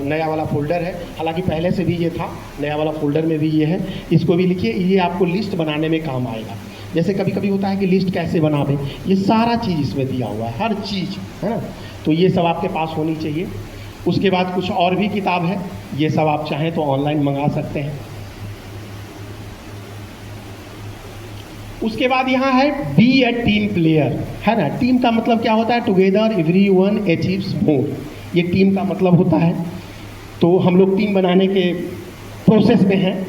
नया वाला फोल्डर है, हालांकि पहले से भी ये था, नया वाला फोल्डर में भी ये है, इसको भी लिखिए, ये आपको लिस्ट बनाने में काम आएगा। जैसे कभी कभी होता है कि लिस्ट कैसे बनावे, ये सारा चीज़ इसमें दिया हुआ है, हर चीज़, है ना, तो ये सब आपके पास होनी चाहिए। उसके बाद कुछ और भी किताब है, ये सब आप चाहें तो ऑनलाइन मंगा सकते हैं। उसके बाद यहाँ है बी ए टीम प्लेयर, है ना। टीम का मतलब क्या होता है? टुगेदर एवरीवन अचीव्स मोर, ये टीम का मतलब होता है। तो हम लोग टीम बनाने के प्रोसेस में हैं।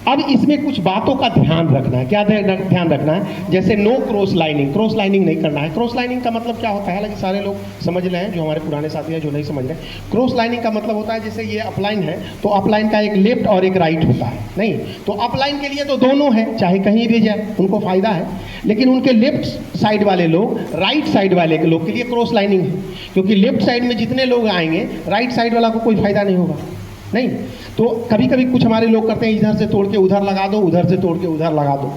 अब इसमें कुछ बातों का ध्यान रखना है। क्या ध्यान रखना है? जैसे no cross lining, cross lining नहीं करना है। क्रॉस लाइनिंग का मतलब क्या होता है? हालांकि सारे लोग समझ रहे हैं, जो हमारे पुराने साथी हैं जो नहीं समझ रहे। क्रॉस लाइनिंग का मतलब होता है जैसे ये अपलाइन है तो अपलाइन का एक लेफ्ट और एक राइट होता है, नहीं तो अपलाइन के लिए तो दोनों है, चाहे कहीं भी जाए उनको फ़ायदा है, लेकिन उनके लेफ्ट साइड वाले लोग, राइट साइड वाले के लोग के लिए क्रॉस लाइनिंग है, क्योंकि लेफ्ट साइड में जितने लोग आएंगे राइट साइड वाला को कोई फ़ायदा नहीं होगा, नहीं। तो कभी कभी कुछ हमारे लोग करते हैं इधर से तोड़ के उधर लगा दो, उधर से तोड़ के उधर लगा दो,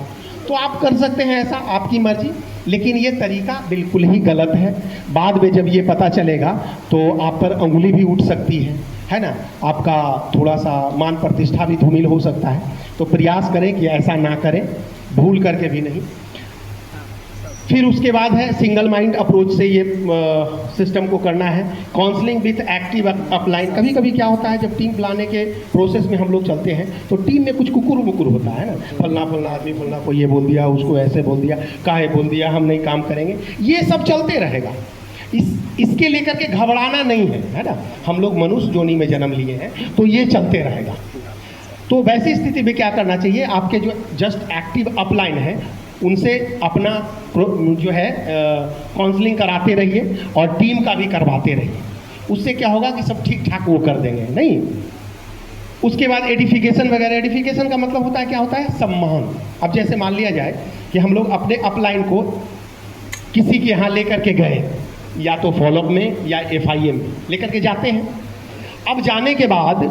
तो आप कर सकते हैं ऐसा, आपकी मर्जी, लेकिन ये तरीका बिल्कुल ही गलत है। बाद में जब ये पता चलेगा तो आप पर अंगुली भी उठ सकती है ना, आपका थोड़ा सा मान प्रतिष्ठा भी धूमिल हो सकता है। तो प्रयास करें कि ऐसा ना करें, भूल करके भी नहीं। फिर उसके बाद है सिंगल माइंड अप्रोच से ये सिस्टम को करना है। काउंसलिंग विथ एक्टिव अपलाइन, कभी कभी क्या होता है जब टीम बनाने के प्रोसेस में हम लोग चलते हैं तो टीम में कुछ कुकुर मुकुर होता है ना, फलना फलना आदमी फलना को ये बोल दिया, उसको ऐसे बोल दिया, काहे बोल दिया, हम नहीं काम करेंगे, ये सब चलते रहेगा। इसके लेकर के घबराना नहीं है ना। हम लोग मनुष्य जोनी में जन्म लिए हैं तो ये चलते रहेगा। तो वैसी स्थिति में क्या करना चाहिए? आपके जो जस्ट एक्टिव अपलाइन है उनसे अपना जो है काउंसलिंग कराते रहिए और टीम का भी करवाते रहिए। उससे क्या होगा कि सब ठीक ठाक वो कर देंगे, नहीं। उसके बाद एडिफिकेशन वगैरह, एडिफिकेशन का मतलब होता है क्या होता है? सम्मान। अब जैसे मान लिया जाए कि हम लोग अपने अपलाइन को किसी के यहाँ लेकर के गए, या तो फॉलोअप में या FIM में लेकर के जाते हैं। अब जाने के बाद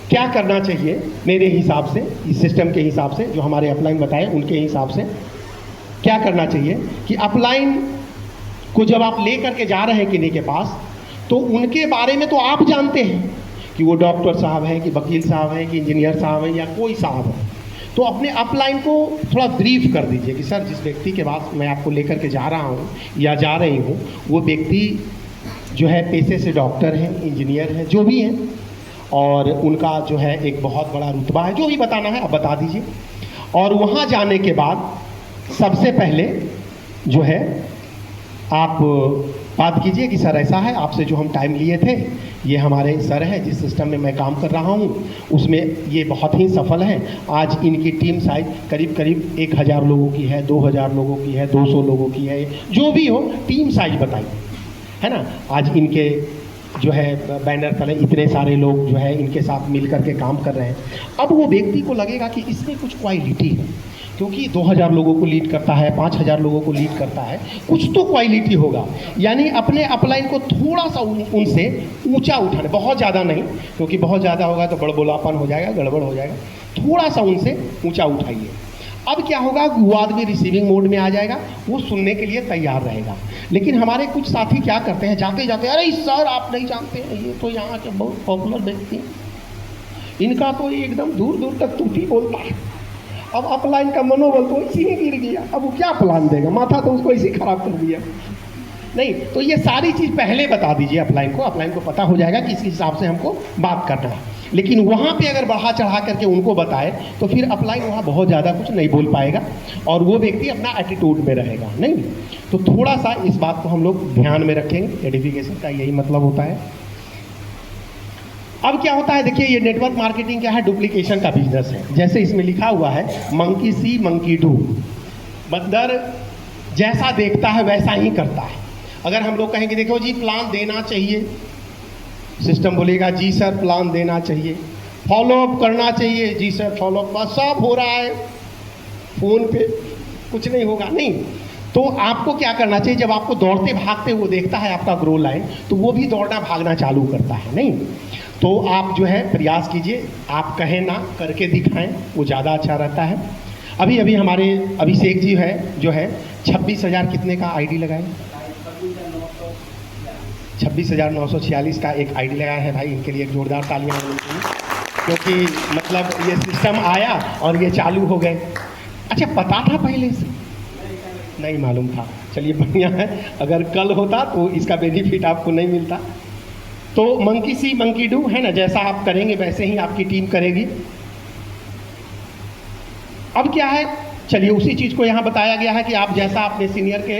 क्या करना चाहिए मेरे हिसाब से, इस सिस्टम के हिसाब से, जो हमारे अपलाइन बताए उनके हिसाब से क्या करना चाहिए कि अपलाइन को जब आप ले करके जा रहे हैं किन्हीं के पास, तो उनके बारे में तो आप जानते हैं कि वो डॉक्टर साहब हैं, कि वकील साहब हैं, कि इंजीनियर साहब हैं, या कोई साहब है। तो अपने अपलाइन को थोड़ा ब्रीफ कर दीजिए कि सर जिस व्यक्ति के पास मैं आपको लेकर के जा रहा हूँ या जा रही हूँ, वो व्यक्ति जो है पेशे से डॉक्टर हैं, इंजीनियर हैं, जो भी हैं, और उनका जो है एक बहुत बड़ा रुतबा है, जो भी बताना है आप बता दीजिए। और वहाँ जाने के बाद सबसे पहले जो है आप बात कीजिए कि सर ऐसा है, आपसे जो हम टाइम लिए थे, ये हमारे सर हैं जिस सिस्टम में मैं काम कर रहा हूँ उसमें ये बहुत ही सफल हैं। आज इनकी टीम साइज करीब करीब 1000 लोगों की है, 2000 लोगों की है, 200 लोगों की है, जो भी हो टीम साइज बताइए, है ना। आज इनके जो है बैनर तले इतने सारे लोग जो है इनके साथ मिल करके काम कर रहे हैं। अब वो व्यक्ति को लगेगा कि इसमें कुछ क्वालिटी है, क्योंकि 2000 लोगों को लीड करता है, 5000 लोगों को लीड करता है, कुछ तो क्वालिटी होगा। यानी अपने अपलाइन को थोड़ा सा उनसे ऊंचा उठाना, बहुत ज़्यादा नहीं, क्योंकि बहुत ज़्यादा होगा तो बड़बोलापन हो जाएगा, गड़बड़ हो जाएगा। थोड़ा सा उनसे ऊंचा उठाइए। अब क्या होगा, वो आदमी रिसीविंग मोड में आ जाएगा, वो सुनने के लिए तैयार रहेगा। लेकिन हमारे कुछ साथी क्या करते हैं, जाते जाते अरे सर आप नहीं जानते हैं, ये तो यहाँ के बहुत पॉपुलर व्यक्ति हैं, इनका तो एकदम दूर दूर तक तूती बोलता है। अब अपलाइन का मनोबल तो इसी में गिर गया, अब वो क्या प्लान देगा, माथा तो उसको इसी खराब कर दिया। नहीं तो ये सारी चीज़ पहले बता दीजिए अपलाइन को पता हो जाएगा कि इस हिसाब से हमको बात करना है। लेकिन वहाँ पे अगर बढ़ा चढ़ा करके उनको बताए तो फिर अपलाइन वहाँ बहुत ज़्यादा कुछ नहीं बोल पाएगा और वो व्यक्ति अपना एटीट्यूड में रहेगा। नहीं तो थोड़ा सा इस बात को हम लोग ध्यान में रखेंगे, एडिफिकेशन का यही मतलब होता है। अब क्या होता है, देखिए ये नेटवर्क मार्केटिंग क्या है, डुप्लीकेशन का बिजनेस है। जैसे इसमें लिखा हुआ है मंकी सी मंकी डू, बंदर जैसा देखता है वैसा ही करता है। अगर हम लोग कहेंगे देखो जी प्लान देना चाहिए, सिस्टम बोलेगा जी सर प्लान देना चाहिए, फॉलोअप करना चाहिए, जी सर फॉलोअप बस सब हो रहा है फ़ोन पे, कुछ नहीं होगा। नहीं तो आपको क्या करना चाहिए, जब आपको दौड़ते भागते वो देखता है आपका ग्रो लाइन, तो वो भी दौड़ना भागना चालू करता है। नहीं तो आप जो है प्रयास कीजिए, आप कहें ना करके दिखाएं, वो ज़्यादा अच्छा रहता है। अभी अभी हमारे अभिषेक जी है जो है 26,000 कितने का आईडी लगाए, 26,946 का एक आईडी लगाया है। भाई इनके लिए एक जोरदार तालियां होनी चाहिए, क्योंकि मतलब ये सिस्टम आया और ये चालू हो गए। अच्छा पता था पहले से? नहीं मालूम था। चलिए बढ़िया है, अगर कल होता तो इसका बेनिफिट आपको नहीं मिलता। तो मंकी सी मंकी डू है ना, जैसा आप करेंगे वैसे ही आपकी टीम करेगी। अब क्या है, चलिए उसी चीज़ को यहाँ बताया गया है कि आप जैसा अपने सीनियर के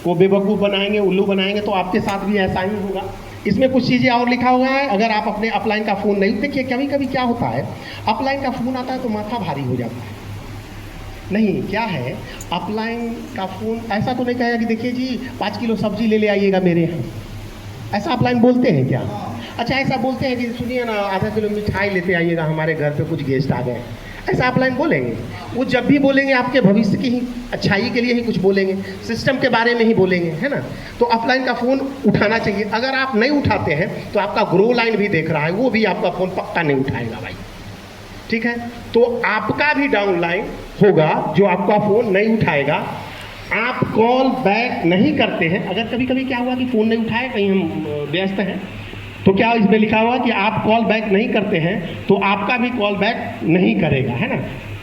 को बेवकूफ़ बनाएंगे, उल्लू बनाएंगे, तो आपके साथ भी ऐसा ही होगा। इसमें कुछ चीज़ें और लिखा हुआ है, अगर आप अपने अपलाइन का फ़ोन नहीं, देखिए कभी कभी क्या होता है अपलाइन का फ़ोन आता है तो माथा भारी हो जाता है। नहीं क्या है, अपलाइन का फ़ोन ऐसा तो नहीं कहेगा कि देखिए जी 5 किलो सब्जी ले आइएगा मेरे यहाँ, ऐसा अपलाइन बोलते हैं क्या? अच्छा ऐसा बोलते हैं कि सुनिए ना आधा किलो मिठाई लेते आइएगा, हमारे घर पे कुछ गेस्ट आ गए, ऐसा अपलाइन बोलेंगे? वो जब भी बोलेंगे आपके भविष्य की ही अच्छाई के लिए ही कुछ बोलेंगे, सिस्टम के बारे में ही बोलेंगे, है ना। तो अपलाइन का फ़ोन उठाना चाहिए। अगर आप नहीं उठाते हैं तो आपका ग्रो लाइन भी देख रहा है, वो भी आपका फ़ोन पक्का नहीं उठाएगा भाई, ठीक है। तो आपका भी डाउन लाइन होगा जो आपका फ़ोन नहीं उठाएगा। आप कॉल बैक नहीं करते हैं, अगर कभी कभी क्या हुआ कि फ़ोन नहीं उठाए, कहीं हम व्यस्त हैं, तो क्या इसमें लिखा हुआ कि आप कॉल बैक नहीं करते हैं तो आपका भी कॉल बैक नहीं करेगा, है ना।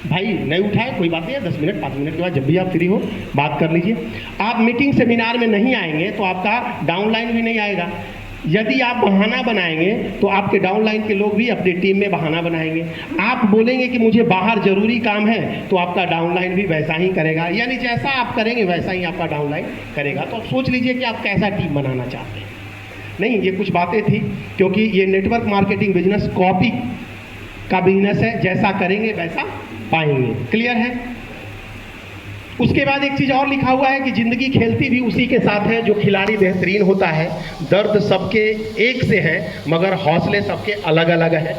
भाई नहीं उठाए कोई बात नहीं है, 10 मिनट 5 मिनट के बाद जब भी आप फ्री हो बात कर लीजिए। आप मीटिंग सेमिनार में नहीं आएंगे तो आपका डाउन लाइन भी नहीं आएगा। यदि आप बहाना बनाएंगे तो आपके डाउन लाइन के लोग भी अपनी टीम में बहाना बनाएंगे। आप बोलेंगे कि मुझे बाहर ज़रूरी काम है तो आपका डाउन लाइन भी वैसा ही करेगा, यानी जैसा आप करेंगे वैसा ही आपका डाउन लाइन करेगा। तो आप सोच लीजिए कि आप कैसा टीम बनाना चाहते हैं। नहीं ये कुछ बातें थी, क्योंकि ये नेटवर्क मार्केटिंग बिजनेस कॉपी का बिजनेस है, जैसा करेंगे वैसा पाएंगे। क्लियर है? उसके बाद एक चीज़ और लिखा हुआ है कि ज़िंदगी खेलती भी उसी के साथ है जो खिलाड़ी बेहतरीन होता है। दर्द सबके एक से है मगर हौसले सबके अलग अलग है।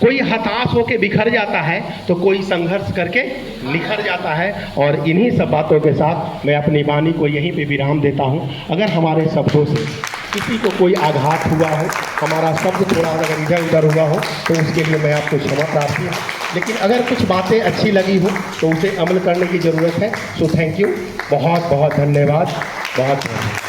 कोई हताश होकर बिखर जाता है तो कोई संघर्ष करके निखर जाता है। और इन्हीं सब बातों के साथ मैं अपनी वाणी को यहीं पे विराम देता हूँ। अगर हमारे शब्दों से किसी को कोई आघात हुआ हो, हमारा शब्द थोड़ा अगर इधर उधर हुआ हो तो उसके लिए मैं आपको क्षमा प्रार्थी हूँ। लेकिन अगर कुछ बातें अच्छी लगी हो तो उसे अमल करने की ज़रूरत है। सो थैंक यू, बहुत बहुत धन्यवाद, बहुत बहुत।